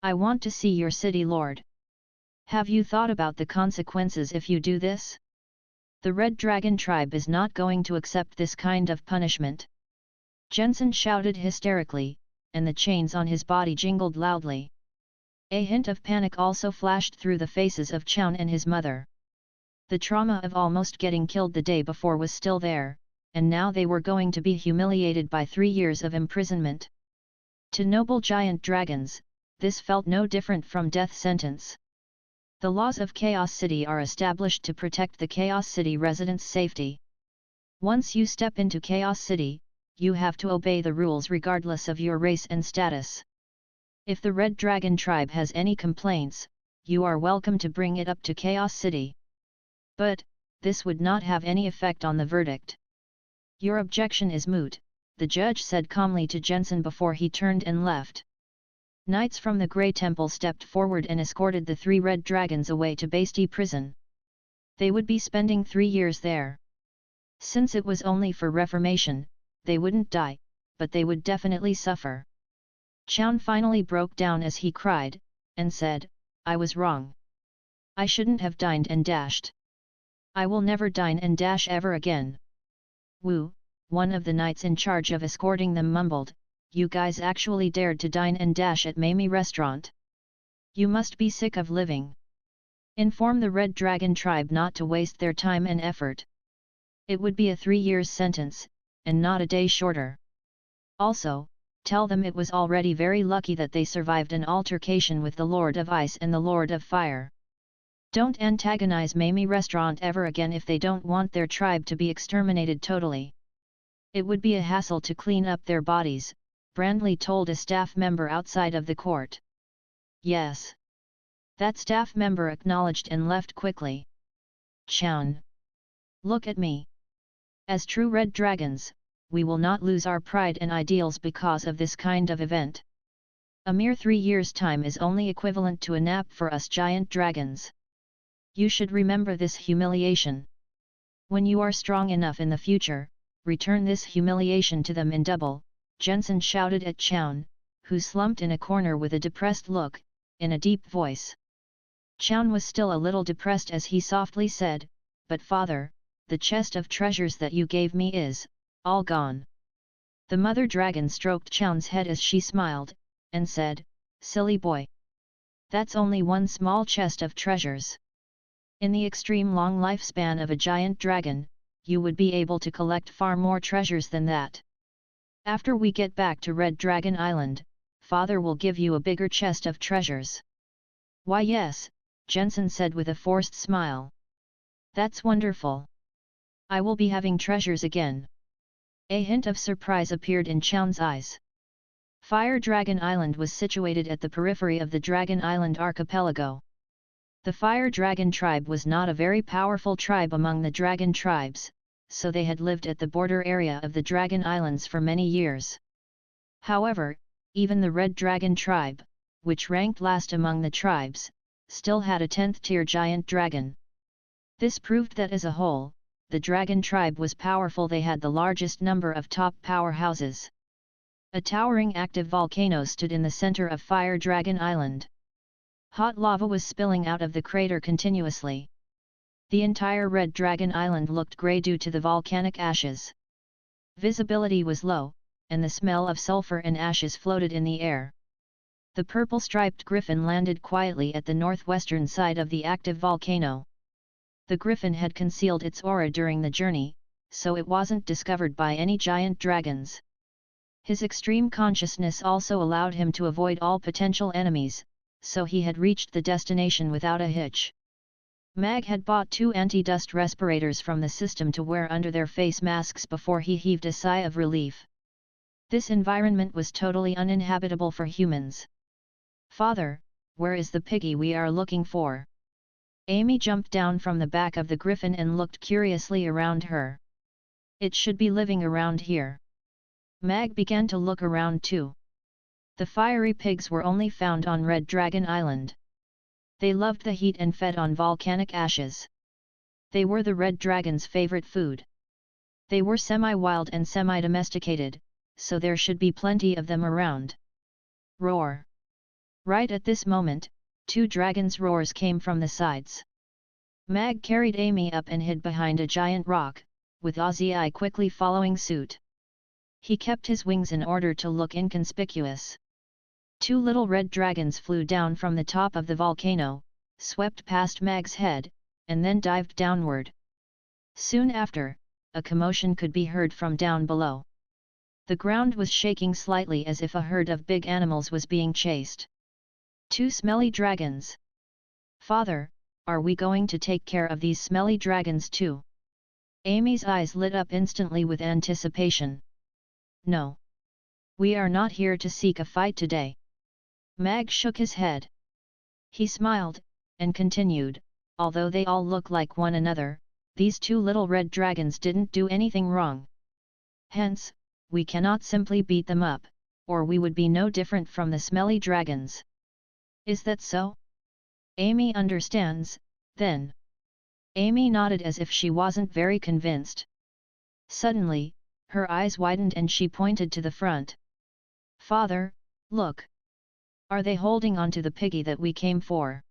I want to see your city, Lord. Have you thought about the consequences if you do this? The Red Dragon tribe is not going to accept this kind of punishment. Jensen shouted hysterically, and the chains on his body jingled loudly. A hint of panic also flashed through the faces of Chown and his mother. The trauma of almost getting killed the day before was still there, and now they were going to be humiliated by 3 years of imprisonment. To noble giant dragons, this felt no different from death sentence. The laws of Chaos City are established to protect the Chaos City residents' safety. Once you step into Chaos City, you have to obey the rules regardless of your race and status. If the Red Dragon tribe has any complaints, you are welcome to bring it up to Chaos City. But, this would not have any effect on the verdict. Your objection is moot, the judge said calmly to Jensen before he turned and left. Knights from the Grey Temple stepped forward and escorted the 3 red dragons away to Basti prison. They would be spending 3 years there. Since it was only for reformation, they wouldn't die, but they would definitely suffer. Chown finally broke down as he cried, and said, I was wrong. I shouldn't have dined and dashed. I will never dine and dash ever again. Wu, one of the knights in charge of escorting them mumbled, you guys actually dared to dine and dash at Mamie restaurant. You must be sick of living. Inform the Red Dragon tribe not to waste their time and effort. It would be a 3 years sentence, and not a day shorter. Also, tell them it was already very lucky that they survived an altercation with the Lord of Ice and the Lord of Fire. Don't antagonize Mamie restaurant ever again if they don't want their tribe to be exterminated totally. It would be a hassle to clean up their bodies, Brandley told a staff member outside of the court. Yes. That staff member acknowledged and left quickly. Chown. Look at me. As true Red Dragons, we will not lose our pride and ideals because of this kind of event. A mere 3 years' time is only equivalent to a nap for us giant dragons. You should remember this humiliation. When you are strong enough in the future, return this humiliation to them in double, Jensen shouted at Chown, who slumped in a corner with a depressed look, in a deep voice. Chown was still a little depressed as he softly said, but father, the chest of treasures that you gave me is, all gone. The mother dragon stroked Chown's head as she smiled, and said, silly boy. That's only one small chest of treasures. In the extreme long lifespan of a giant dragon, you would be able to collect far more treasures than that. After we get back to Red Dragon Island, Father will give you a bigger chest of treasures. Why yes, Jensen said with a forced smile. That's wonderful. I will be having treasures again. A hint of surprise appeared in Chown's eyes. Fire Dragon Island was situated at the periphery of the Dragon Island archipelago. The Fire Dragon tribe was not a very powerful tribe among the dragon tribes, so they had lived at the border area of the Dragon Islands for many years. However, even the Red Dragon tribe, which ranked last among the tribes, still had a 10th-tier giant dragon. This proved that as a whole, the dragon tribe was powerful. They had the largest number of top powerhouses. A towering active volcano stood in the center of Fire Dragon Island. Hot lava was spilling out of the crater continuously. The entire Red Dragon Island looked grey due to the volcanic ashes. Visibility was low, and the smell of sulfur and ashes floated in the air. The purple-striped griffin landed quietly at the northwestern side of the active volcano. The griffin had concealed its aura during the journey, so it wasn't discovered by any giant dragons. His extreme consciousness also allowed him to avoid all potential enemies, so he had reached the destination without a hitch. Mag had bought 2 anti-dust respirators from the system to wear under their face masks before he heaved a sigh of relief. This environment was totally uninhabitable for humans. "Father, where is the piggy we are looking for?" Amy jumped down from the back of the griffin and looked curiously around her. "It should be living around here." Mag began to look around too. The fiery pigs were only found on Red Dragon Island. They loved the heat and fed on volcanic ashes. They were the red dragon's favorite food. They were semi-wild and semi-domesticated, so there should be plenty of them around. Roar! Right at this moment, 2 dragons' roars came from the sides. Mag carried Amy up and hid behind a giant rock, with Ozzy quickly following suit. He kept his wings in order to look inconspicuous. 2 little red dragons flew down from the top of the volcano, swept past Mag's head, and then dived downward. Soon after, a commotion could be heard from down below. The ground was shaking slightly as if a herd of big animals was being chased. 2 smelly dragons. "Father, are we going to take care of these smelly dragons too?" Amy's eyes lit up instantly with anticipation. "No. We are not here to seek a fight today." Mag shook his head. He smiled, and continued, "Although they all look like one another, these 2 little red dragons didn't do anything wrong. Hence, we cannot simply beat them up, or we would be no different from the smelly dragons." "Is that so?" "Amy understands, then." Amy nodded as if she wasn't very convinced. Suddenly, her eyes widened and she pointed to the front. "Father, look! Are they holding on to the piggy that we came for?"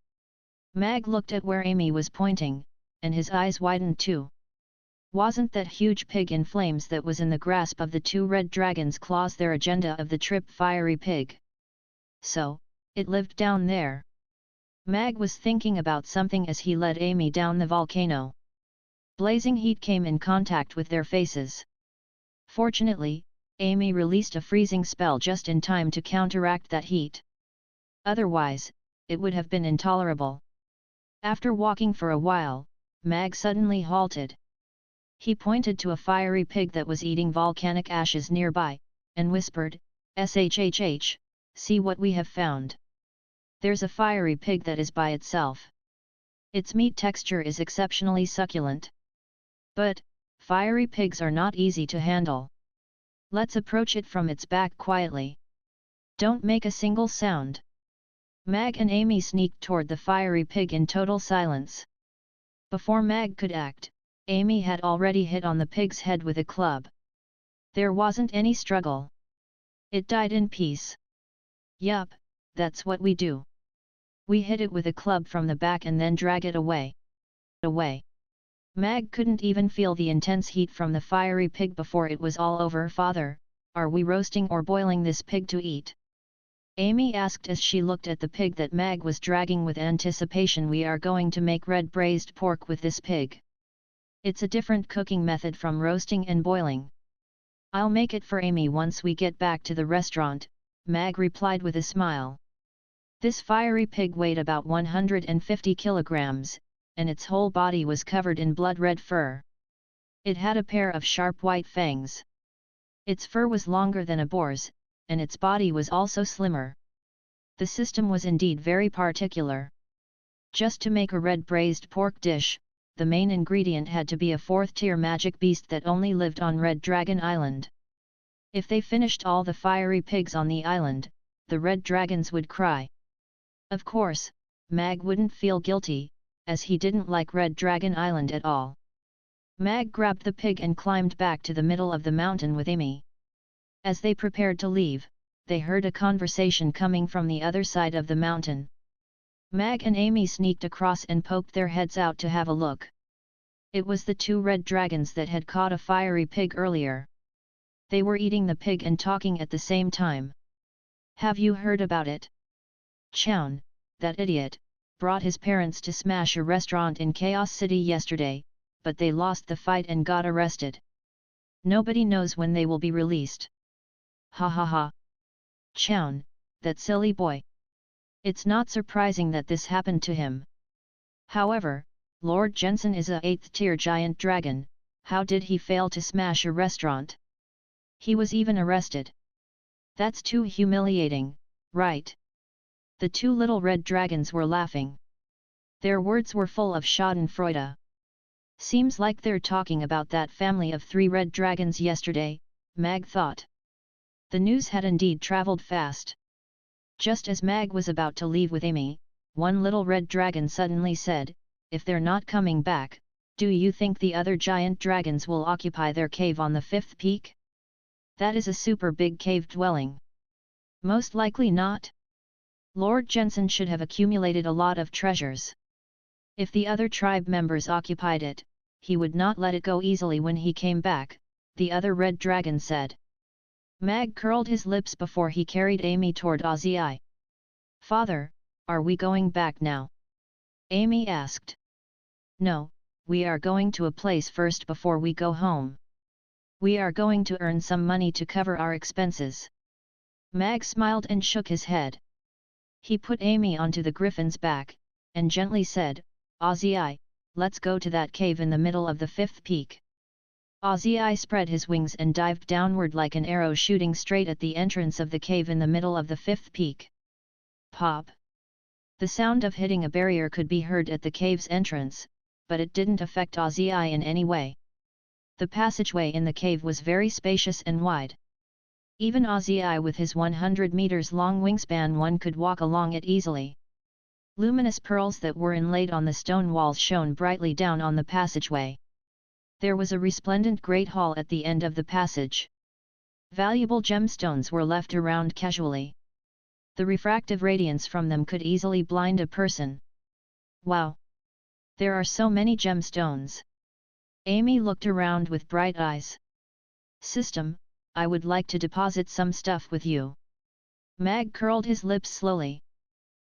Mag looked at where Amy was pointing, and his eyes widened too. Wasn't that huge pig in flames that was in the grasp of the 2 red dragons' claws their agenda of the trip fiery pig? So, it lived down there. Mag was thinking about something as he led Amy down the volcano. Blazing heat came in contact with their faces. Fortunately, Amy released a freezing spell just in time to counteract that heat. Otherwise, it would have been intolerable. After walking for a while, Mag suddenly halted. He pointed to a fiery pig that was eating volcanic ashes nearby, and whispered, "SHHH, see what we have found. There's a fiery pig that is by itself. Its meat texture is exceptionally succulent. But, fiery pigs are not easy to handle. Let's approach it from its back quietly. Don't make a single sound." Mag and Amy sneaked toward the fiery pig in total silence. Before Mag could act, Amy had already hit on the pig's head with a club. There wasn't any struggle. It died in peace. "Yup, that's what we do. We hit it with a club from the back and then drag it away." Away. Mag couldn't even feel the intense heat from the fiery pig before it was all over. "Father, are we roasting or boiling this pig to eat?" Amy asked as she looked at the pig that Mag was dragging with anticipation. "We are going to make red braised pork with this pig. It's a different cooking method from roasting and boiling." "I'll make it for Amy once we get back to the restaurant," Mag replied with a smile. This fiery pig weighed about 150 kilograms, and its whole body was covered in blood-red fur. It had a pair of sharp white fangs. Its fur was longer than a boar's, and its body was also slimmer. The system was indeed very particular. Just to make a red braised pork dish, the main ingredient had to be a 4th-tier magic beast that only lived on Red Dragon Island. If they finished all the fiery pigs on the island, the red dragons would cry. Of course, Mag wouldn't feel guilty, as he didn't like Red Dragon Island at all. Mag grabbed the pig and climbed back to the middle of the mountain with Amy. As they prepared to leave, they heard a conversation coming from the other side of the mountain. Mag and Amy sneaked across and poked their heads out to have a look. It was the 2 red dragons that had caught a fiery pig earlier. They were eating the pig and talking at the same time. "Have you heard about it? Chown, that idiot, brought his parents to smash a restaurant in Chaos City yesterday, but they lost the fight and got arrested. Nobody knows when they will be released. Ha ha ha. Chown, that silly boy. It's not surprising that this happened to him. However, Lord Jensen is a 8th tier giant dragon, how did he fail to smash a restaurant? He was even arrested. That's too humiliating, right? The two little red dragons were laughing. Their words were full of schadenfreude. Seems like they're talking about that family of 3 red dragons yesterday, Mag thought. The news had indeed travelled fast. Just as Mag was about to leave with Amy, one little red dragon suddenly said, "If they're not coming back, do you think the other giant dragons will occupy their cave on the 5th peak? That is a super big cave dwelling." "Most likely not. Lord Jensen should have accumulated a lot of treasures. If the other tribe members occupied it, he would not let it go easily when he came back," the other red dragon said. Mag curled his lips before he carried Amy toward Ozzy. "Father, are we going back now?" Amy asked. "No, we are going to a place first before we go home. We are going to earn some money to cover our expenses." Mag smiled and shook his head. He put Amy onto the griffin's back, and gently said, "Ozzy, let's go to that cave in the middle of the 5th peak." Ozzy spread his wings and dived downward like an arrow shooting straight at the entrance of the cave in the middle of the 5th peak. Pop! The sound of hitting a barrier could be heard at the cave's entrance, but it didn't affect Ozzy in any way. The passageway in the cave was very spacious and wide. Even Ozzy with his 100 meters long wingspan one could walk along it easily. Luminous pearls that were inlaid on the stone walls shone brightly down on the passageway. There was a resplendent great hall at the end of the passage. Valuable gemstones were left around casually. The refractive radiance from them could easily blind a person. Wow! There are so many gemstones. Amy looked around with bright eyes. "System, I would like to deposit some stuff with you." Mag curled his lips slowly.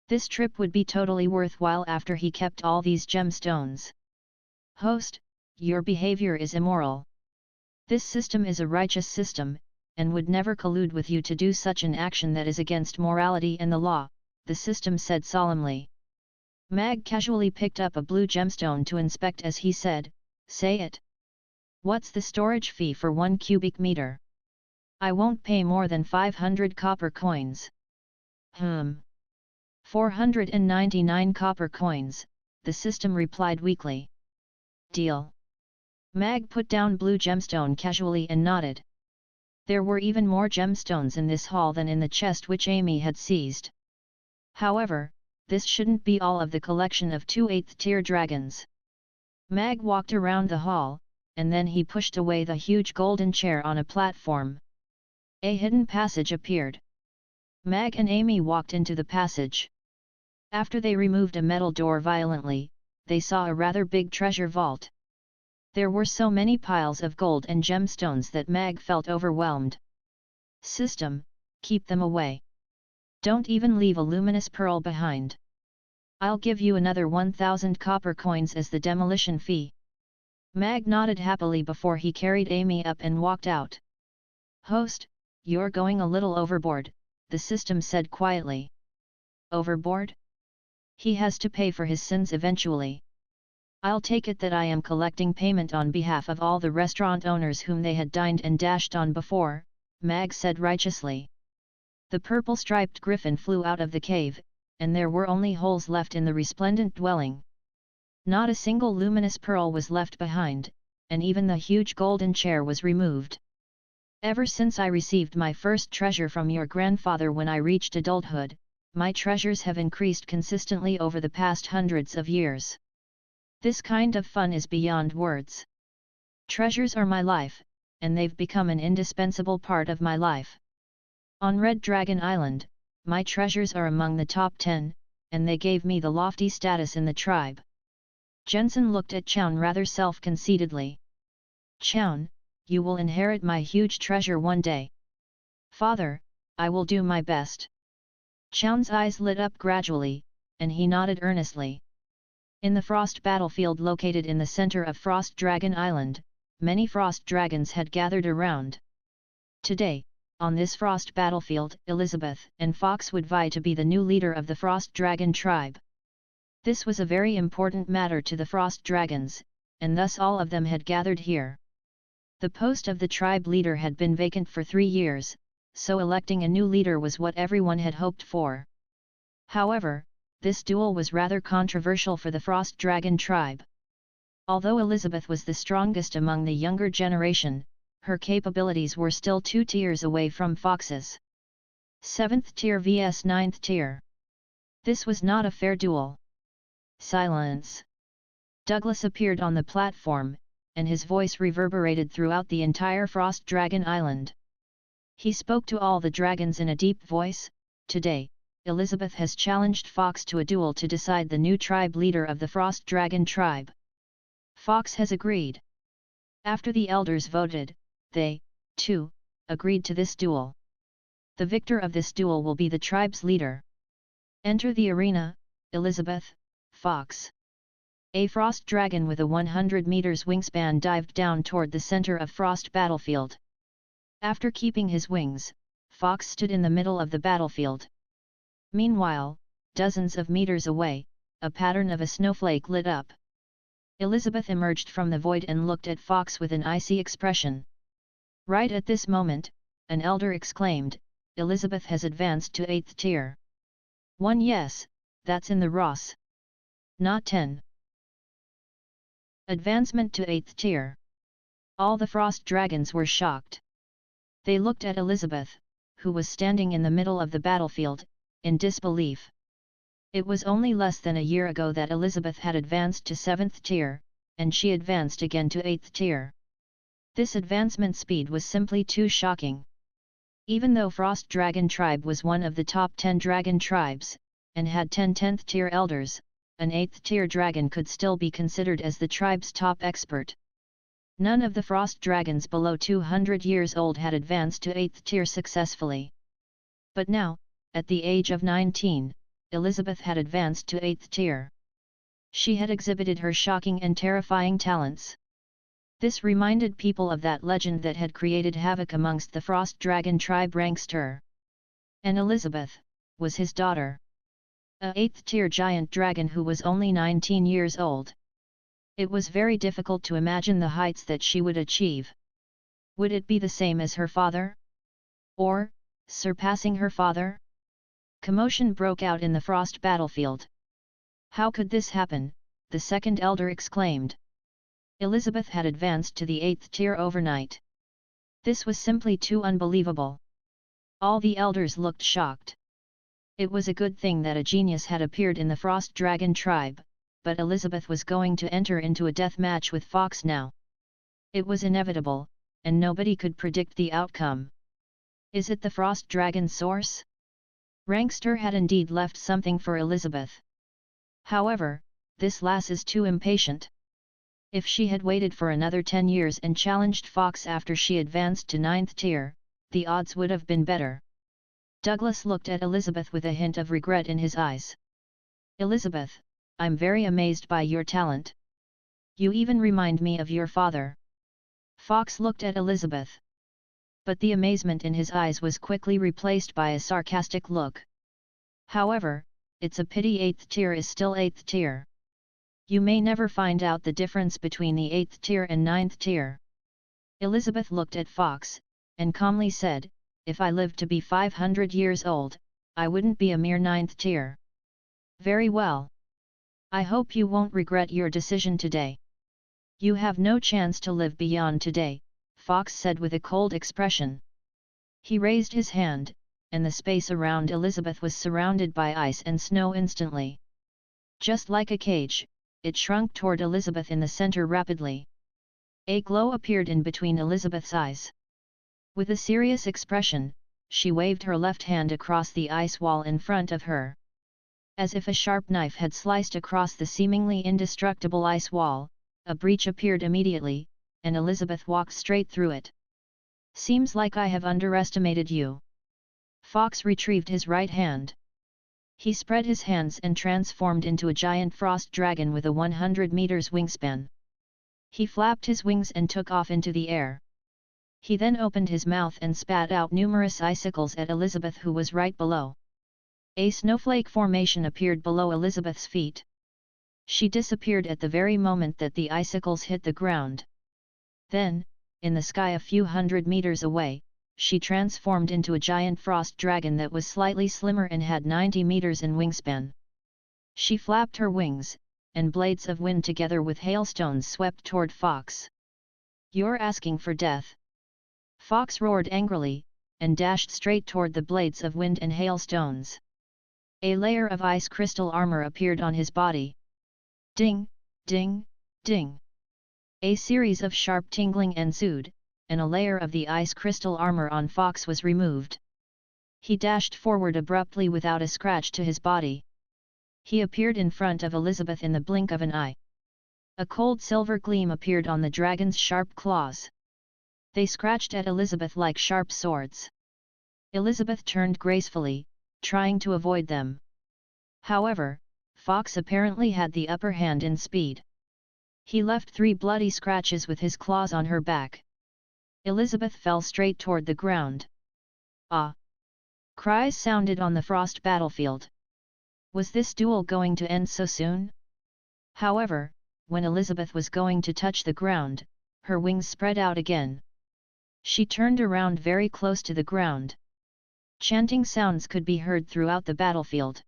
This trip would be totally worthwhile after he kept all these gemstones. "Host, your behavior is immoral. This system is a righteous system, and would never collude with you to do such an action that is against morality and the law," the system said solemnly. Mag casually picked up a blue gemstone to inspect as he said, "Say it. What's the storage fee for 1 cubic meter? I won't pay more than 500 copper coins." 499 copper coins, the system replied weakly. "Deal." Mag put down blue gemstone casually and nodded. There were even more gemstones in this hall than in the chest which Amy had seized. However, this shouldn't be all of the collection of 2 8th tier dragons. Mag walked around the hall, and then he pushed away the huge golden chair on a platform. A hidden passage appeared. Mag and Amy walked into the passage. After they removed a metal door violently, they saw a rather big treasure vault. There were so many piles of gold and gemstones that Mag felt overwhelmed. "System, keep them away. Don't even leave a luminous pearl behind. I'll give you another 1,000 copper coins as the demolition fee." Mag nodded happily before he carried Amy up and walked out. "Host, you're going a little overboard," the system said quietly. "Overboard? He has to pay for his sins eventually. I'll take it that I am collecting payment on behalf of all the restaurant owners whom they had dined and dashed on before," Mag said righteously. The purple-striped griffin flew out of the cave, and there were only holes left in the resplendent dwelling. Not a single luminous pearl was left behind, and even the huge golden chair was removed. "Ever since I received my first treasure from your grandfather when I reached adulthood, my treasures have increased consistently over the past hundreds of years. This kind of fun is beyond words. Treasures are my life, and they've become an indispensable part of my life. On Red Dragon Island, my treasures are among the top 10, and they gave me the lofty status in the tribe." Jensen looked at Chown rather self-conceitedly. "Chown, you will inherit my huge treasure one day." "Father, I will do my best." Chown's eyes lit up gradually, and he nodded earnestly. In the Frost battlefield located in the center of Frost Dragon Island, many frost dragons had gathered around. Today, on this frost battlefield, Elizabeth and Fox would vie to be the new leader of the frost dragon tribe. This was a very important matter to the frost dragons, and thus all of them had gathered here. The post of the tribe leader had been vacant for 3 years, so electing a new leader was what everyone had hoped for. However, this duel was rather controversial for the frost dragon tribe. Although Elizabeth was the strongest among the younger generation, her capabilities were still 2 tiers away from Fox's. 7th tier vs 9th tier. This was not a fair duel. Silence. Douglas appeared on the platform, and his voice reverberated throughout the entire Frost Dragon Island. He spoke to all the dragons in a deep voice. Today, Elizabeth has challenged Fox to a duel to decide the new tribe leader of the Frost Dragon tribe. Fox has agreed. After the elders voted, they, too, agreed to this duel. The victor of this duel will be the tribe's leader. Enter the arena, Elizabeth, Fox. A frost dragon with a 100 meters wingspan dived down toward the center of Frost battlefield. After keeping his wings, Fox stood in the middle of the battlefield. Meanwhile, dozens of meters away, a pattern of a snowflake lit up. Elizabeth emerged from the void and looked at Fox with an icy expression. Right at this moment, an elder exclaimed, "Elizabeth has advanced to 8th tier." 1 Yes, that's in the Ross. Not 10. Advancement to 8th tier. All the frost dragons were shocked. They looked at Elizabeth, who was standing in the middle of the battlefield, in disbelief. It was only less than a year ago that Elizabeth had advanced to 7th tier, and she advanced again to 8th tier. This advancement speed was simply too shocking. Even though Frost Dragon Tribe was one of the top 10 dragon tribes, and had 10 10th tier elders, an 8th tier dragon could still be considered as the tribe's top expert. None of the frost dragons below 200 years old had advanced to 8th tier successfully. But now, at the age of 19, Elizabeth had advanced to 8th tier. She had exhibited her shocking and terrifying talents. This reminded people of that legend that had created havoc amongst the frost dragon tribe Rankster. And Elizabeth was his daughter. A 8th tier giant dragon who was only 19 years old. It was very difficult to imagine the heights that she would achieve. Would it be the same as her father? Or, surpassing her father? Commotion broke out in the frost battlefield. How could this happen? The second elder exclaimed. Elizabeth had advanced to the 8th tier overnight. This was simply too unbelievable. All the elders looked shocked. It was a good thing that a genius had appeared in the Frost Dragon tribe, but Elizabeth was going to enter into a death match with Fox now. It was inevitable, and nobody could predict the outcome. Is it the Frost Dragon source? Rankster had indeed left something for Elizabeth. However, this lass is too impatient. If she had waited for another 10 years and challenged Fox after she advanced to 9th tier, the odds would have been better. Douglas looked at Elizabeth with a hint of regret in his eyes. Elizabeth, I'm very amazed by your talent. You even remind me of your father. Fox looked at Elizabeth. But the amazement in his eyes was quickly replaced by a sarcastic look. However, it's a pity 8th tier is still 8th tier. You may never find out the difference between the 8th tier and 9th tier. Elizabeth looked at Fox, and calmly said, if I lived to be 500 years old, I wouldn't be a mere 9th tier. Very well. I hope you won't regret your decision today. You have no chance to live beyond today, Fox said with a cold expression. He raised his hand, and the space around Elizabeth was surrounded by ice and snow instantly. Just like a cage, it shrunk toward Elizabeth in the center rapidly. A glow appeared in between Elizabeth's eyes. With a serious expression, she waved her left hand across the ice wall in front of her. As if a sharp knife had sliced across the seemingly indestructible ice wall, a breach appeared immediately, and Elizabeth walked straight through it. Seems like I have underestimated you. Fox retrieved his right hand. He spread his hands and transformed into a giant frost dragon with a 100 meters wingspan. He flapped his wings and took off into the air. He then opened his mouth and spat out numerous icicles at Elizabeth, who was right below. A snowflake formation appeared below Elizabeth's feet. She disappeared at the very moment that the icicles hit the ground. Then, in the sky a few hundred meters away, she transformed into a giant frost dragon that was slightly slimmer and had 90 meters in wingspan. She flapped her wings, and blades of wind together with hailstones swept toward Fox. "You're asking for death!" Fox roared angrily, and dashed straight toward the blades of wind and hailstones. A layer of ice crystal armor appeared on his body. Ding, ding, ding. A series of sharp tingling ensued, and a layer of the ice crystal armor on Fox was removed. He dashed forward abruptly without a scratch to his body. He appeared in front of Elizabeth in the blink of an eye. A cold silver gleam appeared on the dragon's sharp claws. They scratched at Elizabeth like sharp swords. Elizabeth turned gracefully, trying to avoid them. However, Fox apparently had the upper hand in speed. He left 3 bloody scratches with his claws on her back. Elizabeth fell straight toward the ground. "Ah!" Cries sounded on the frost battlefield. Was this duel going to end so soon? However, when Elizabeth was going to touch the ground, her wings spread out again. She turned around very close to the ground. Chanting sounds could be heard throughout the battlefield.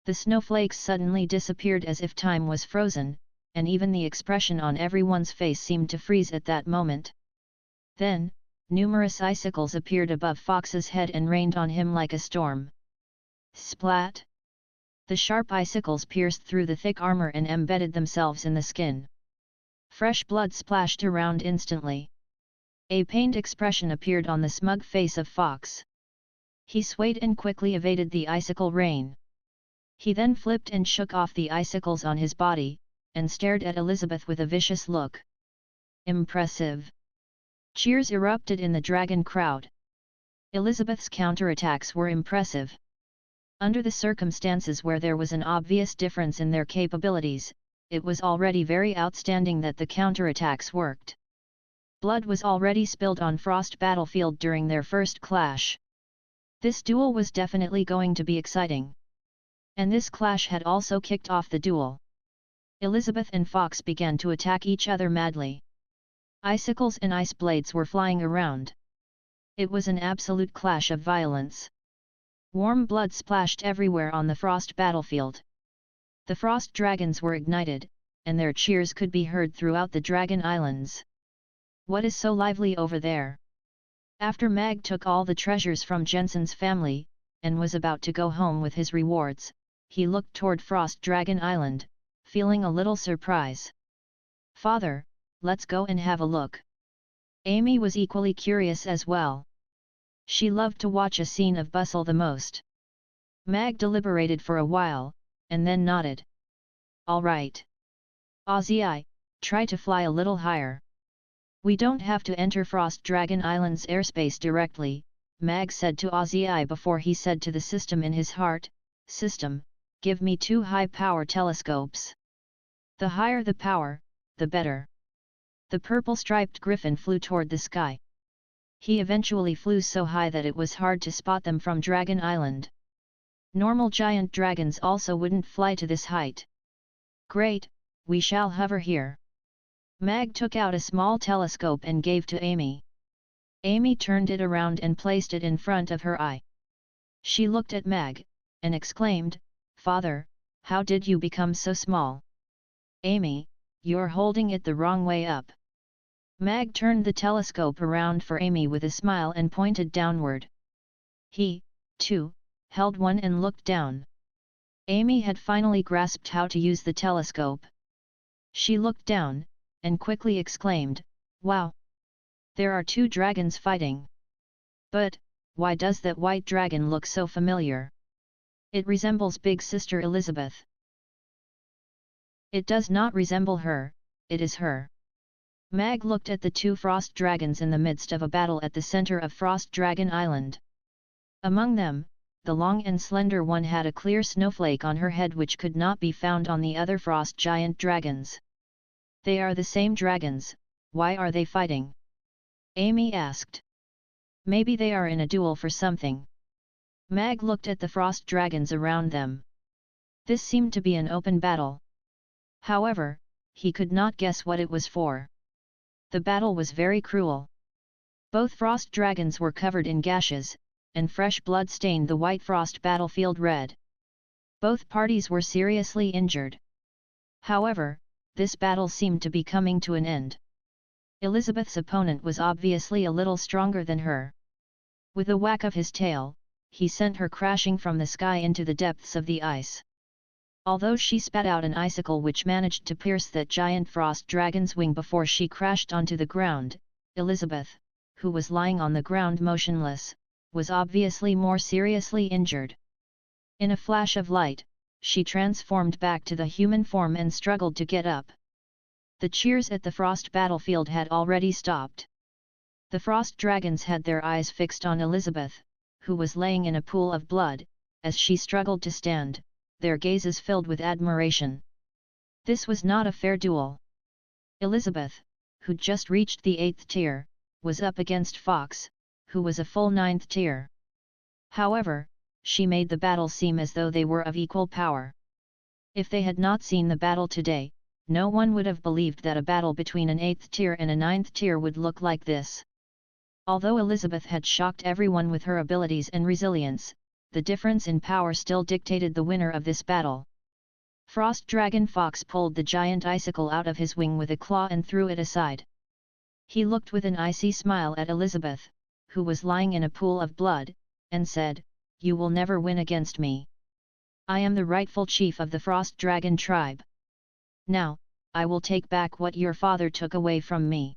The snowflakes suddenly disappeared as if time was frozen, and even the expression on everyone's face seemed to freeze at that moment. Then, numerous icicles appeared above Fox's head and rained on him like a storm. Splat! The sharp icicles pierced through the thick armor and embedded themselves in the skin. Fresh blood splashed around instantly. A pained expression appeared on the smug face of Fox. He swayed and quickly evaded the icicle rain. He then flipped and shook off the icicles on his body, and stared at Elizabeth with a vicious look. Impressive! Cheers erupted in the dragon crowd. Elizabeth's counterattacks were impressive. Under the circumstances where there was an obvious difference in their capabilities, it was already very outstanding that the counterattacks worked. Blood was already spilled on Frost battlefield during their first clash. This duel was definitely going to be exciting. And this clash had also kicked off the duel. Elizabeth and Fox began to attack each other madly. Icicles and ice blades were flying around. It was an absolute clash of violence. Warm blood splashed everywhere on the Frost battlefield. The Frost dragons were ignited, and their cheers could be heard throughout the Dragon Islands. "What is so lively over there?" After Mag took all the treasures from Jensen's family, and was about to go home with his rewards, he looked toward Frost Dragon Island, feeling a little surprise. "Father, let's go and have a look." Amy was equally curious as well. She loved to watch a scene of bustle the most. Mag deliberated for a while, and then nodded. "All right. Ozzy, try to fly a little higher." "We don't have to enter Frost Dragon Island's airspace directly," Mag said to Ozzy before he said to the system in his heart, "System, give me 2 high-power telescopes. The higher the power, the better." The purple-striped griffin flew toward the sky. He eventually flew so high that it was hard to spot them from Dragon Island. Normal giant dragons also wouldn't fly to this height. "Great, we shall hover here." Mag took out a small telescope and gave to Amy. Amy turned it around and placed it in front of her eye. She looked at Mag, and exclaimed, "Father, how did you become so small?" "Amy, you're holding it the wrong way up." Mag turned the telescope around for Amy with a smile and pointed downward. He, too, held one and looked down. Amy had finally grasped how to use the telescope. She looked down, and quickly exclaimed, "Wow! There are 2 dragons fighting. But, why does that white dragon look so familiar? It resembles Big Sister Elizabeth." "It does not resemble her, it is her." Mag looked at the 2 frost dragons in the midst of a battle at the center of Frost Dragon Island. Among them, the long and slender one had a clear snowflake on her head which could not be found on the other frost giant dragons. They are the same dragons, why are they fighting? Amy asked. Maybe they are in a duel for something. Mag looked at the frost dragons around them. This seemed to be an open battle. However, he could not guess what it was for. The battle was very cruel. Both frost dragons were covered in gashes, and fresh blood stained the white frost battlefield red. Both parties were seriously injured. However, this battle seemed to be coming to an end. Elizabeth's opponent was obviously a little stronger than her. With a whack of his tail, he sent her crashing from the sky into the depths of the ice. Although she spat out an icicle which managed to pierce that giant frost dragon's wing before she crashed onto the ground, Elizabeth, who was lying on the ground motionless, was obviously more seriously injured. In a flash of light, she transformed back to the human form and struggled to get up. The cheers at the frost battlefield had already stopped. The frost dragons had their eyes fixed on Elizabeth, who was laying in a pool of blood, as she struggled to stand, their gazes filled with admiration. This was not a fair duel. Elizabeth, who'd just reached the 8th tier, was up against Fox, who was a full 9th tier. However, she made the battle seem as though they were of equal power. If they had not seen the battle today, no one would have believed that a battle between an 8th tier and a 9th tier would look like this. Although Elizabeth had shocked everyone with her abilities and resilience, the difference in power still dictated the winner of this battle. Frost Dragon Fox pulled the giant icicle out of his wing with a claw and threw it aside. He looked with an icy smile at Elizabeth, who was lying in a pool of blood, and said, "You will never win against me. I am the rightful chief of the Frost Dragon tribe. Now, I will take back what your father took away from me."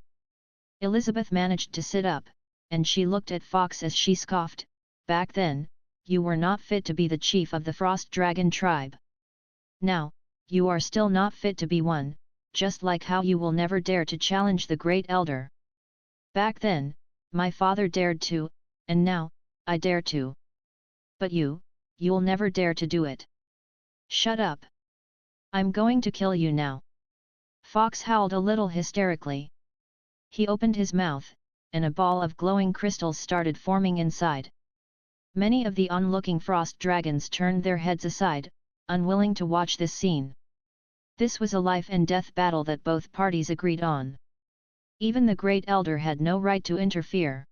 Elizabeth managed to sit up, and she looked at Fox as she scoffed, "Back then, you were not fit to be the chief of the Frost Dragon tribe. Now, you are still not fit to be one, just like how you will never dare to challenge the Great Elder. Back then, my father dared to, and now, I dare to. But you'll never dare to do it. Shut up. I'm going to kill you now." Fox howled a little hysterically. He opened his mouth, and a ball of glowing crystals started forming inside. Many of the onlooking frost dragons turned their heads aside, unwilling to watch this scene. This was a life and death battle that both parties agreed on. Even the Great Elder had no right to interfere.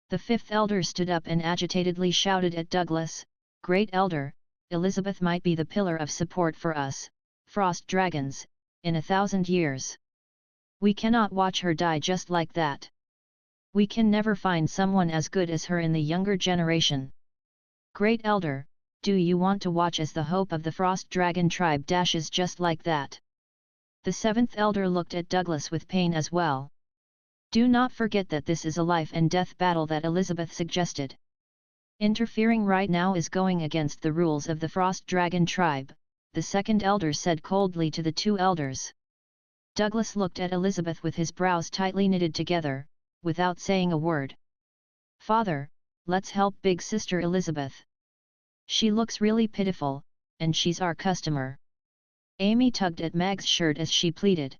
The 5th Elder stood up and agitatedly shouted at Douglas, "Great Elder, Elizabeth might be the pillar of support for us, Frost Dragons, in 1,000 years. We cannot watch her die just like that. We can never find someone as good as her in the younger generation. Great Elder, do you want to watch as the hope of the Frost Dragon tribe dashes just like that?" The 7th Elder looked at Douglas with pain as well. "Do not forget that this is a life and death battle that Elizabeth suggested. Interfering right now is going against the rules of the Frost Dragon tribe," the 2nd Elder said coldly to the 2 elders. Douglas looked at Elizabeth with his brows tightly knitted together, without saying a word. "Father, let's help big sister Elizabeth. She looks really pitiful, and she's our customer." Amy tugged at Mag's shirt as she pleaded.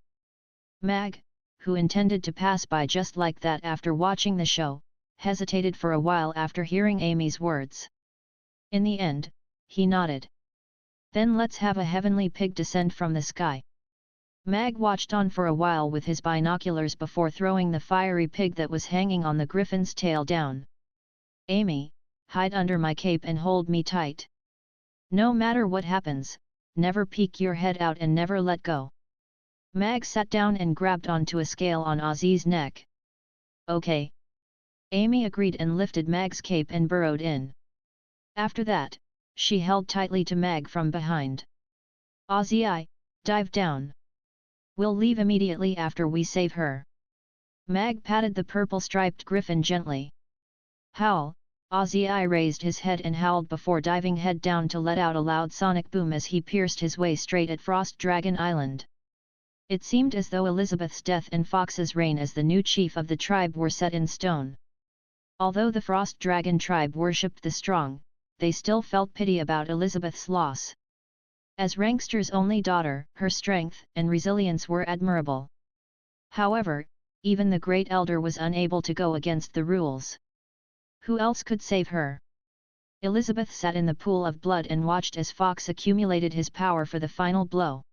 Mag, who intended to pass by just like that after watching the show, hesitated for a while after hearing Amy's words. In the end, he nodded. "Then let's have a heavenly pig descend from the sky." Mag watched on for a while with his binoculars before throwing the fiery pig that was hanging on the griffin's tail down. "Amy, hide under my cape and hold me tight. No matter what happens, never peek your head out and never let go." Mag sat down and grabbed onto a scale on Ozzy's neck. "Okay." Amy agreed and lifted Mag's cape and burrowed in. After that, she held tightly to Mag from behind. "Ozzy, dive down. We'll leave immediately after we save her." Mag patted the purple-striped griffin gently. "Howl!" Ozzy raised his head and howled before diving head down to let out a loud sonic boom as he pierced his way straight at Frost Dragon Island. It seemed as though Elizabeth's death and Fox's reign as the new chief of the tribe were set in stone. Although the Frost Dragon tribe worshipped the strong, they still felt pity about Elizabeth's loss. As Rankster's only daughter, her strength and resilience were admirable. However, even the Great Elder was unable to go against the rules. Who else could save her? Elizabeth sat in the pool of blood and watched as Fox accumulated his power for the final blow.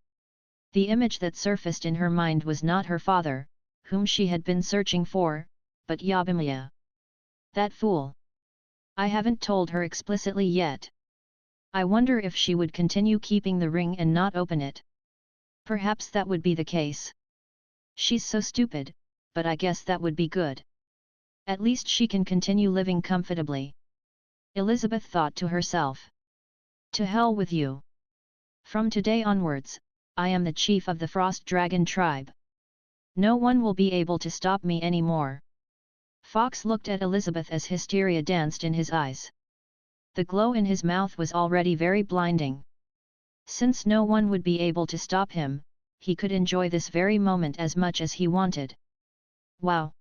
The image that surfaced in her mind was not her father, whom she had been searching for, but Yabimiya. That fool! I haven't told her explicitly yet. I wonder if she would continue keeping the ring and not open it. Perhaps that would be the case. She's so stupid, but I guess that would be good. At least she can continue living comfortably. Elizabeth thought to herself. To hell with you. From today onwards, I am the chief of the Frost Dragon tribe. No one will be able to stop me anymore. Fox looked at Elizabeth as hysteria danced in his eyes. The glow in his mouth was already very blinding. Since no one would be able to stop him, he could enjoy this very moment as much as he wanted. Wow!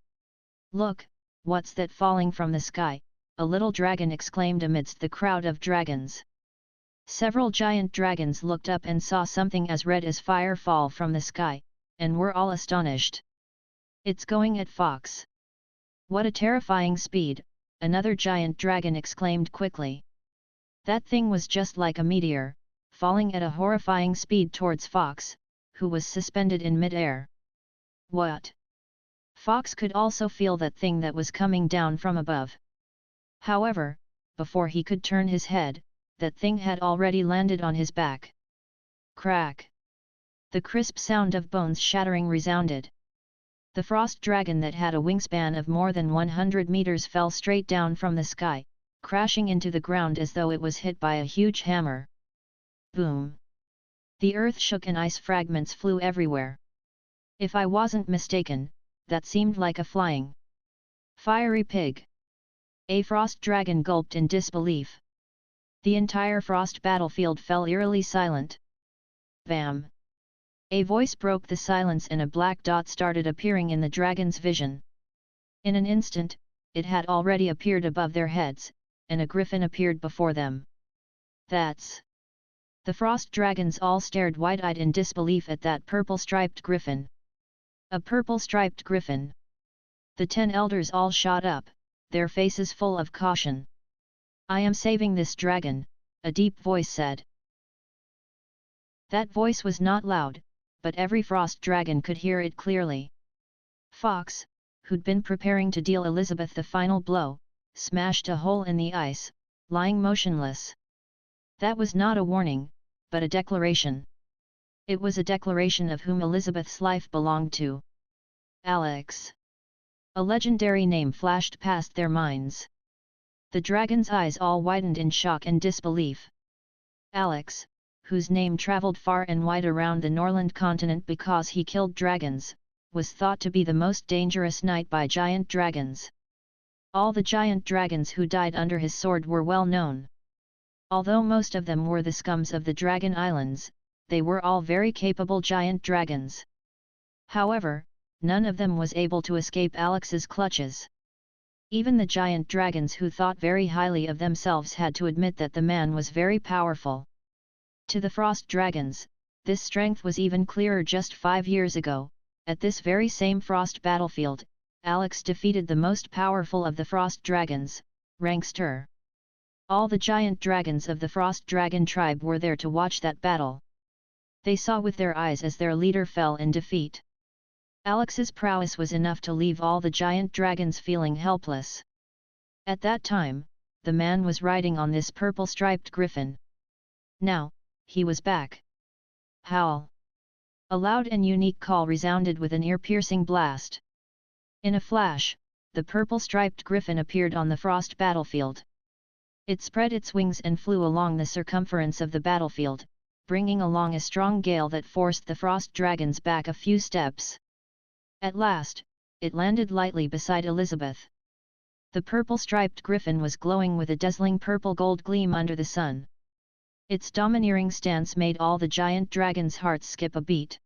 Look, what's that falling from the sky? A little dragon exclaimed amidst the crowd of dragons. Several giant dragons looked up and saw something as red as fire fall from the sky, and were all astonished. It's going at Fox. What a terrifying speed, another giant dragon exclaimed quickly. That thing was just like a meteor, falling at a horrifying speed towards Fox, who was suspended in mid-air. What? Fox could also feel that thing that was coming down from above. However, before he could turn his head, that thing had already landed on his back. Crack! The crisp sound of bones shattering resounded. The frost dragon that had a wingspan of more than 100 meters fell straight down from the sky, crashing into the ground as though it was hit by a huge hammer. Boom! The earth shook and ice fragments flew everywhere. If I wasn't mistaken, that seemed like a flying fiery pig. A frost dragon gulped in disbelief. The entire frost battlefield fell eerily silent. Bam! A voice broke the silence and a black dot started appearing in the dragon's vision. In an instant, it had already appeared above their heads, and a griffin appeared before them. That's... The frost dragons all stared wide-eyed in disbelief at that purple-striped griffin. A purple-striped griffin. The 10 elders all shot up, their faces full of caution. I am saving this dragon, a deep voice said. That voice was not loud, but every frost dragon could hear it clearly. Fox, who'd been preparing to deal Elizabeth the final blow, smashed a hole in the ice, lying motionless. That was not a warning, but a declaration. It was a declaration of whom Elizabeth's life belonged to. Alex. A legendary name flashed past their minds. The dragon's eyes all widened in shock and disbelief. Alex, whose name traveled far and wide around the Norland continent because he killed dragons, was thought to be the most dangerous knight by giant dragons. All the giant dragons who died under his sword were well known. Although most of them were the scums of the Dragon Islands, they were all very capable giant dragons. However, none of them was able to escape Alex's clutches. Even the giant dragons who thought very highly of themselves had to admit that the man was very powerful. To the frost dragons, this strength was even clearer just 5 years ago. At this very same frost battlefield, Alex defeated the most powerful of the frost dragons, Rankster. All the giant dragons of the frost dragon tribe were there to watch that battle. They saw with their eyes as their leader fell in defeat. Alex's prowess was enough to leave all the giant dragons feeling helpless. At that time, the man was riding on this purple-striped griffin. Now, he was back. Howl! A loud and unique call resounded with an ear-piercing blast. In a flash, the purple-striped griffin appeared on the frost battlefield. It spread its wings and flew along the circumference of the battlefield, bringing along a strong gale that forced the frost dragons back a few steps. At last, it landed lightly beside Elizabeth. The purple-striped griffin was glowing with a dazzling purple-gold gleam under the sun. Its domineering stance made all the giant dragons' hearts skip a beat.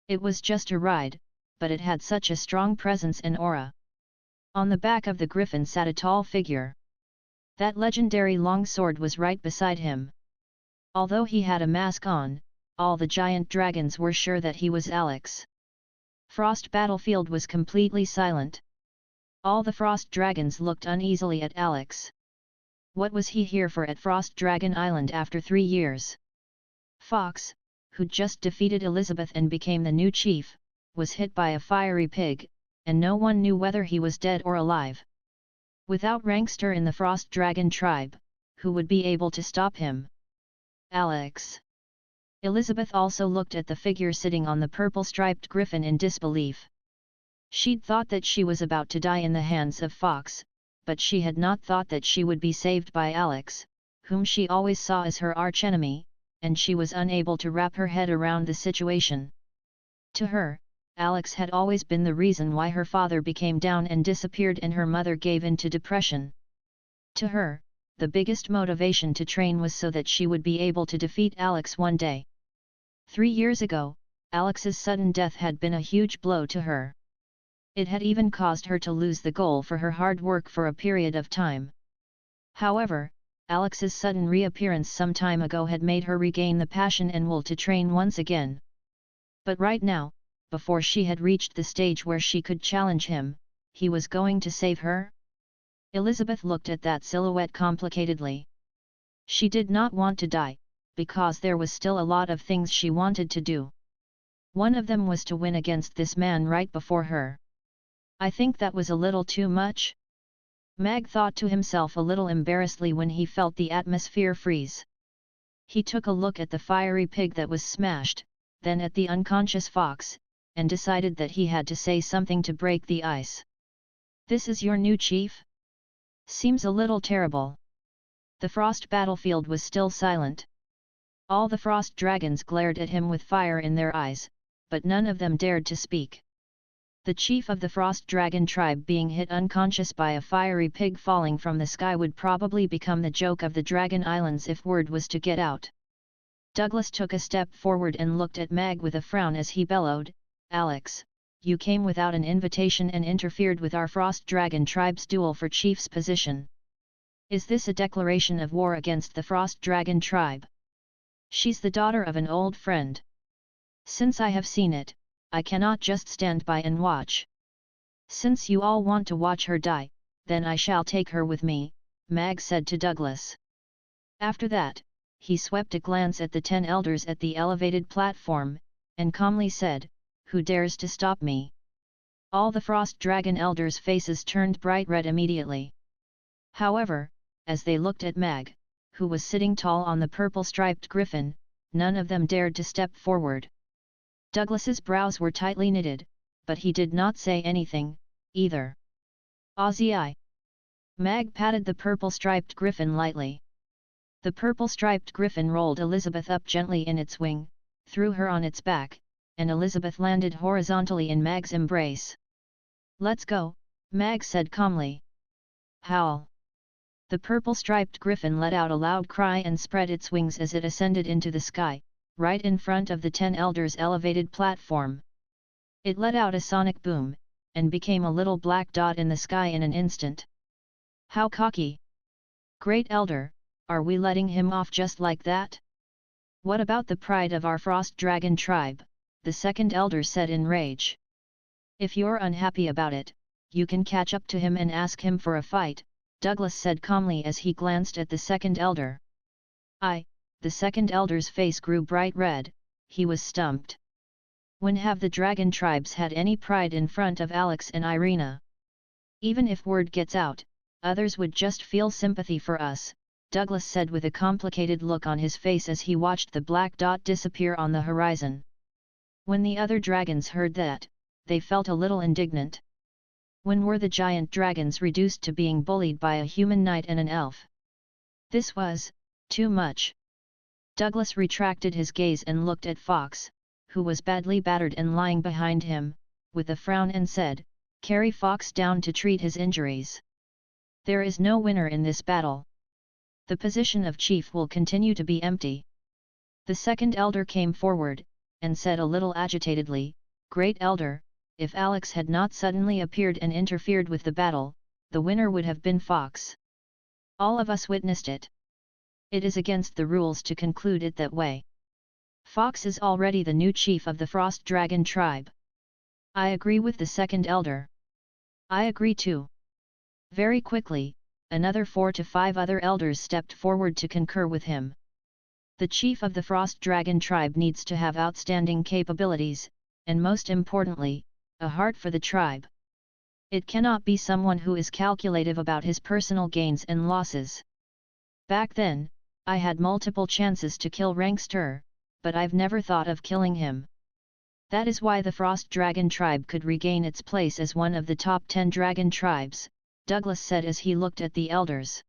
It was just a ride, but it had such a strong presence and aura. On the back of the griffin sat a tall figure. That legendary long sword was right beside him. Although he had a mask on, all the giant dragons were sure that he was Alex. Frost Battlefield was completely silent. All the frost dragons looked uneasily at Alex. What was he here for at Frost Dragon Island after 3 years? Fox, who just defeated Elizabeth and became the new chief, was hit by a fiery pig, and no one knew whether he was dead or alive. Without Rankster in the Frost Dragon tribe, who would be able to stop him? Alex. Elizabeth also looked at the figure sitting on the purple-striped griffin in disbelief. She'd thought that she was about to die in the hands of Fox, but she had not thought that she would be saved by Alex, whom she always saw as her archenemy, and she was unable to wrap her head around the situation. To her, Alex had always been the reason why her father became down and disappeared and her mother gave in to depression. To her, the biggest motivation to train was so that she would be able to defeat Alex one day. 3 years ago, Alex's sudden death had been a huge blow to her. It had even caused her to lose the goal for her hard work for a period of time. However, Alex's sudden reappearance some time ago had made her regain the passion and will to train once again. But right now, before she had reached the stage where she could challenge him, he was going to save her? Elizabeth looked at that silhouette complicatedly. She did not want to die, because there was still a lot of things she wanted to do. One of them was to win against this man right before her. I think that was a little too much? Mag thought to himself a little embarrassedly when he felt the atmosphere freeze. He took a look at the fiery pig that was smashed, then at the unconscious fox, and decided that he had to say something to break the ice. "This is your new chief? Seems a little terrible." The frost battlefield was still silent. All the frost dragons glared at him with fire in their eyes, but none of them dared to speak. The chief of the Frost Dragon tribe being hit unconscious by a fiery pig falling from the sky would probably become the joke of the Dragon Islands if word was to get out. Douglas took a step forward and looked at Mag with a frown as he bellowed, "Alex, you came without an invitation and interfered with our Frost Dragon tribe's duel for chief's position. Is this a declaration of war against the Frost Dragon tribe? She's the daughter of an old friend. Since I have seen it, I cannot just stand by and watch. Since you all want to watch her die, then I shall take her with me," Mag said to Douglas. After that, he swept a glance at the 10 elders at the elevated platform, and calmly said, "Who dares to stop me?" All the Frost Dragon elders' faces turned bright red immediately. However, as they looked at Mag, who was sitting tall on the purple-striped griffin, none of them dared to step forward. Douglas's brows were tightly knitted, but he did not say anything, either. "Ozzy." Mag patted the purple-striped griffin lightly. The purple-striped griffin rolled Elizabeth up gently in its wing, threw her on its back, and Elizabeth landed horizontally in Mag's embrace. "Let's go," Mag said calmly. "Howl." The purple-striped griffin let out a loud cry and spread its wings as it ascended into the sky, right in front of the 10 elders' elevated platform. It let out a sonic boom, and became a little black dot in the sky in an instant. "How cocky! Great Elder, are we letting him off just like that? What about the pride of our Frost Dragon tribe?" the second elder said in rage. "If you're unhappy about it, you can catch up to him and ask him for a fight," Douglas said calmly as he glanced at the second elder. The second elder's face grew bright red, he was stumped. When have the dragon tribes had any pride in front of Alex and Irina? "Even if word gets out, others would just feel sympathy for us," Douglas said with a complicated look on his face as he watched the black dot disappear on the horizon. When the other dragons heard that, they felt a little indignant. When were the giant dragons reduced to being bullied by a human knight and an elf? This was too much. Douglas retracted his gaze and looked at Fox, who was badly battered and lying behind him, with a frown and said, "Carry Fox down to treat his injuries. There is no winner in this battle. The position of chief will continue to be empty." The second elder came forward, and said a little agitatedly, "Great Elder, if Alex had not suddenly appeared and interfered with the battle, the winner would have been Fox. All of us witnessed it. It is against the rules to conclude it that way. Fox is already the new chief of the Frost Dragon tribe. I agree with the second elder. I agree too. Very quickly, another 4 to 5 other elders stepped forward to concur with him. The chief of the Frost Dragon tribe needs to have outstanding capabilities, and most importantly, a heart for the tribe. It cannot be someone who is calculative about his personal gains and losses. Back then, I had multiple chances to kill Rankster, but I've never thought of killing him. That is why the Frost Dragon tribe could regain its place as one of the top 10 dragon tribes, Douglas said as he looked at the elders.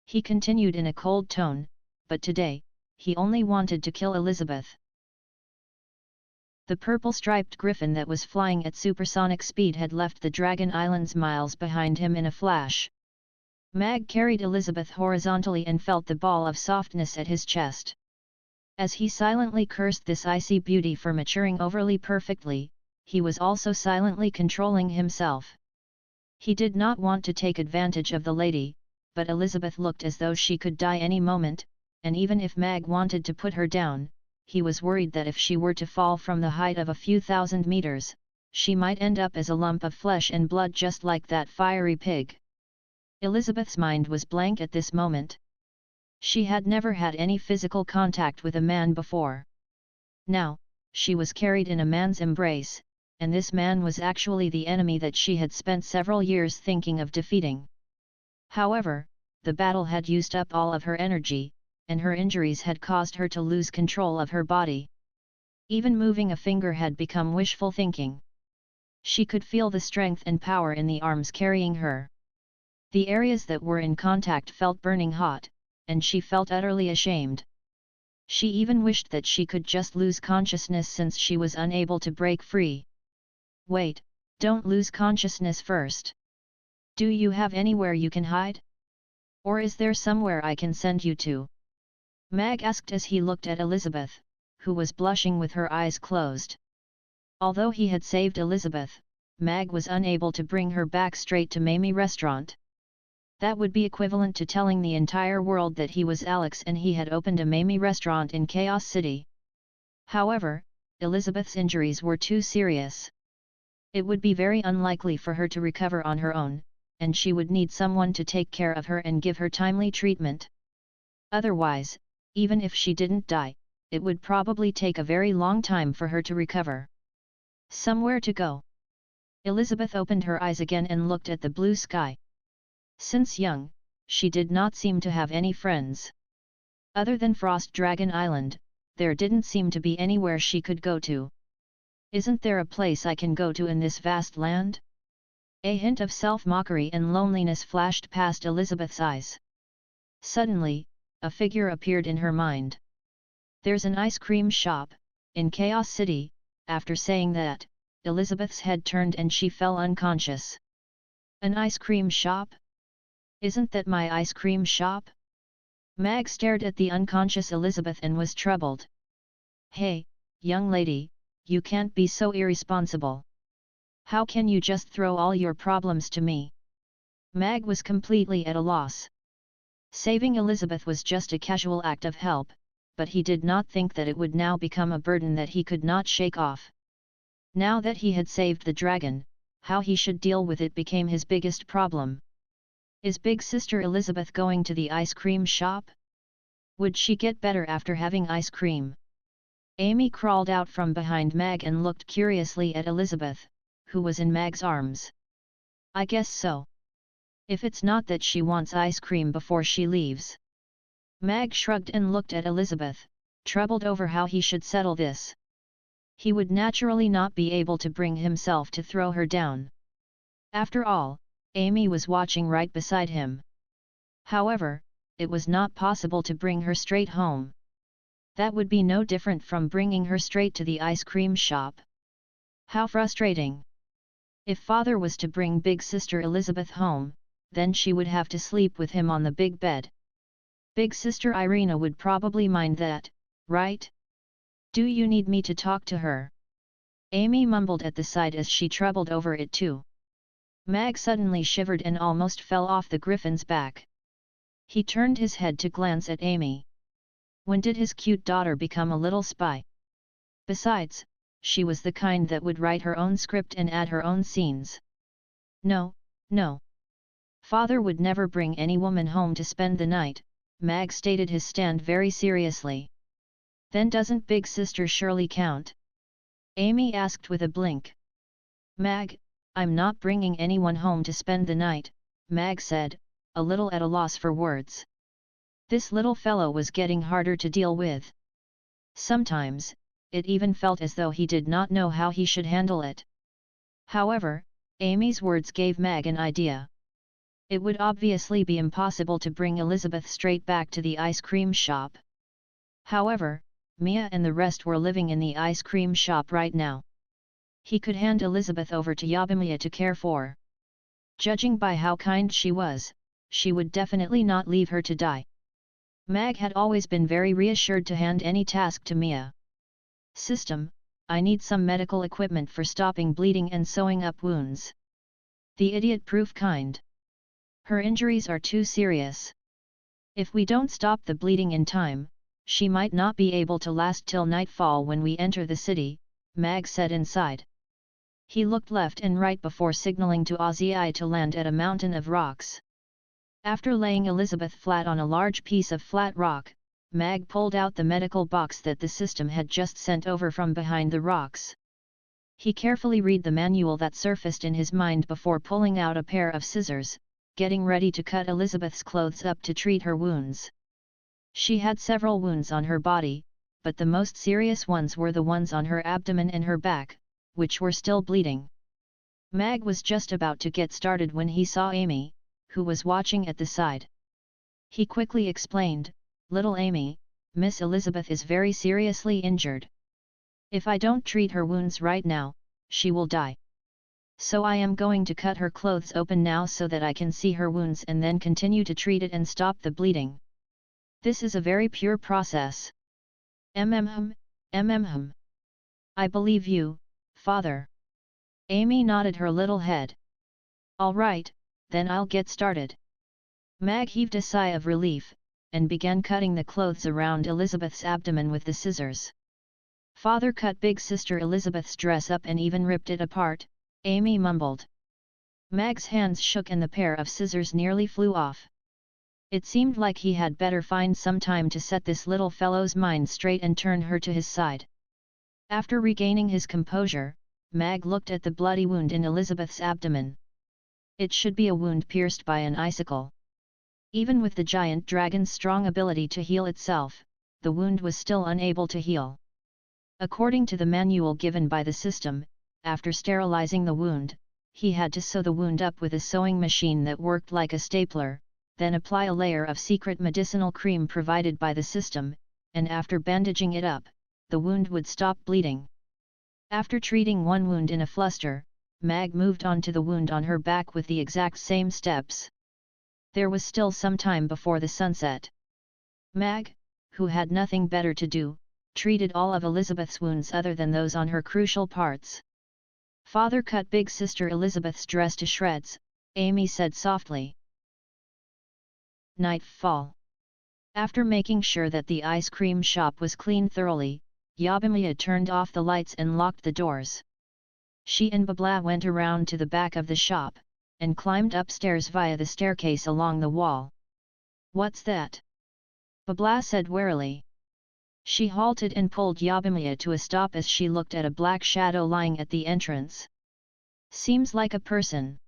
He continued in a cold tone, but today, he only wanted to kill Elizabeth. The purple-striped griffin that was flying at supersonic speed had left the Dragon Islands miles behind him in a flash. Mag carried Elizabeth horizontally and felt the ball of softness at his chest. As he silently cursed this icy beauty for maturing overly perfectly, he was also silently controlling himself. He did not want to take advantage of the lady, but Elizabeth looked as though she could die any moment, and even if Mag wanted to put her down, he was worried that if she were to fall from the height of a few thousand meters, she might end up as a lump of flesh and blood just like that fiery pig. Elizabeth's mind was blank at this moment. She had never had any physical contact with a man before. Now, she was carried in a man's embrace, and this man was actually the enemy that she had spent several years thinking of defeating. However, the battle had used up all of her energy, and her injuries had caused her to lose control of her body. Even moving a finger had become wishful thinking. She could feel the strength and power in the arms carrying her. The areas that were in contact felt burning hot, and she felt utterly ashamed. She even wished that she could just lose consciousness since she was unable to break free. Wait, don't lose consciousness first. Do you have anywhere you can hide? Or is there somewhere I can send you to? Mag asked as he looked at Elizabeth, who was blushing with her eyes closed. Although he had saved Elizabeth, Mag was unable to bring her back straight to Mamie Restaurant. That would be equivalent to telling the entire world that he was Alex and he had opened a Mamie Restaurant in Chaos City. However, Elizabeth's injuries were too serious. It would be very unlikely for her to recover on her own, and she would need someone to take care of her and give her timely treatment. Otherwise, even if she didn't die, it would probably take a very long time for her to recover. Somewhere to go. Elizabeth opened her eyes again and looked at the blue sky. Since young, she did not seem to have any friends. Other than Frost Dragon Island, there didn't seem to be anywhere she could go to. Isn't there a place I can go to in this vast land? A hint of self-mockery and loneliness flashed past Elizabeth's eyes. Suddenly, a figure appeared in her mind. There's an ice cream shop, in Chaos City. After saying that, Elizabeth's head turned and she fell unconscious. An ice cream shop? Isn't that my ice cream shop? Mag stared at the unconscious Elizabeth and was troubled. Hey, young lady, you can't be so irresponsible. How can you just throw all your problems to me? Mag was completely at a loss. Saving Elizabeth was just a casual act of help, but he did not think that it would now become a burden that he could not shake off. Now that he had saved the dragon, how he should deal with it became his biggest problem. Is big sister Elizabeth going to the ice cream shop? Would she get better after having ice cream? Amy crawled out from behind Mag and looked curiously at Elizabeth, who was in Mag's arms. I guess so. If it's not that she wants ice cream before she leaves. Mag shrugged and looked at Elizabeth, troubled over how he should settle this. He would naturally not be able to bring himself to throw her down. After all, Amy was watching right beside him. However, it was not possible to bring her straight home. That would be no different from bringing her straight to the ice cream shop. How frustrating! If father was to bring big sister Elizabeth home, then she would have to sleep with him on the big bed. Big sister Irina would probably mind that, right? Do you need me to talk to her? Amy mumbled at the side as she troubled over it too. Mag suddenly shivered and almost fell off the griffin's back. He turned his head to glance at Amy. When did his cute daughter become a little spy? Besides, she was the kind that would write her own script and add her own scenes. No, no. Father would never bring any woman home to spend the night, Mag stated his stand very seriously. Then doesn't big sister Shirley count? Amy asked with a blink. Mag, I'm not bringing anyone home to spend the night, Mag said, a little at a loss for words. This little fellow was getting harder to deal with. Sometimes, it even felt as though he did not know how he should handle it. However, Amy's words gave Mag an idea. It would obviously be impossible to bring Elizabeth straight back to the ice cream shop. However, Mia and the rest were living in the ice cream shop right now. He could hand Elizabeth over to Yabimia to care for. Judging by how kind she was, she would definitely not leave her to die. Mag had always been very reassured to hand any task to Mia. System, I need some medical equipment for stopping bleeding and sewing up wounds. The idiot-proof kind. Her injuries are too serious. If we don't stop the bleeding in time, she might not be able to last till nightfall when we enter the city, Mag said inside. He looked left and right before signaling to Ozzy to land at a mountain of rocks. After laying Elizabeth flat on a large piece of flat rock, Mag pulled out the medical box that the system had just sent over from behind the rocks. He carefully read the manual that surfaced in his mind before pulling out a pair of scissors, getting ready to cut Elizabeth's clothes up to treat her wounds. She had several wounds on her body, but the most serious ones were the ones on her abdomen and her back, which were still bleeding. Mag was just about to get started when he saw Amy, who was watching at the side. He quickly explained, "Little Amy, Miss Elizabeth is very seriously injured. If I don't treat her wounds right now, she will die. So I am going to cut her clothes open now so that I can see her wounds and then continue to treat it and stop the bleeding. This is a very pure process." Mm. I believe you, Father. Amy nodded her little head. All right, then I'll get started. Mag heaved a sigh of relief, and began cutting the clothes around Elizabeth's abdomen with the scissors. Father cut big sister Elizabeth's dress up and even ripped it apart, Amy mumbled. Mag's hands shook and the pair of scissors nearly flew off. It seemed like he had better find some time to set this little fellow's mind straight and turn her to his side. After regaining his composure, Mag looked at the bloody wound in Elizabeth's abdomen. It should be a wound pierced by an icicle. Even with the giant dragon's strong ability to heal itself, the wound was still unable to heal. According to the manual given by the system, after sterilizing the wound, he had to sew the wound up with a sewing machine that worked like a stapler, then apply a layer of secret medicinal cream provided by the system, and after bandaging it up, the wound would stop bleeding. After treating one wound in a fluster, Mag moved on to the wound on her back with the exact same steps. There was still some time before the sunset. Mag, who had nothing better to do, treated all of Elizabeth's wounds other than those on her crucial parts. Father cut big sister Elizabeth's dress to shreds, Amy said softly. Nightfall. After making sure that the ice cream shop was cleaned thoroughly, Yabimia turned off the lights and locked the doors. She and Babla went around to the back of the shop, and climbed upstairs via the staircase along the wall. What's that? Babla said warily. She halted and pulled Yabimia to a stop as she looked at a black shadow lying at the entrance. Seems like a person.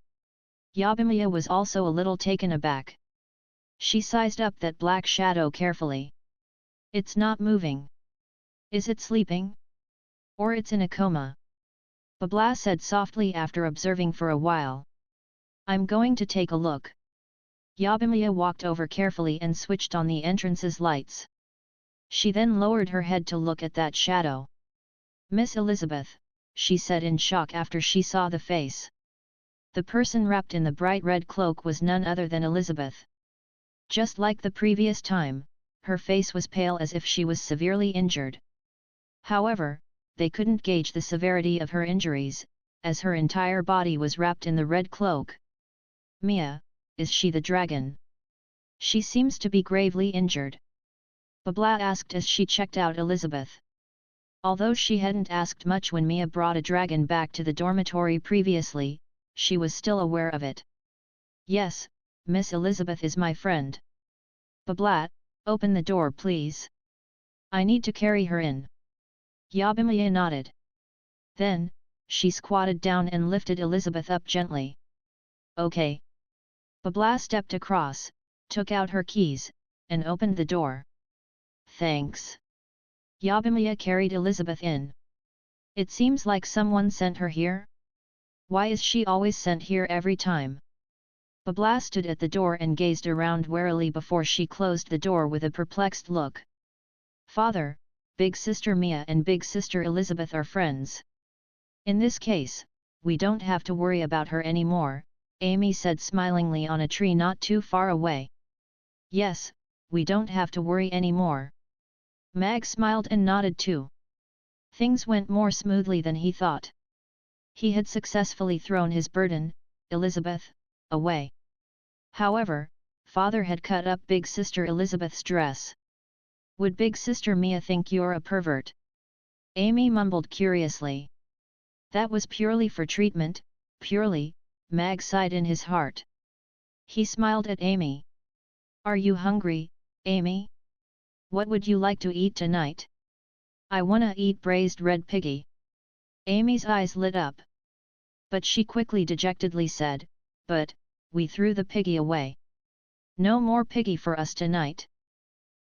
Yabimia was also a little taken aback. She sized up that black shadow carefully. It's not moving. Is it sleeping? Or it's in a coma? Babla said softly after observing for a while. I'm going to take a look. Yabimia walked over carefully and switched on the entrance's lights. She then lowered her head to look at that shadow. Miss Elizabeth, she said in shock after she saw the face. The person wrapped in the bright red cloak was none other than Elizabeth. Just like the previous time, her face was pale as if she was severely injured. However, they couldn't gauge the severity of her injuries, as her entire body was wrapped in the red cloak. Mia, is she the dragon? She seems to be gravely injured, Babla asked as she checked out Elizabeth. Although she hadn't asked much when Mia brought a dragon back to the dormitory previously, she was still aware of it. Yes, Miss Elizabeth is my friend. Babla, open the door please. I need to carry her in. Yabimia nodded. Then, she squatted down and lifted Elizabeth up gently. Okay. Babla stepped across, took out her keys, and opened the door. Thanks. Yabimia carried Elizabeth in. It seems like someone sent her here? Why is she always sent here every time? Babla stood at the door and gazed around warily before she closed the door with a perplexed look. Father, Big Sister Mia and Big Sister Elizabeth are friends. In this case, we don't have to worry about her anymore, Amy said smilingly on a tree not too far away. Yes, we don't have to worry anymore. Mag smiled and nodded too. Things went more smoothly than he thought. He had successfully thrown his burden, Elizabeth, away. However, Father had cut up Big Sister Elizabeth's dress. Would Big Sister Mia think you're a pervert? Amy mumbled curiously. That was purely for treatment, purely, Mag sighed in his heart. He smiled at Amy. Are you hungry, Amy? What would you like to eat tonight? I wanna eat braised red piggy. Amy's eyes lit up. But she quickly dejectedly said, but, we threw the piggy away. No more piggy for us tonight.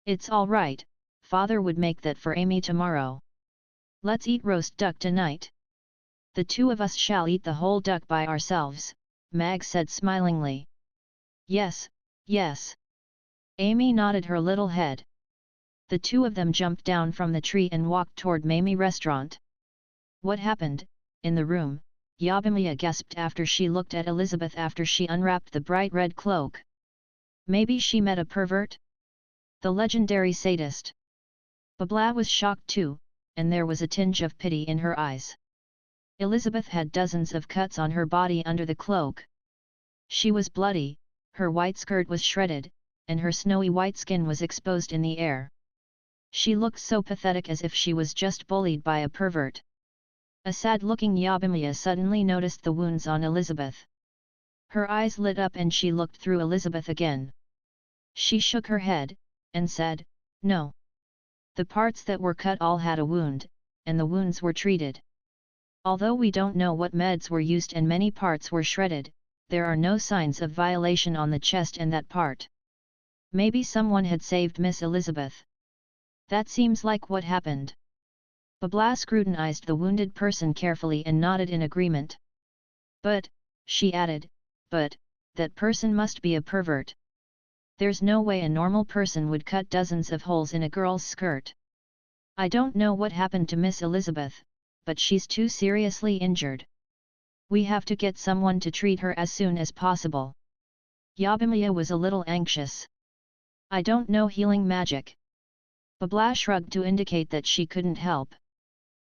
It's all right, Father would make that for Amy tomorrow. Let's eat roast duck tonight. The two of us shall eat the whole duck by ourselves, Mag said smilingly. Yes, yes. Amy nodded her little head. The two of them jumped down from the tree and walked toward Mamie restaurant. What happened, in the room? Yabimia gasped after she looked at Elizabeth after she unwrapped the bright red cloak. Maybe she met a pervert? The legendary sadist. Babla was shocked too, and there was a tinge of pity in her eyes. Elizabeth had dozens of cuts on her body under the cloak. She was bloody, her white skirt was shredded, and her snowy white skin was exposed in the air. She looked so pathetic as if she was just bullied by a pervert. A sad-looking Yabimia suddenly noticed the wounds on Elizabeth. Her eyes lit up and she looked through Elizabeth again. She shook her head, and said, no. The parts that were cut all had a wound, and the wounds were treated. Although we don't know what meds were used and many parts were shredded, there are no signs of violation on the chest and that part. Maybe someone had saved Miss Elizabeth. That seems like what happened. Babla scrutinized the wounded person carefully and nodded in agreement. But, she added, but, that person must be a pervert. There's no way a normal person would cut dozens of holes in a girl's skirt. I don't know what happened to Miss Elizabeth, but she's too seriously injured. We have to get someone to treat her as soon as possible. Yabimia was a little anxious. I don't know healing magic. Babla shrugged to indicate that she couldn't help.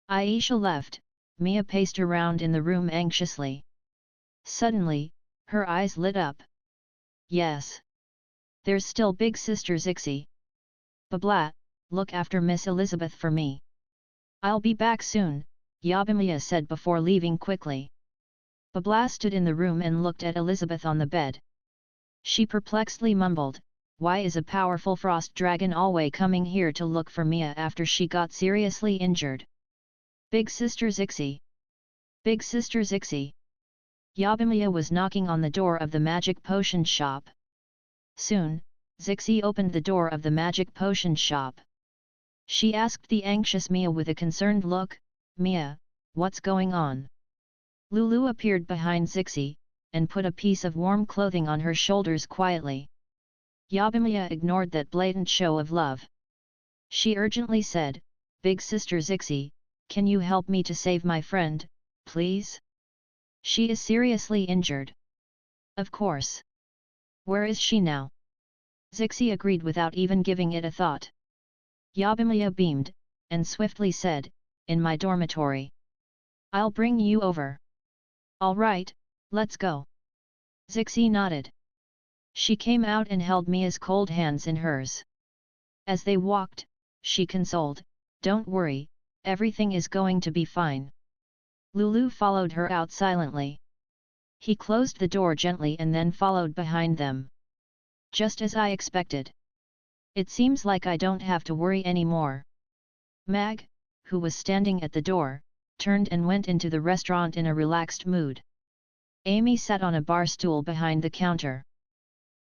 Aisha left, Mia paced around in the room anxiously. Suddenly, her eyes lit up. Yes. There's still Big Sister Zixie. Babla, look after Miss Elizabeth for me. I'll be back soon, Yabimia said before leaving quickly. Babla stood in the room and looked at Elizabeth on the bed. She perplexedly mumbled, why is a powerful frost dragon always coming here to look for Mia after she got seriously injured? Big Sister Zixie. Big Sister Zixie. Yabimia was knocking on the door of the magic potion shop. Soon, Zixie opened the door of the magic potion shop. She asked the anxious Mia with a concerned look, Mia, what's going on? Lulu appeared behind Zixie, and put a piece of warm clothing on her shoulders quietly. Yabimia ignored that blatant show of love. She urgently said, Big Sister Zixie, can you help me to save my friend, please? She is seriously injured. Of course. Where is she now? Zixie agreed without even giving it a thought. Yabimia beamed, and swiftly said, in my dormitory. I'll bring you over. All right, let's go. Zixie nodded. She came out and held Mia's cold hands in hers. As they walked, she consoled, "Don't worry, everything is going to be fine." Lulu followed her out silently. He closed the door gently and then followed behind them. "Just as I expected. It seems like I don't have to worry anymore." Mag, who was standing at the door, turned and went into the restaurant in a relaxed mood. Amy sat on a bar stool behind the counter.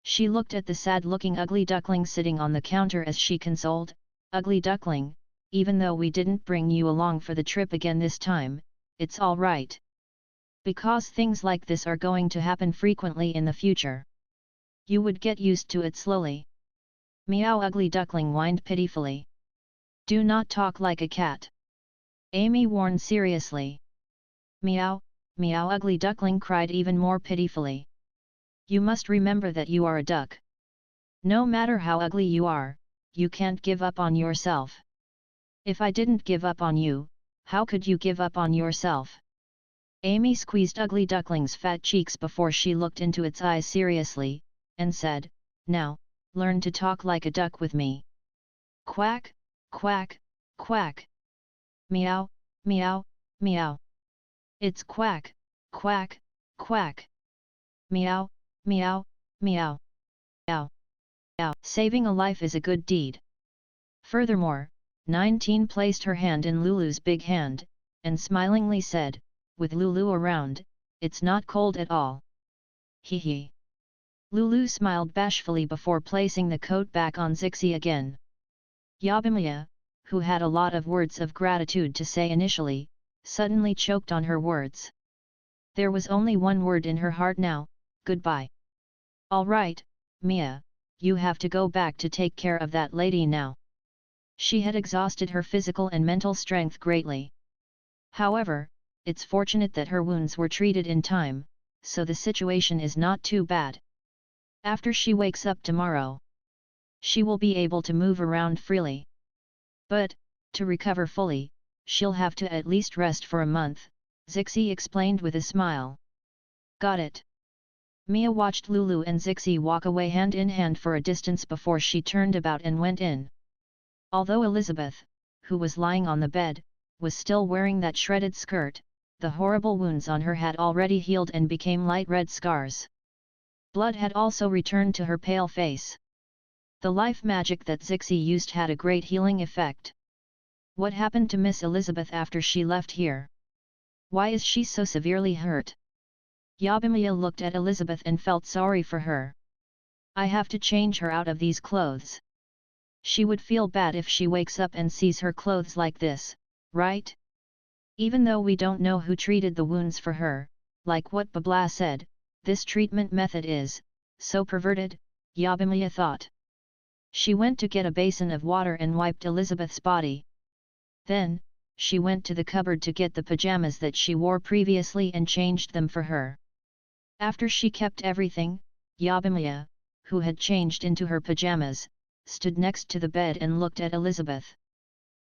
She looked at the sad-looking ugly duckling sitting on the counter as she consoled, "Ugly duckling, even though we didn't bring you along for the trip again this time, it's all right. Because things like this are going to happen frequently in the future. You would get used to it slowly." "Meow," ugly duckling whined pitifully. "Do not talk like a cat," Amy warned seriously. "Meow, meow," ugly duckling cried even more pitifully. "You must remember that you are a duck. No matter how ugly you are, you can't give up on yourself. If I didn't give up on you, how could you give up on yourself?" Amy squeezed ugly duckling's fat cheeks before she looked into its eyes seriously, and said, "Now, learn to talk like a duck with me. Quack, quack, quack. Meow, meow, meow. It's quack, quack, quack. Meow, meow, meow. Ow, ow." Saving a life is a good deed. Furthermore, 19 placed her hand in Lulu's big hand, and smilingly said, "With Lulu around, it's not cold at all." Hee hee. Lulu smiled bashfully before placing the coat back on Zixi again. Yabimia, who had a lot of words of gratitude to say initially, suddenly choked on her words. There was only one word in her heart now: goodbye. "All right, Mia, you have to go back to take care of that lady now." She had exhausted her physical and mental strength greatly. However, it's fortunate that her wounds were treated in time, so the situation is not too bad. After she wakes up tomorrow, she will be able to move around freely. But, to recover fully, she'll have to at least rest for a month, Zixi explained with a smile. "Got it." Mia watched Lulu and Zixi walk away hand in hand for a distance before she turned about and went in. Although Elizabeth, who was lying on the bed, was still wearing that shredded skirt, the horrible wounds on her had already healed and became light red scars. Blood had also returned to her pale face. The life magic that Zixi used had a great healing effect. What happened to Miss Elizabeth after she left here? Why is she so severely hurt? Yabimia looked at Elizabeth and felt sorry for her. "I have to change her out of these clothes. She would feel bad if she wakes up and sees her clothes like this, right? Even though we don't know who treated the wounds for her, like what Babla said, this treatment method is so perverted," Yabimia thought. She went to get a basin of water and wiped Elizabeth's body. Then, she went to the cupboard to get the pajamas that she wore previously and changed them for her. After she kept everything, Yabimia, who had changed into her pajamas, stood next to the bed and looked at Elizabeth.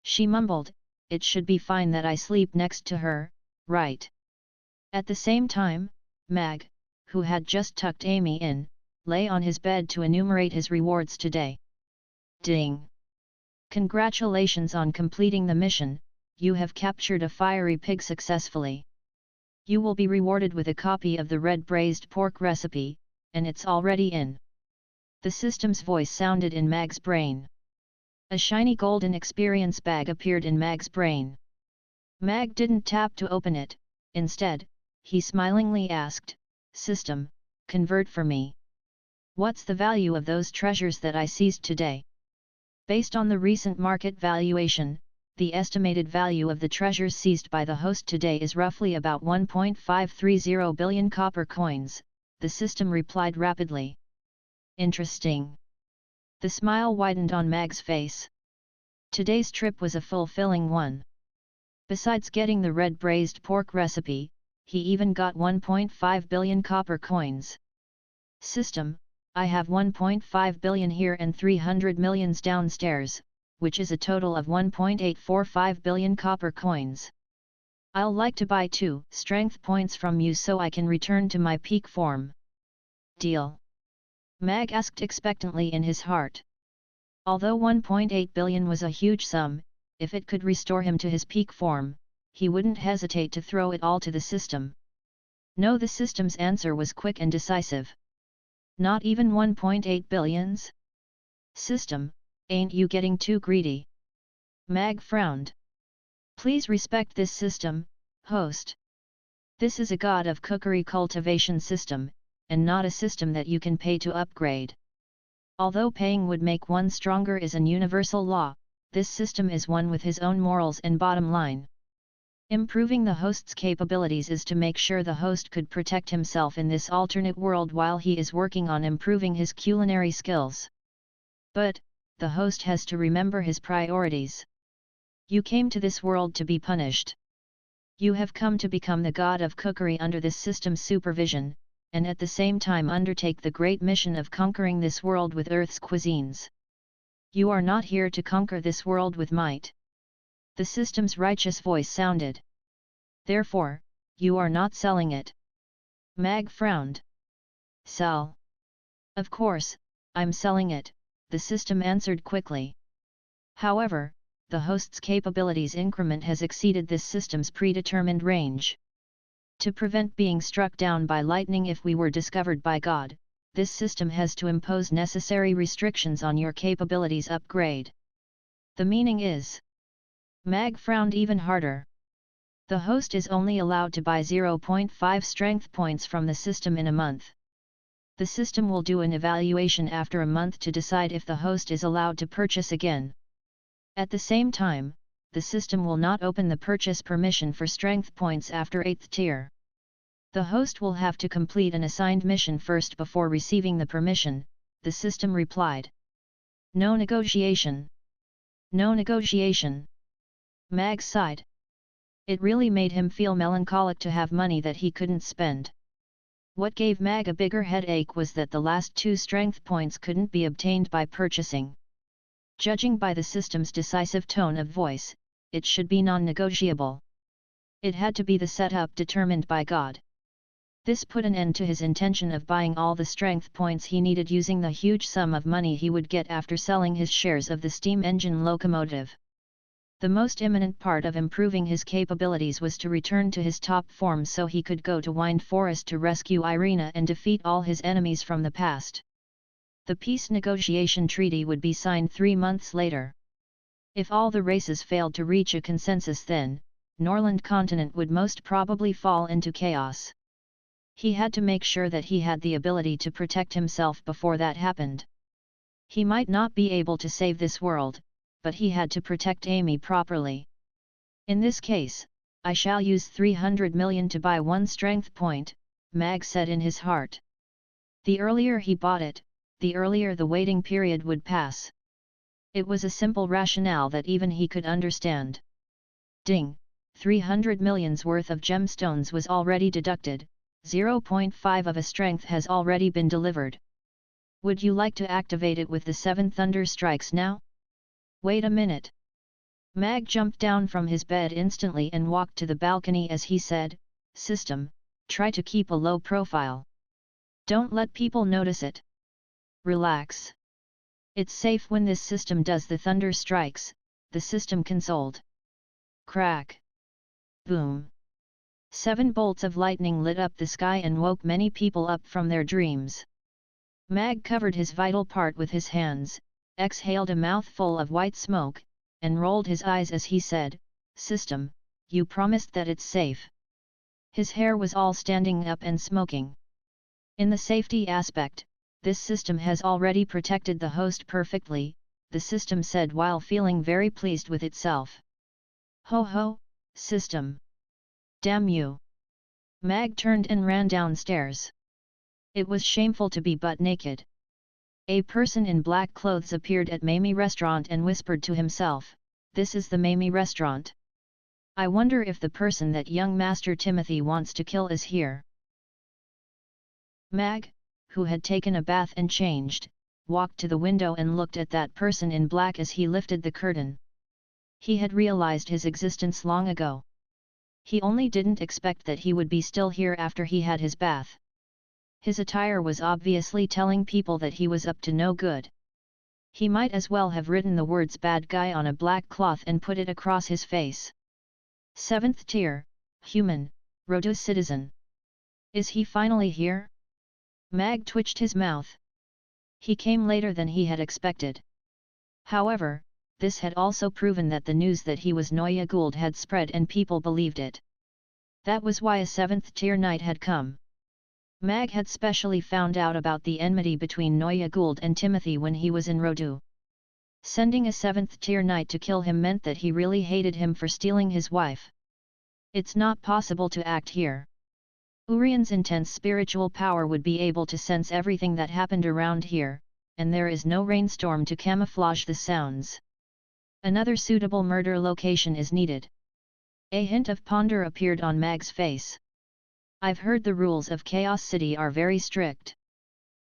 She mumbled, "It should be fine that I sleep next to her, right?" At the same time, Mag, who had just tucked Amy in, lay on his bed to enumerate his rewards today. Ding! Congratulations on completing the mission, you have captured a fiery pig successfully. You will be rewarded with a copy of the red braised pork recipe, and it's already in. The system's voice sounded in Mag's brain. A shiny golden experience bag appeared in Mag's brain. Mag didn't tap to open it, instead, he smilingly asked, "System, convert for me. What's the value of those treasures that I seized today?" Based on the recent market valuation, the estimated value of the treasures seized by the host today is roughly about 1.530 billion copper coins, the system replied rapidly. Interesting. The smile widened on Mag's face. Today's trip was a fulfilling one. Besides getting the red braised pork recipe, he even got 1.5 billion copper coins. System, I have 1.5 billion here and 300 millions downstairs, which is a total of 1.845 billion copper coins. I'll like to buy 2 strength points from you so I can return to my peak form. Deal. Mag asked expectantly in his heart. Although 1.8 billion was a huge sum, if it could restore him to his peak form, he wouldn't hesitate to throw it all to the system. No, the system's answer was quick and decisive. Not even 1.8 billions? System, ain't you getting too greedy? Mag frowned. Please respect this system, host. This is a god of cookery cultivation system, and not a system that you can pay to upgrade. Although paying would make one stronger is an universal law, this system is one with his own morals and bottom line. Improving the host's capabilities is to make sure the host could protect himself in this alternate world while he is working on improving his culinary skills. But, the host has to remember his priorities. You came to this world to be punished. You have come to become the god of cookery under this system's supervision, and at the same time undertake the great mission of conquering this world with Earth's cuisines. You are not here to conquer this world with might. The system's righteous voice sounded. Therefore, you are not selling it. Mag frowned. Sell? Of course, I'm selling it, the system answered quickly. However, the host's capabilities increment has exceeded this system's predetermined range. To prevent being struck down by lightning if we were discovered by God, this system has to impose necessary restrictions on your capabilities upgrade. The meaning is... Mag frowned even harder. The host is only allowed to buy 0.5 strength points from the system in a month. The system will do an evaluation after a month to decide if the host is allowed to purchase again. At the same time, the system will not open the purchase permission for strength points after 8th tier. The host will have to complete an assigned mission first before receiving the permission, the system replied. No negotiation. No negotiation. Mag sighed. It really made him feel melancholic to have money that he couldn't spend. What gave Mag a bigger headache was that the last 2 strength points couldn't be obtained by purchasing. Judging by the system's decisive tone of voice, it should be non-negotiable. It had to be the setup determined by God. This put an end to his intention of buying all the strength points he needed using the huge sum of money he would get after selling his shares of the steam engine locomotive. The most imminent part of improving his capabilities was to return to his top form so he could go to Wind Forest to rescue Irina and defeat all his enemies from the past. The peace negotiation treaty would be signed 3 months later. If all the races failed to reach a consensus then, Norland continent would most probably fall into chaos. He had to make sure that he had the ability to protect himself before that happened. He might not be able to save this world, but he had to protect Amy properly. In this case, I shall use 300 million to buy 1 strength point, Mag said in his heart. The earlier he bought it, the earlier the waiting period would pass. It was a simple rationale that even he could understand. Ding! 300 million's worth of gemstones was already deducted, 0.5 of a strength has already been delivered. Would you like to activate it with the 7 thunder strikes now? Wait a minute. Mag jumped down from his bed instantly and walked to the balcony as he said, System, try to keep a low profile. Don't let people notice it. Relax. It's safe when this system does the thunder strikes, the system consoled. Crack. Boom. 7 bolts of lightning lit up the sky and woke many people up from their dreams. Mag covered his vital part with his hands, exhaled a mouthful of white smoke, and rolled his eyes as he said, System, you promised that it's safe. His hair was all standing up and smoking. In the safety aspect, this system has already protected the host perfectly, the system said while feeling very pleased with itself. Ho ho, system. Damn you. Mag turned and ran downstairs. It was shameful to be butt naked. A person in black clothes appeared at Mamie restaurant and whispered to himself, This is the Mamie restaurant. I wonder if the person that young Master Timothy wants to kill is here. Mag, who had taken a bath and changed, walked to the window and looked at that person in black as he lifted the curtain. He had realized his existence long ago. He only didn't expect that he would be still here after he had his bath. His attire was obviously telling people that he was up to no good. He might as well have written the words bad guy on a black cloth and put it across his face. 7th tier, human, Rodu citizen. Is he finally here? Mag twitched his mouth. He came later than he had expected. However, this had also proven that the news that he was Noya Gould had spread and people believed it. That was why a 7th tier knight had come. Mag had specially found out about the enmity between Noya Gould and Timothy when he was in Rodu. Sending a 7th tier knight to kill him meant that he really hated him for stealing his wife. It's not possible to act here. Urian's intense spiritual power would be able to sense everything that happened around here, and there is no rainstorm to camouflage the sounds. Another suitable murder location is needed. A hint of ponder appeared on Mag's face. I've heard the rules of Chaos City are very strict.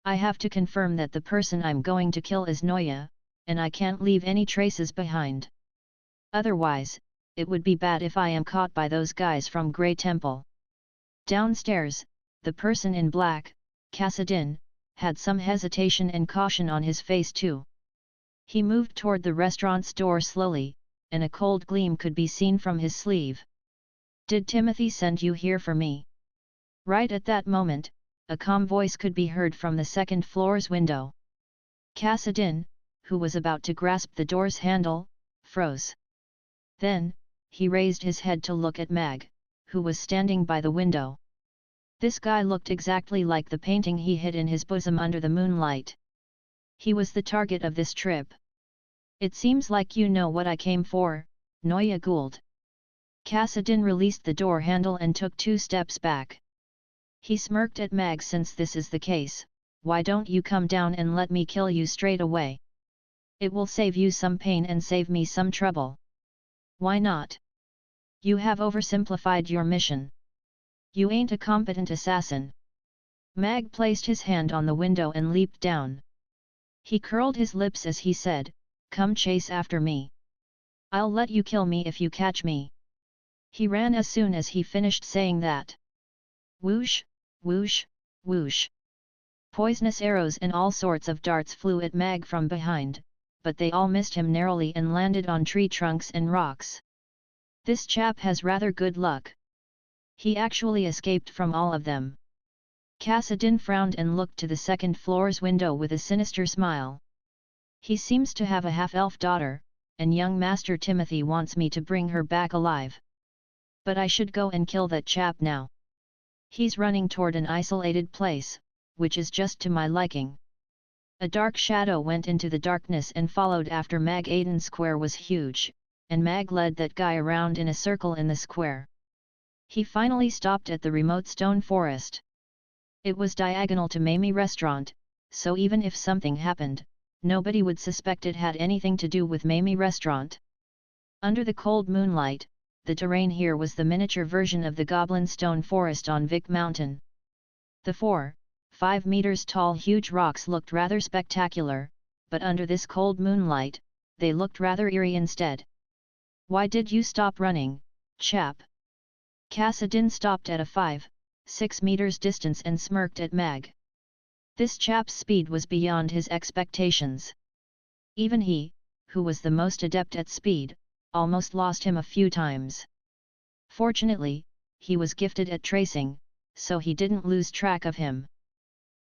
I have to confirm that the person I'm going to kill is Noya, and I can't leave any traces behind. Otherwise, it would be bad if I am caught by those guys from Grey Temple. Downstairs, the person in black, Kassadin, had some hesitation and caution on his face too. He moved toward the restaurant's door slowly, and a cold gleam could be seen from his sleeve. Did Timothy send you here for me? Right at that moment, a calm voice could be heard from the second floor's window. Kassadin, who was about to grasp the door's handle, froze. Then, he raised his head to look at Mag, who was standing by the window. This guy looked exactly like the painting he hid in his bosom under the moonlight. He was the target of this trip. It seems like you know what I came for, Noya Gould. Kassadin released the door handle and took 2 steps back. He smirked at Mag. Since this is the case, why don't you come down and let me kill you straight away? It will save you some pain and save me some trouble. Why not? You have oversimplified your mission. You ain't a competent assassin. Mag placed his hand on the window and leaped down. He curled his lips as he said, "Come chase after me. I'll let you kill me if you catch me." He ran as soon as he finished saying that. Whoosh, whoosh, whoosh. Poisonous arrows and all sorts of darts flew at Mag from behind, but they all missed him narrowly and landed on tree trunks and rocks. This chap has rather good luck. He actually escaped from all of them. Kassadin frowned and looked to the second floor's window with a sinister smile. He seems to have a half-elf daughter, and young Master Timothy wants me to bring her back alive. But I should go and kill that chap now. He's running toward an isolated place, which is just to my liking. A dark shadow went into the darkness and followed after Mag. Aiden Square was huge, and Mag led that guy around in a circle in the square. He finally stopped at the remote stone forest. It was diagonal to Mamie Restaurant, so even if something happened, nobody would suspect it had anything to do with Mamie Restaurant. Under the cold moonlight, the terrain here was the miniature version of the Goblin Stone Forest on Vic Mountain. The 4-5 meters tall huge rocks looked rather spectacular, but under this cold moonlight, they looked rather eerie instead. Why did you stop running, chap? Kassadin stopped at a 5-6 meters distance and smirked at Mag. This chap's speed was beyond his expectations. Even he, who was the most adept at speed, almost lost him a few times. Fortunately, he was gifted at tracing, so he didn't lose track of him.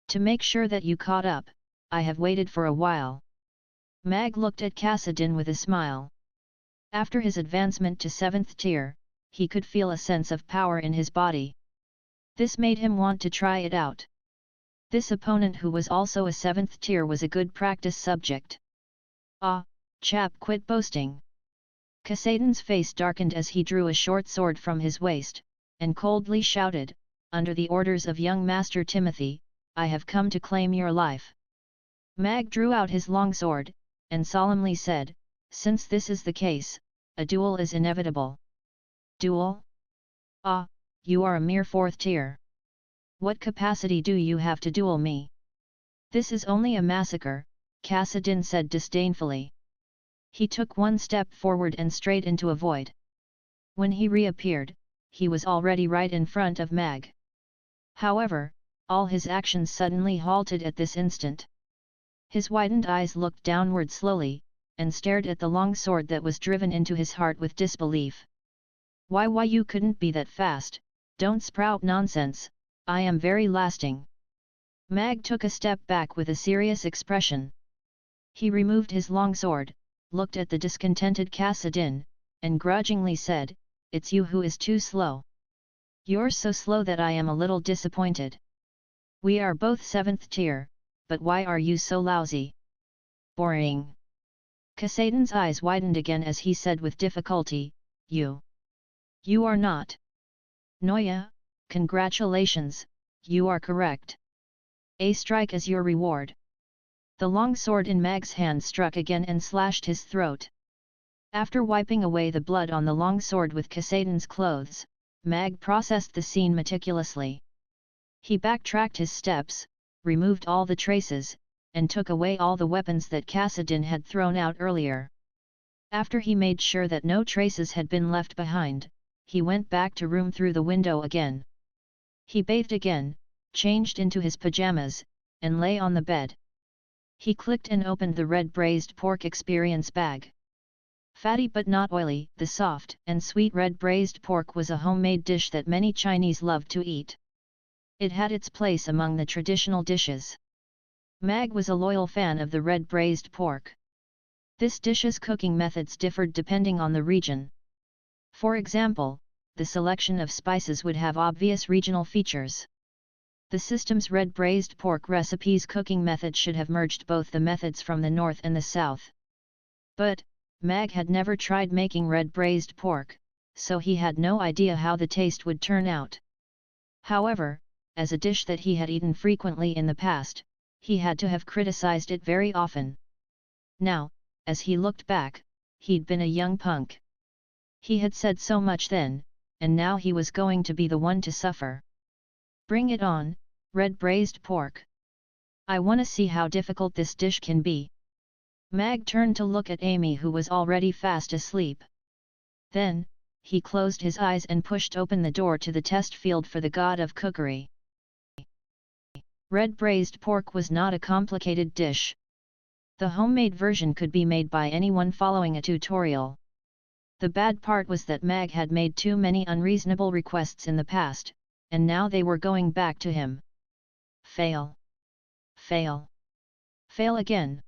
To make sure that you caught up, I have waited for a while. Mag looked at Kassadin with a smile. After his advancement to 7th tier, he could feel a sense of power in his body. This made him want to try it out. This opponent, who was also a 7th tier, was a good practice subject. Ah, chap, quit boasting. Kassadin's face darkened as he drew a short sword from his waist, and coldly shouted, "Under the orders of young Master Timothy, I have come to claim your life." Mag drew out his long sword, and solemnly said, "Since this is the case, a duel is inevitable." Duel? Ah, you are a mere 4th tier. What capacity do you have to duel me? This is only a massacre, Kassadin said disdainfully. He took 1 step forward and straight into a void. When he reappeared, he was already right in front of Mag. However, All his actions suddenly halted at this instant. His widened eyes looked downward slowly, and stared at the long sword that was driven into his heart with disbelief. Why you couldn't be that fast, don't sprout nonsense, I am very lasting. Mag took a step back with a serious expression. He removed his long sword, looked at the discontented Kassadin, and grudgingly said, "It's you who is too slow. You're so slow that I am a little disappointed. We are both 7th tier, but why are you so lousy? Boring." Kassadin's eyes widened again as he said with difficulty, You are not. Noya, congratulations, you are correct. A strike is your reward. The long sword in Mag's hand struck again and slashed his throat. After wiping away the blood on the long sword with Kassadin's clothes, Mag processed the scene meticulously. He backtracked his steps, removed all the traces, and took away all the weapons that Kassadin had thrown out earlier. After he made sure that no traces had been left behind, he went back to room through the window again. He bathed again, changed into his pajamas, and lay on the bed. He clicked and opened the red braised pork experience bag. Fatty but not oily, the soft and sweet red braised pork was a homemade dish that many Chinese loved to eat. It had its place among the traditional dishes. Mag was a loyal fan of the red braised pork. This dish's cooking methods differed depending on the region. For example, the selection of spices would have obvious regional features. The system's red braised pork recipe's cooking method should have merged both the methods from the north and the south. But, Mag had never tried making red braised pork, so he had no idea how the taste would turn out. However, as a dish that he had eaten frequently in the past, he had to have criticized it very often. Now, as he looked back, he'd been a young punk. He had said so much then, and now he was going to be the one to suffer. Bring it on, red braised pork. I wanna see how difficult this dish can be. Mag turned to look at Amy, who was already fast asleep. Then, he closed his eyes and pushed open the door to the test field for the god of cookery. Red braised pork was not a complicated dish. The homemade version could be made by anyone following a tutorial. The bad part was that Mag had made too many unreasonable requests in the past, and now they were going back to him. Fail. Fail. Fail again.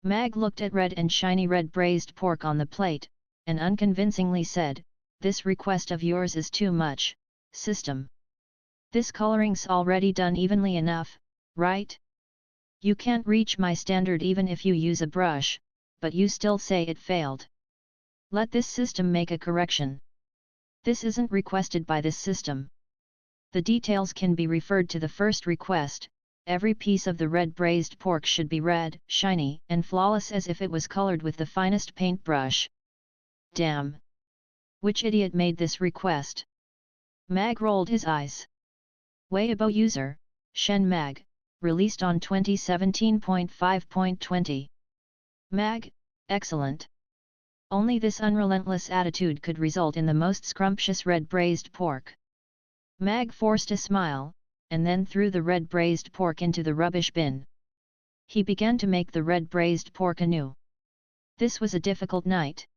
Mag looked at red and shiny red braised pork on the plate, and unconvincingly said, "This request of yours is too much, system. This coloring's already done evenly enough, right? You can't reach my standard even if you use a brush, but you still say it failed. Let this system make a correction. This isn't requested by this system. The details can be referred to the first request. Every piece of the red braised pork should be red, shiny, and flawless as if it was colored with the finest paintbrush." Damn! Which idiot made this request? Mag rolled his eyes. Weibo user, Shen Mag, released on 2017.5.20. Mag, excellent. Only this unrelentless attitude could result in the most scrumptious red braised pork. Mag forced a smile, and then threw the red braised pork into the rubbish bin. He began to make the red braised pork anew. This was a difficult night.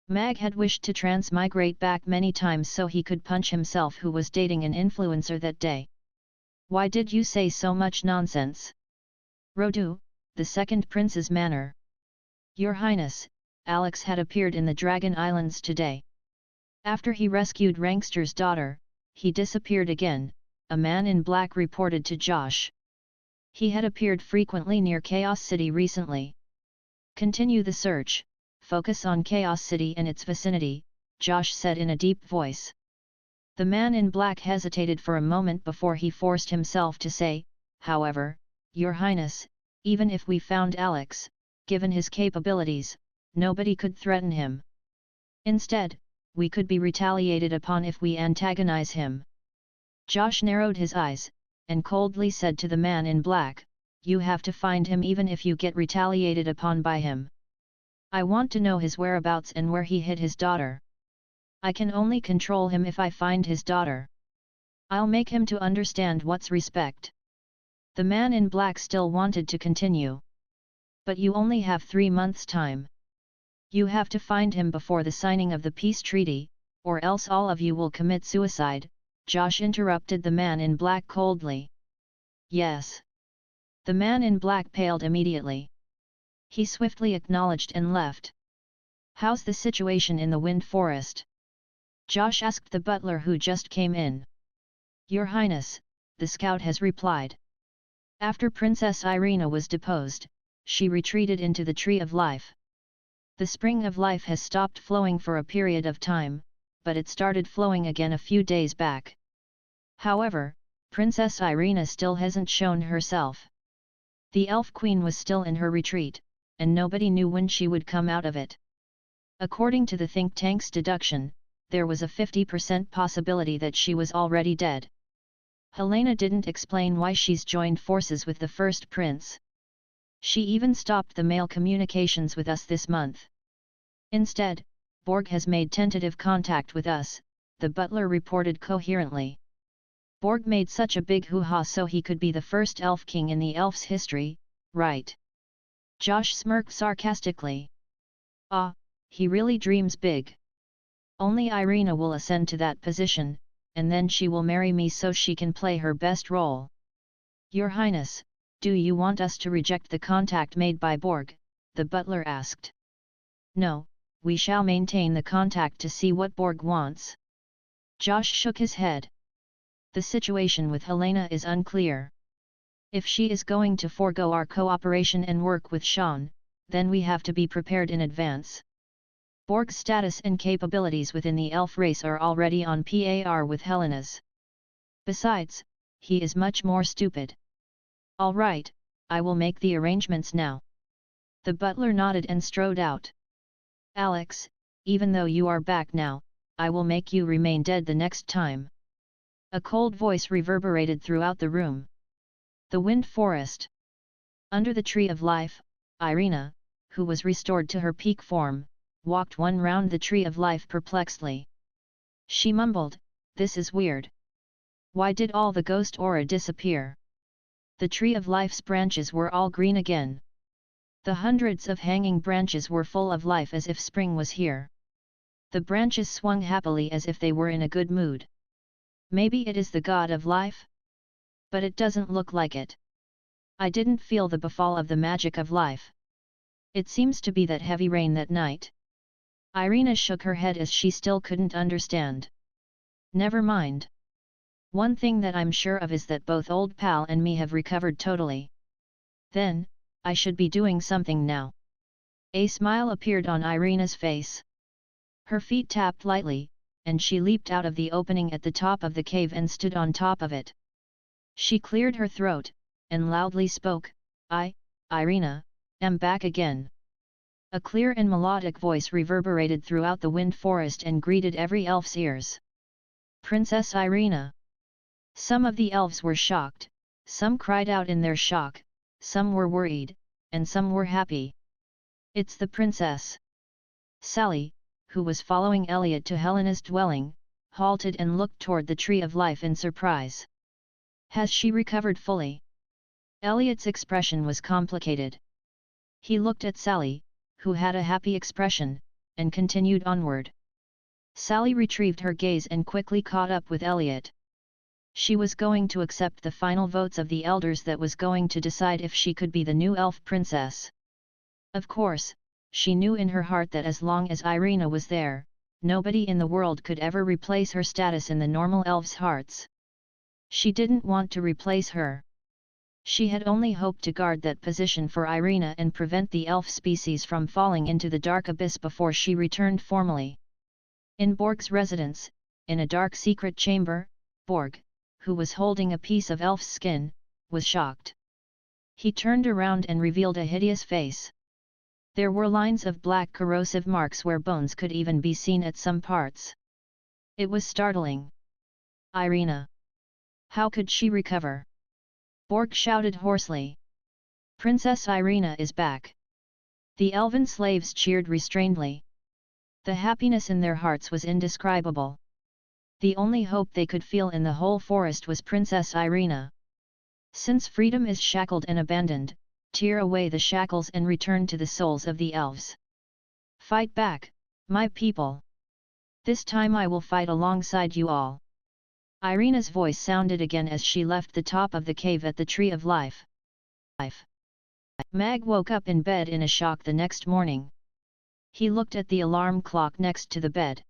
Mag had wished to transmigrate back many times so he could punch himself who was dating an influencer that day. Why did you say so much nonsense? Rodu, the second prince's manner. Your Highness, Alex had appeared in the Dragon Islands today. After he rescued Rankster's daughter, he disappeared again, a man in black reported to Josh. He had appeared frequently near Chaos City recently. Continue the search, focus on Chaos City and its vicinity, Josh said in a deep voice. The man in black hesitated for a moment before he forced himself to say, "However, Your Highness, even if we found Alex, given his capabilities, nobody could threaten him. Instead, we could be retaliated upon if we antagonize him." Josh narrowed his eyes, and coldly said to the man in black, "You have to find him even if you get retaliated upon by him. I want to know his whereabouts and where he hid his daughter. I can only control him if I find his daughter. I'll make him to understand what's respect. The man in black still wanted to continue. But you only have 3 months' time. You have to find him before the signing of the peace treaty, or else all of you will commit suicide, Josh interrupted the man in black coldly. Yes. The man in black paled immediately. He swiftly acknowledged and left. How's the situation in the Wind Forest? Josh asked the butler who just came in. Your Highness, the scout has replied. After Princess Irina was deposed, she retreated into the Tree of Life. The spring of life has stopped flowing for a period of time, but it started flowing again a few days back. However, Princess Irina still hasn't shown herself. The Elf Queen was still in her retreat, and nobody knew when she would come out of it. According to the think tank's deduction, there was a 50% possibility that she was already dead. Helena didn't explain why she's joined forces with the first prince. She even stopped the mail communications with us this month. Instead, Borg has made tentative contact with us, the butler reported coherently. Borg made such a big hoo-ha so he could be the first elf king in the elf's history, right? Josh smirked sarcastically. Ah, he really dreams big. Only Irina will ascend to that position, and then she will marry me so she can play her best role. Your Highness, do you want us to reject the contact made by Borg? The butler asked. No, we shall maintain the contact to see what Borg wants. Josh shook his head. The situation with Helena is unclear. If she is going to forego our cooperation and work with Sean, then we have to be prepared in advance. Borg's status and capabilities within the elf race are already on par with Helena's. Besides, he is much more stupid. All right, I will make the arrangements now. The butler nodded and strode out. Alex, even though you are back now, I will make you remain dead the next time. A cold voice reverberated throughout the room. The Wind Forest. Under the Tree of Life, Irina, who was restored to her peak form, walked one round the Tree of Life perplexedly. She mumbled, "This is weird. Why did all the ghost aura disappear?" The Tree of Life's branches were all green again. The hundreds of hanging branches were full of life as if spring was here. The branches swung happily as if they were in a good mood. Maybe it is the god of life? But it doesn't look like it. I didn't feel the befall of the magic of life. It seems to be that heavy rain that night. Irina shook her head as she still couldn't understand. Never mind. One thing that I'm sure of is that both Old Pal and me have recovered totally. Then, I should be doing something now. A smile appeared on Irina's face. Her feet tapped lightly, and she leaped out of the opening at the top of the cave and stood on top of it. She cleared her throat, and loudly spoke, "I, Irina, am back again." A clear and melodic voice reverberated throughout the Wind Forest and greeted every elf's ears. Princess Irina. Some of the elves were shocked, some cried out in their shock, some were worried, and some were happy. It's the princess. Sally, who was following Elliot to Helena's dwelling, halted and looked toward the Tree of Life in surprise. Has she recovered fully? Elliot's expression was complicated. He looked at Sally, who had a happy expression, and continued onward. Sally retrieved her gaze and quickly caught up with Elliot. She was going to accept the final votes of the elders that was going to decide if she could be the new elf princess. Of course, she knew in her heart that as long as Irina was there, nobody in the world could ever replace her status in the normal elves' hearts. She didn't want to replace her. She had only hoped to guard that position for Irina and prevent the elf species from falling into the dark abyss before she returned formally. In Borg's residence, in a dark secret chamber, Borg, who was holding a piece of elf's skin, was shocked. He turned around and revealed a hideous face. There were lines of black corrosive marks where bones could even be seen at some parts. It was startling. Irina. How could she recover? Borg shouted hoarsely. Princess Irina is back. The elven slaves cheered restrainedly. The happiness in their hearts was indescribable. The only hope they could feel in the whole forest was Princess Irina. Since freedom is shackled and abandoned, tear away the shackles and return to the souls of the elves. Fight back, my people! This time I will fight alongside you all. Irina's voice sounded again as she left the top of the cave at the Tree of Life. Mag woke up in bed in a shock the next morning. He looked at the alarm clock next to the bed.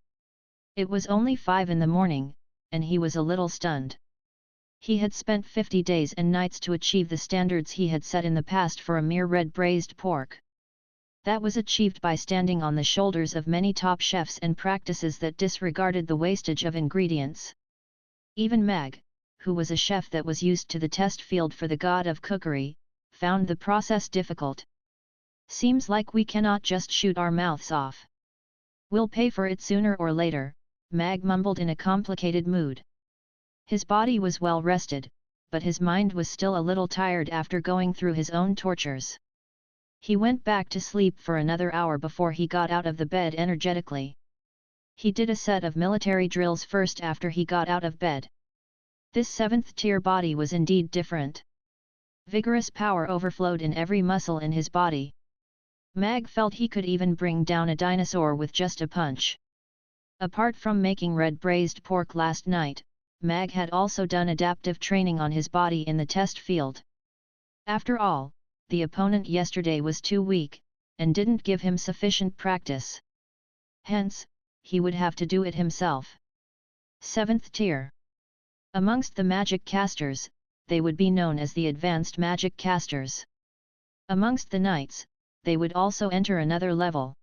It was only 5 in the morning, and he was a little stunned. He had spent 50 days and nights to achieve the standards he had set in the past for a mere red braised pork. That was achieved by standing on the shoulders of many top chefs and practices that disregarded the wastage of ingredients. Even Mag, who was a chef that was used to the test field for the god of cookery, found the process difficult. Seems like we cannot just shoot our mouths off. We'll pay for it sooner or later, Mag mumbled in a complicated mood. His body was well rested, but his mind was still a little tired after going through his own tortures. He went back to sleep for another hour before he got out of the bed energetically. He did a set of military drills first after he got out of bed. This 7th tier body was indeed different. Vigorous power overflowed in every muscle in his body. Mag felt he could even bring down a dinosaur with just a punch. Apart from making red braised pork last night, Mag had also done adaptive training on his body in the test field. After all, the opponent yesterday was too weak, and didn't give him sufficient practice. Hence, he would have to do it himself. 7th tier. Amongst the magic casters, they would be known as the advanced magic casters. Amongst the knights, they would also enter another level.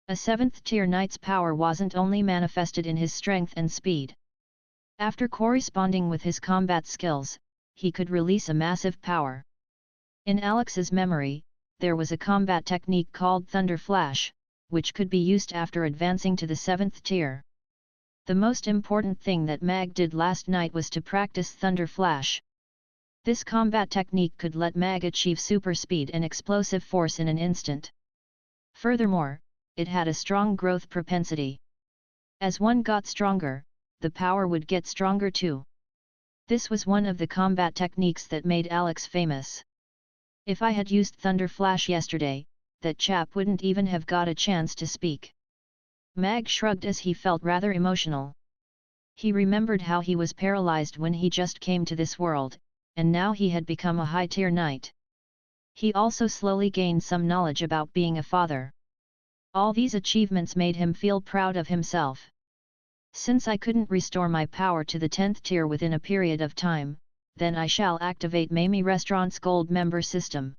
A 7th tier knight's power wasn't only manifested in his strength and speed. After corresponding with his combat skills, he could release a massive power. In Alex's memory, there was a combat technique called Thunder Flash, which could be used after advancing to the 7th tier. The most important thing that Mag did last night was to practice Thunder Flash. This combat technique could let Mag achieve super speed and explosive force in an instant. Furthermore, it had a strong growth propensity. As one got stronger, the power would get stronger too. This was one of the combat techniques that made Alex famous. If I had used Thunder Flash yesterday, that chap wouldn't even have got a chance to speak. Mag shrugged as he felt rather emotional. He remembered how he was paralyzed when he just came to this world, and now he had become a high-tier knight. He also slowly gained some knowledge about being a father. All these achievements made him feel proud of himself. Since I couldn't restore my power to the 10th tier within a period of time, then I shall activate Mamie Restaurant's gold member system.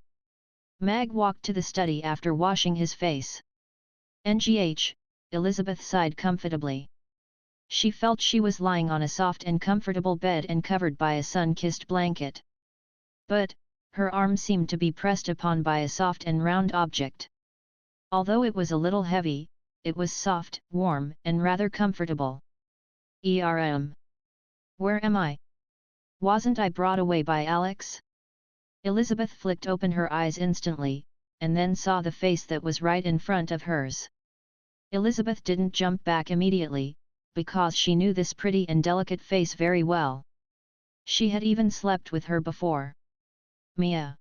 Mag walked to the study after washing his face. NGH, Elizabeth sighed comfortably. She felt she was lying on a soft and comfortable bed and covered by a sun-kissed blanket. But, her arm seemed to be pressed upon by a soft and round object. Although it was a little heavy, it was soft, warm, and rather comfortable. Where am I? Wasn't I brought away by Alex? Elizabeth flicked open her eyes instantly, and then saw the face that was right in front of hers. Elizabeth didn't jump back immediately, because she knew this pretty and delicate face very well. She had even slept with her before. Mia.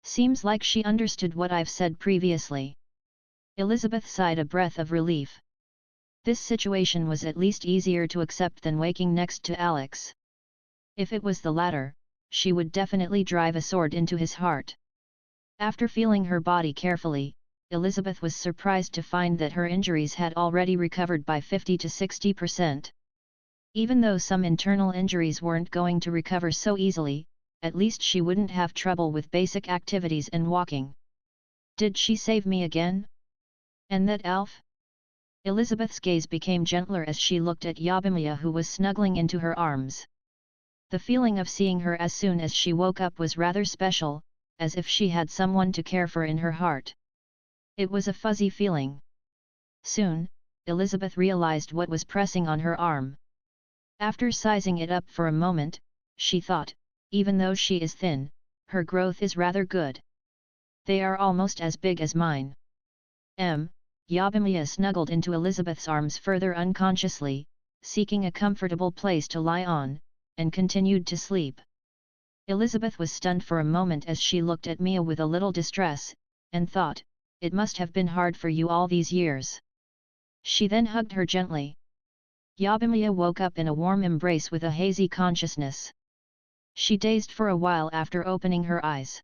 Seems like she understood what I've said previously. Elizabeth sighed a breath of relief. This situation was at least easier to accept than waking next to Alex. If it was the latter, she would definitely drive a sword into his heart. After feeling her body carefully, Elizabeth was surprised to find that her injuries had already recovered by 50 to 60%. Even though some internal injuries weren't going to recover so easily, at least she wouldn't have trouble with basic activities and walking. Did she save me again? And that elf? Elizabeth's gaze became gentler as she looked at Yabimiya, who was snuggling into her arms. The feeling of seeing her as soon as she woke up was rather special, as if she had someone to care for in her heart. It was a fuzzy feeling. Soon, Elizabeth realized what was pressing on her arm. After sizing it up for a moment, she thought, even though she is thin, her growth is rather good. They are almost as big as mine. Yabimiya snuggled into Elizabeth's arms further unconsciously, seeking a comfortable place to lie on, and continued to sleep. Elizabeth was stunned for a moment as she looked at Mia with a little distress, and thought, "It must have been hard for you all these years." She then hugged her gently. Yabimia woke up in a warm embrace with a hazy consciousness. She dazed for a while after opening her eyes.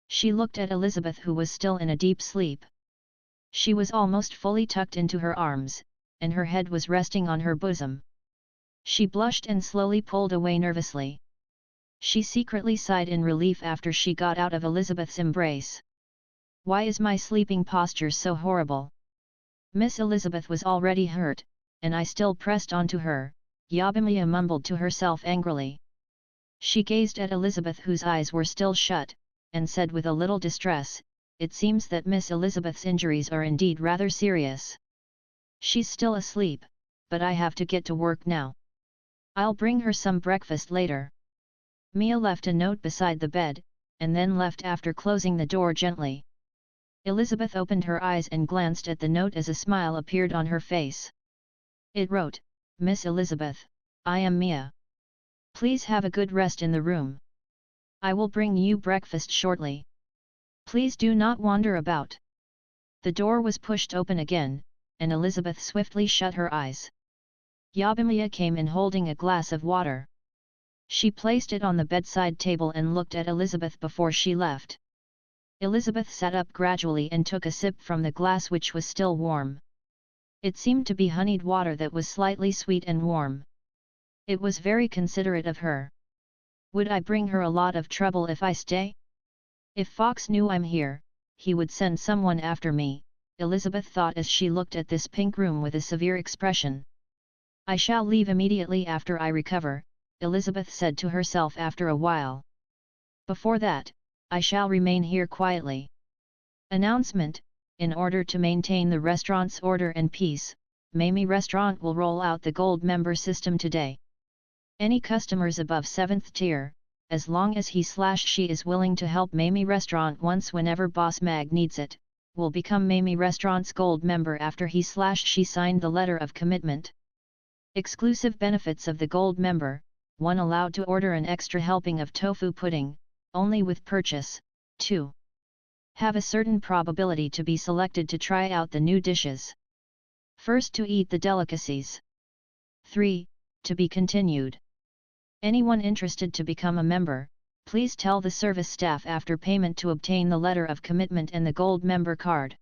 She looked at Elizabeth, who was still in a deep sleep. She was almost fully tucked into her arms, and her head was resting on her bosom. She blushed and slowly pulled away nervously. She secretly sighed in relief after she got out of Elizabeth's embrace. "Why is my sleeping posture so horrible?" Miss Elizabeth was already hurt, and I still pressed onto her, Yabimia mumbled to herself angrily. She gazed at Elizabeth, whose eyes were still shut, and said with a little distress, "It seems that Miss Elizabeth's injuries are indeed rather serious. She's still asleep, but I have to get to work now. I'll bring her some breakfast later." Mia left a note beside the bed, and then left after closing the door gently. Elizabeth opened her eyes and glanced at the note as a smile appeared on her face. It wrote, "Miss Elizabeth, I am Mia. Please have a good rest in the room. I will bring you breakfast shortly. Please do not wander about." The door was pushed open again, and Elizabeth swiftly shut her eyes. Yabimia came in holding a glass of water. She placed it on the bedside table and looked at Elizabeth before she left. Elizabeth sat up gradually and took a sip from the glass, which was still warm. It seemed to be honeyed water that was slightly sweet and warm. It was very considerate of her. Would I bring her a lot of trouble if I stay? If Fox knew I'm here, he would send someone after me, Elizabeth thought as she looked at this pink room with a severe expression. "I shall leave immediately after I recover," Elizabeth said to herself after a while. "Before that, I shall remain here quietly." Announcement: in order to maintain the restaurant's order and peace, Mamie Restaurant will roll out the Gold member system today. Any customers above 7th tier, as long as he/she is willing to help Mamie Restaurant once whenever Boss Mag needs it, will become Mamie Restaurant's Gold member after he/she signed the letter of commitment. Exclusive benefits of the Gold member: 1. Allowed to order an extra helping of tofu pudding, only with purchase. 2. Have a certain probability to be selected to try out the new dishes. First to eat the delicacies. 3. To be continued. Anyone interested to become a member, please tell the service staff after payment to obtain the letter of commitment and the Gold member card.